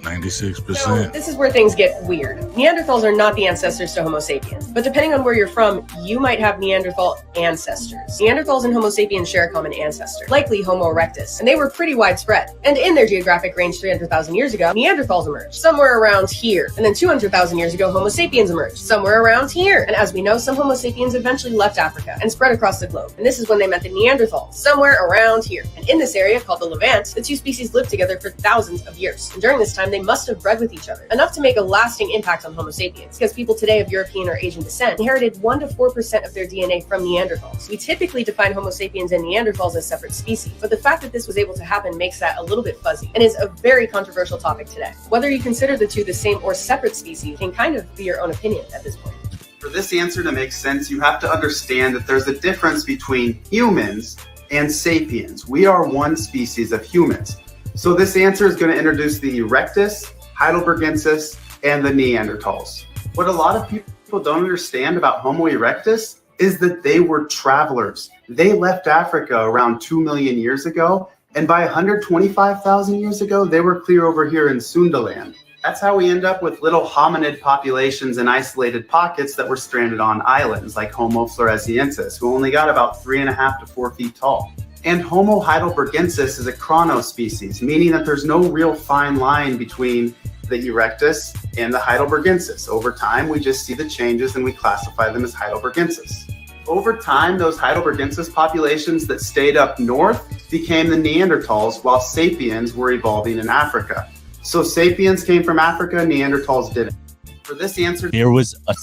96%. So this is where things get weird. Neanderthals are not the ancestors to Homo sapiens, but depending on where you're from, you might have Neanderthal ancestors. Neanderthals and Homo sapiens share a common ancestor, likely Homo erectus, and they were pretty widespread. And in their geographic range 300,000 years ago, Neanderthals emerged, somewhere around here. And then 200,000 years ago, Homo sapiens emerged, somewhere around here. And as we know, some Homo sapiens eventually left Africa and spread across the globe. And this is when they met the Neanderthals, somewhere around here. And in this area, called the Levant, the two species lived together for thousands of years. And during this time, they must have bred with each other, enough to make a lasting impact on Homo sapiens, because people today of European or Asian descent inherited 1 to 4% of their DNA from Neanderthals. We typically define Homo sapiens and Neanderthals as separate species, but the fact that this was able to happen makes that a little bit fuzzy, and is a very controversial topic today. Whether you consider the two the same or separate species can kind of be your own opinion at this point. For this answer to make sense, you have to understand that there's a difference between humans and sapiens. We are one species of humans. So this answer is going to introduce the Erectus, Heidelbergensis, and the Neanderthals. What a lot of people don't understand about Homo erectus is that they were travelers. They left Africa around 2 million years ago, and by 125,000 years ago, they were clear over here in Sundaland. That's how we end up with little hominid populations in isolated pockets that were stranded on islands, like Homo floresiensis, who only got about 3.5 to 4 feet tall. And Homo heidelbergensis is a chronospecies, meaning that there's no real fine line between the erectus and the heidelbergensis. Over time, we just see the changes and we classify them as heidelbergensis. Over time, those heidelbergensis populations that stayed up north became the Neanderthals, while sapiens were evolving in Africa. So sapiens came from Africa, Neanderthals didn't. For this answer, there was a...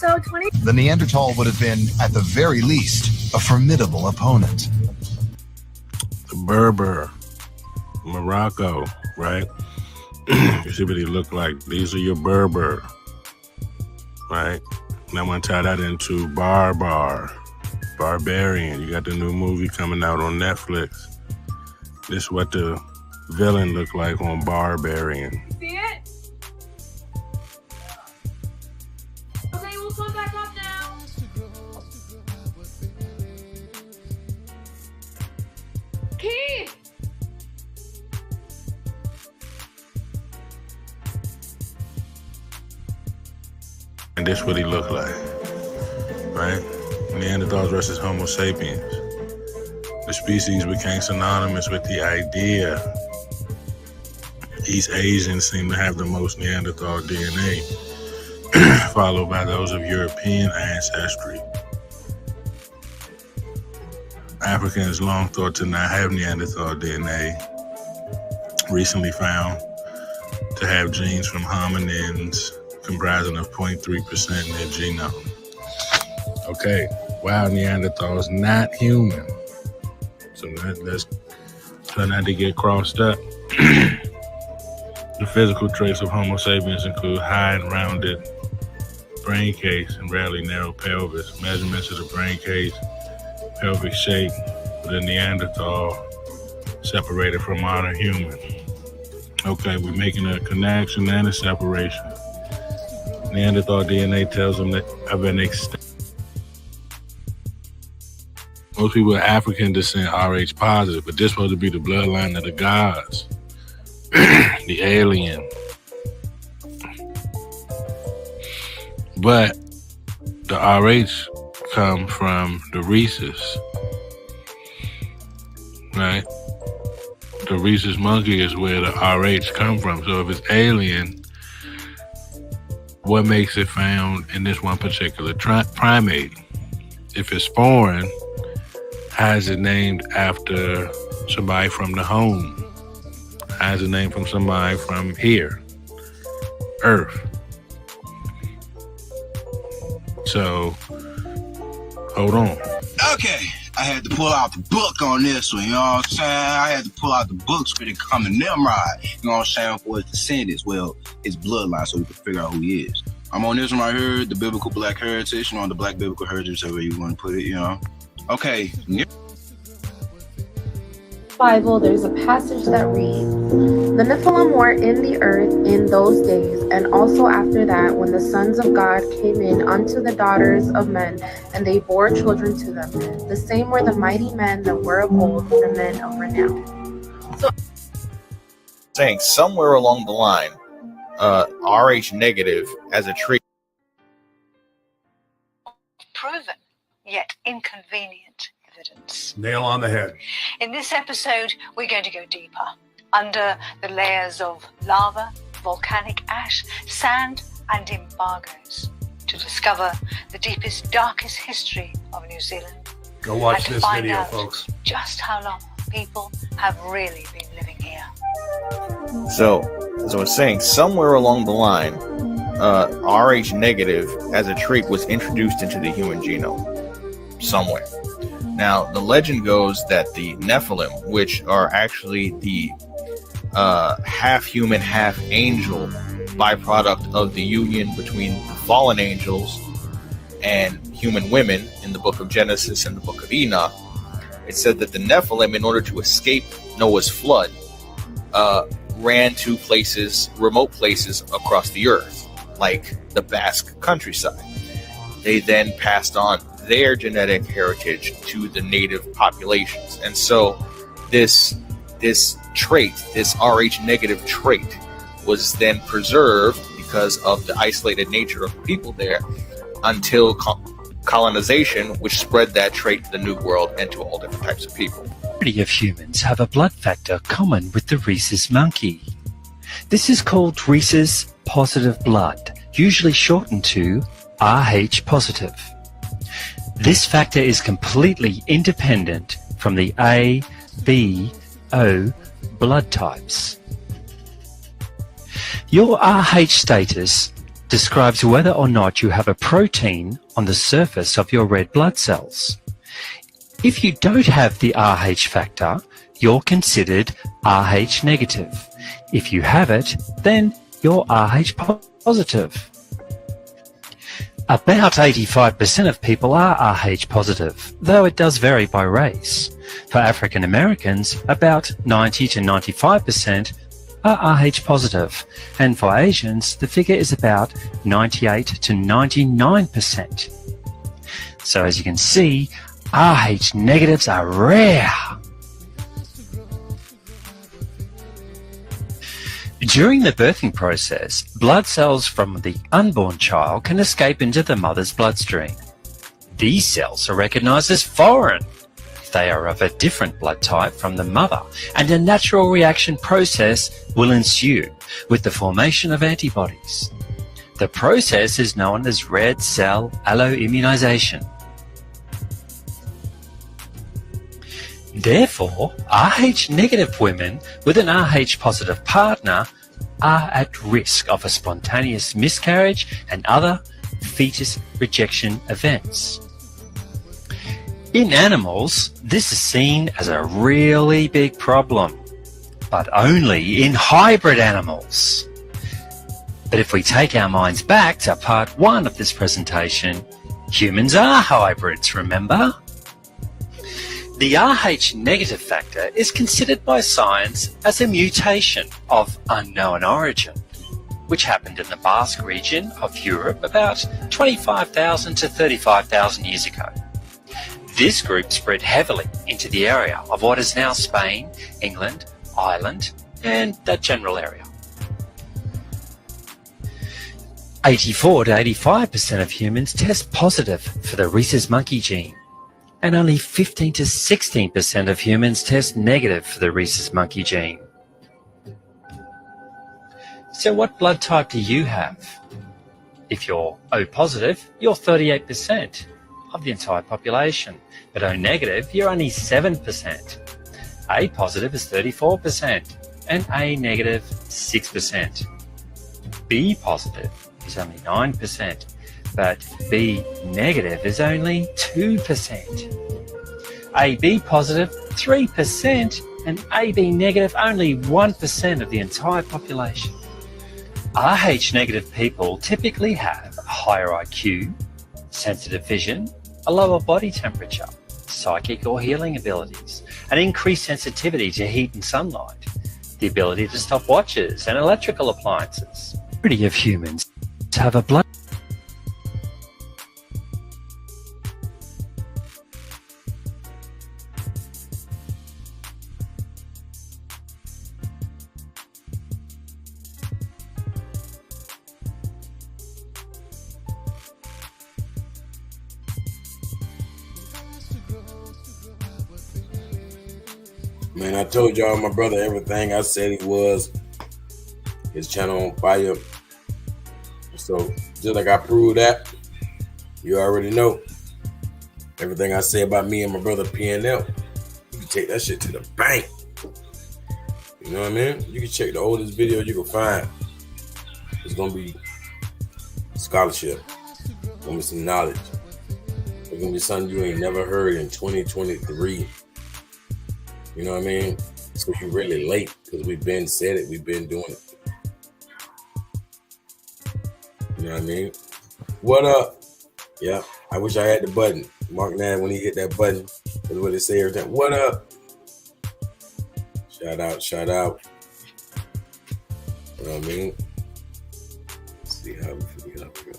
The Neanderthal would have been, at the very least, a formidable opponent. The Berber, Morocco, right? You see what he looked like. These are your Berber, right? And I want to tie that into Barbarian. You got the new movie coming out on Netflix. This is what the villain looked like on Barbarian. See it? Okay, we'll come back up now. Keith! And this is what he looked like, right? Neanderthals versus Homo sapiens. The species became synonymous with the idea East Asians seem to have the most Neanderthal DNA, followed by those of European ancestry. Africans long thought to not have Neanderthal DNA, recently found to have genes from hominins comprising of 0.3% in their genome. Okay, wow, Neanderthal is not human. So let's try not to get crossed up. The physical traits of Homo sapiens include high and rounded brain case and rarely narrow pelvis. Measurements of the brain case, pelvic shape of the Neanderthal separated from modern human. Okay, we're making a connection and a separation. Neanderthal DNA tells them that of an extent. Most people with African descent are Rh positive, but this supposed to be the bloodline of the gods, the alien. But the Rh come from the rhesus, right? The rhesus monkey is where the Rh come from. So if it's alien, what makes it found in this one particular primate? If it's foreign, how is it named after somebody from the home? How is it named from somebody from here, Earth? So Hold on. Okay, I had to pull out the book on this one, you know what I'm saying? I had to pull out the books for the common Nimrod, you know what I'm saying, for his descendants, well, his bloodline, so we can figure out who he is. I'm on this one right here, the biblical black heritage, you know, the black biblical heritage, however you want to put it, you know. Okay. Bible, there's a passage that reads, "The Nephilim were in the earth in those days, and also after that, when the sons of God came in unto the daughters of men, and they bore children to them. The same were the mighty men that were of old, the men of renown." So, saying somewhere along the line, Rh negative as a trait. Proven, yet inconvenient evidence. Nail on the head. In this episode, we're going to go deeper, under the layers of lava, volcanic ash, sand, and embargoes, to discover the deepest, darkest history of New Zealand. Go watch and to this find video, out folks. just how long people have really been living here. So as I was saying, somewhere along the line, Rh negative as a trait was introduced into the human genome. Somewhere. Now, the legend goes that the Nephilim, which are actually the half human, half angel byproduct of the union between the fallen angels and human women in the book of Genesis and the book of Enoch, it said that the Nephilim, in order to escape Noah's flood, ran to places, remote places across the earth, like the Basque countryside. They then passed on their genetic heritage to the native populations. And so this trait, this Rh negative trait, was then preserved because of the isolated nature of the people there until colonization, which spread that trait to the New World and to all different types of people. Majority of humans have a blood factor common with the rhesus monkey. This is called rhesus positive blood, usually shortened to Rh positive. This factor is completely independent from the A, B, O blood types. Your Rh status describes whether or not you have a protein on the surface of your red blood cells. If you don't have the Rh factor, you're considered Rh negative. If you have it, then you're Rh positive. About 85% of people are Rh positive, though it does vary by race. For African Americans, about 90 to 95% are Rh positive, and for Asians, the figure is about 98 to 99%. So as you can see, Rh negatives are rare. During the birthing process, blood cells from the unborn child can escape into the mother's bloodstream. These cells are recognized as foreign. They are of a different blood type from the mother, and a natural reaction process will ensue with the formation of antibodies. The process is known as red cell alloimmunization. Therefore, Rh negative women with an Rh positive partner are at risk of a spontaneous miscarriage and other fetus rejection events. In animals, this is seen as a really big problem, but only in hybrid animals. But if we take our minds back to part 1 of this presentation, humans are hybrids, remember? The Rh negative factor is considered by science as a mutation of unknown origin, which happened in the Basque region of Europe about 25,000 to 35,000 years ago. This group spread heavily into the area of what is now Spain, England, Ireland, and that general area. 84 to 85% of humans test positive for the rhesus monkey gene, and only 15 to 16% of humans test negative for the rhesus monkey gene. So what blood type do you have? If you're O positive, you're 38% of the entire population, but O negative, you're only 7%. A positive is 34%, and A negative 6%. B positive is only 9%, but B negative is only 2%. AB positive, 3%, and AB negative, only 1% of the entire population. RH negative people typically have a higher IQ, sensitive vision, a lower body temperature, psychic or healing abilities, an increased sensitivity to heat and sunlight, the ability to stop watches and electrical appliances. The majority of humans have a blood Man, I told y'all my brother everything I said he was. His channel on fire. So just like I proved that, you already know everything I say about me and my brother PnF. You can take that shit to the bank. You know what I mean? You can check the oldest video you can find. It's gonna be scholarship. It's gonna be some knowledge. It's gonna be something you ain't never heard in 2023. You know what I mean? So you really late because we've been said it, we've been doing it. You know what I mean? What up? Yeah, I wish I had the button. Mark Nash, when he hit that button, that's what they say every time. What up? Shout out, shout out. You know what I mean? Let's see how we get up here.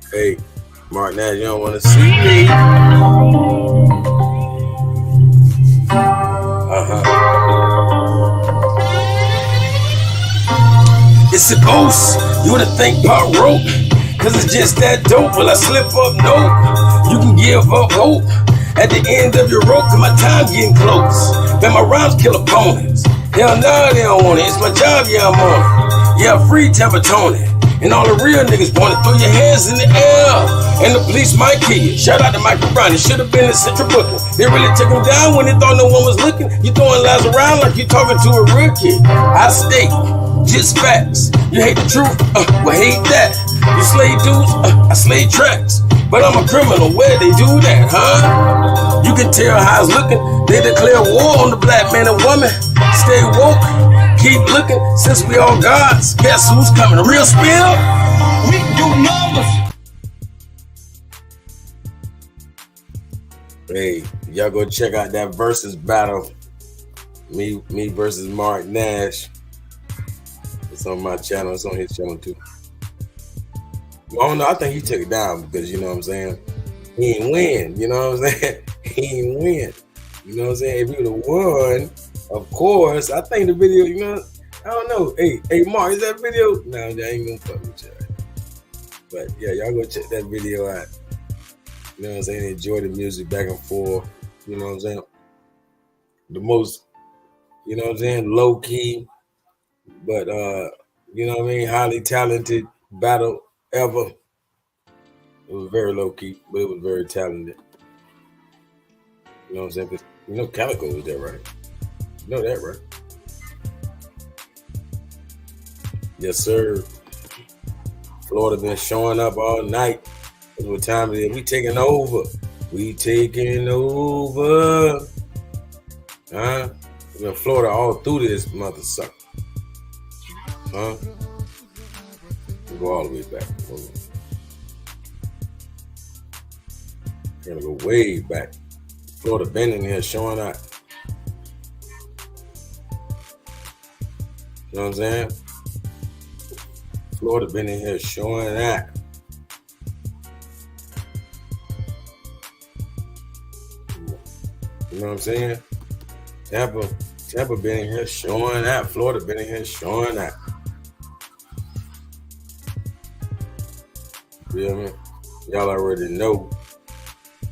Hey, Mark Nash, you don't want to see me. It's a ghost. You would think about rope, cause it's just that dope. Will I slip up? Nope. You can give up hope at the end of your rope, cause my time getting close. Man, my rhymes kill opponents. Hell no, they don't want it. It's my job, yeah, I'm on it. Yeah, free Tabatone. And all the real niggas wanna throw your hands in the air, and the police might kill you. Shout out to Michael Brown, he should have been in Central Booking. They really took him down when they thought no one was looking. You throwing lies around like you talking to a rookie. I state, just facts. You hate the truth? Well, hate that. You slay dudes? I slay tracks. But I'm a criminal, where they do that, huh? You can tell how it's looking. They declare war on the black man and woman. Stay woke. Keep looking, since we all gods. Guess who's coming? Real spill? We do numbers. Hey, y'all go check out that versus battle. Me versus Mark Nash. It's on my channel. It's on his channel too. I don't know. I think he took it down because you know what I'm saying. He ain't win. You know what I'm saying. He ain't win. You know what I'm saying. If he would have won. Of course, I think the video, you know, I don't know. Hey, Mark, is that video? No, I ain't gonna fuck with you. But yeah, y'all go check that video out. You know what I'm saying? Enjoy the music back and forth. You know what I'm saying? The most, you know what I'm saying, low key, but you know what I mean, highly talented battle ever. It was very low key, but it was very talented. You know what I'm saying? 'Cause, you know, Calico was there, right? You know that, right? Yes, sir. Florida been showing up all night. That's what time it is. We taking over. We taking over. Huh? We been Florida all through this mother sucker. Huh? We go all the way back. Gotta go way back. Florida been in here showing up. You know what I'm saying? Florida been in here showing that. You know what I'm saying? Tampa been in here showing that. Florida been in here showing that. You feel me? Y'all already know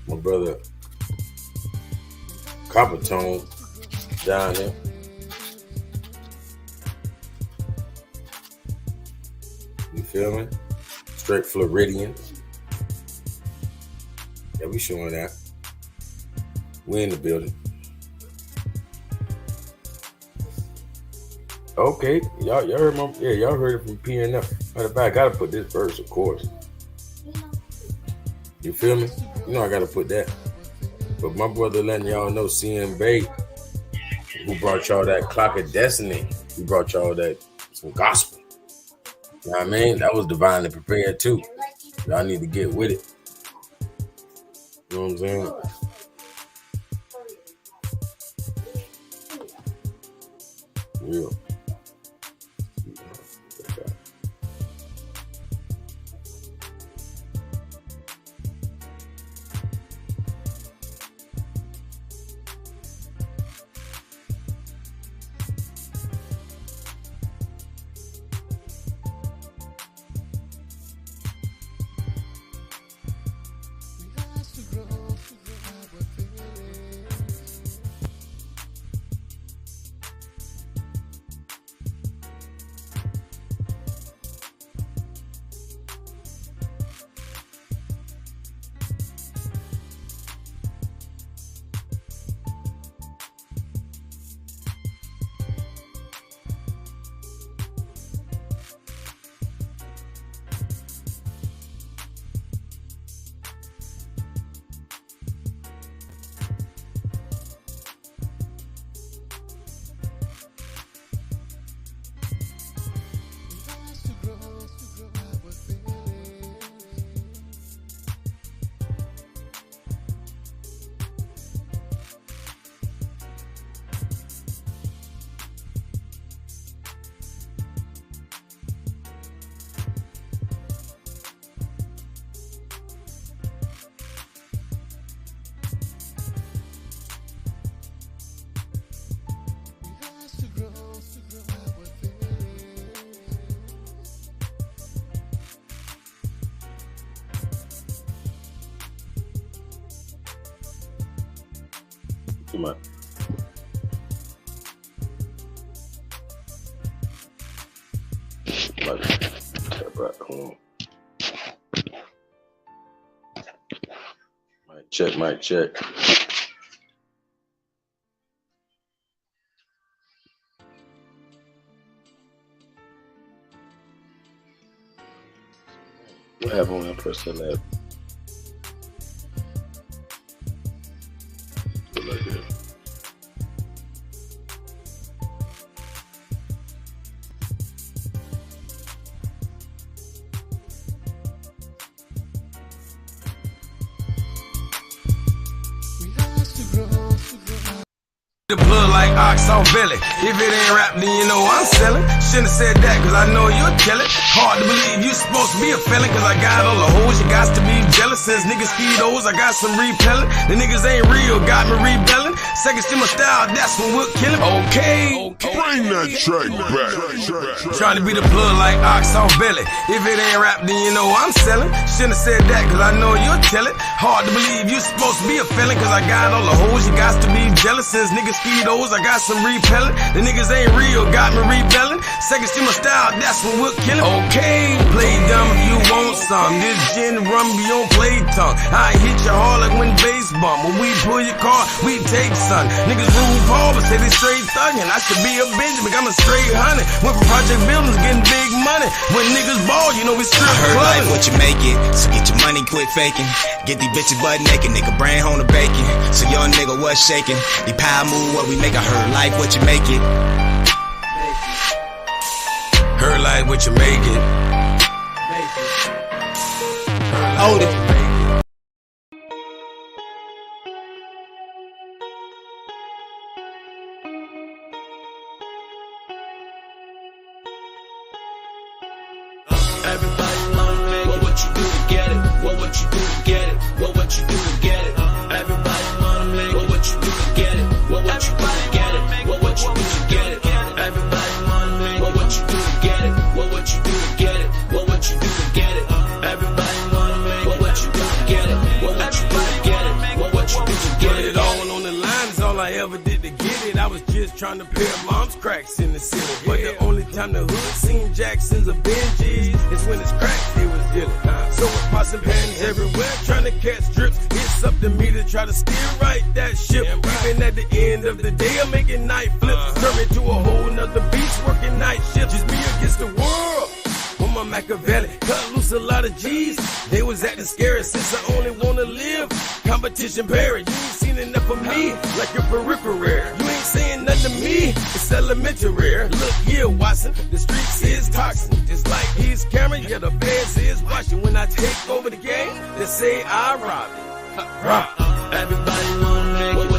my brother Copper Tone down there. You feel me? Straight Floridian. Yeah, we showing that. We in the building. Okay, y'all heard y'all heard it from PnF. Matter of fact, I gotta put this verse, of course. You feel me? You know I gotta put that. But my brother letting y'all know, CM Bay, who brought y'all that Clock of Destiny, he brought y'all that some gospel. You know what I mean? That was divinely prepared too. Y'all need to get with it. You know what I'm saying? Real. Come on. Mic check. What happened when I pressed that? Like that. The blood like ox on belly. If it ain't rap, then you know I'm selling. Shouldn't have said that, cause I know you'll tell it. Hard to believe you supposed to be a felon, cause I got all the hoes. You got to be jealous. Since niggas feed those, I got some repellent. The niggas ain't real, got me rebelling. Seconds to my style, that's when we'll kill him. Okay. Bring that track back. Trying to be the blood like ox on belly. If it ain't rap, then you know I'm selling. Shouldn't have said that, cause I know you'll tell it. Hard to believe you supposed to be a felon, cause I got all the hoes. You got to be jealous. Since niggas feed those, I got some repellent. The niggas ain't real, got me rebelling. Seconds to my style, that's when we'll kill him. Okay, play dumb if you want some. This gin rum be on play tongue. I hit you hard like when bass bump. When we pull your car, we take son. Niggas rule Paul, but say they straight thuggin'. I should be a Benjamin, I'm a straight honey. Went from project buildings, getting big money. When niggas ball, you know we strip I heard clubbing. life what you make it, so get your money, quit faking. Get these bitches butt naked, nigga, brain home to bacon. So young nigga, what's shaking? The power move, what we make. I heard life what you make it. Heard like what you make it. Hold it. Everybody wanna make it. What you do to get it? What you do to get it? What you do to get it? Everybody wanna make it. What you do to get it? What you do to get it? What you do to get it? Everybody wanna make it. What you do to get it? What you do to get it? What you do to get it? Everybody wanna make it. What you do to get it? What you do to get it? What you do to get Put it all on the line is all I ever did to get it. I was just trying to pay mom's cracks in the city. But the only time the hood seen Jacksons or Benjis is when it's cracks they was dealing. So with pots and pans everywhere, trying to catch strips. It's up to me to try to steer right that ship. Even at the end of the day, I'm making night flips. Turn me to a whole nother beast, working Machiavelli. Cut loose a lot of G's. They was acting scary since I only wanna live. Competition buried. You ain't seen enough of me like your periphery. You ain't saying nothing to me. It's elementary. Look here, Watson. The streets is toxic. Just like these cameras, yeah, the feds is watching. When I take over the game, they say I rob it. Everybody wanna make it.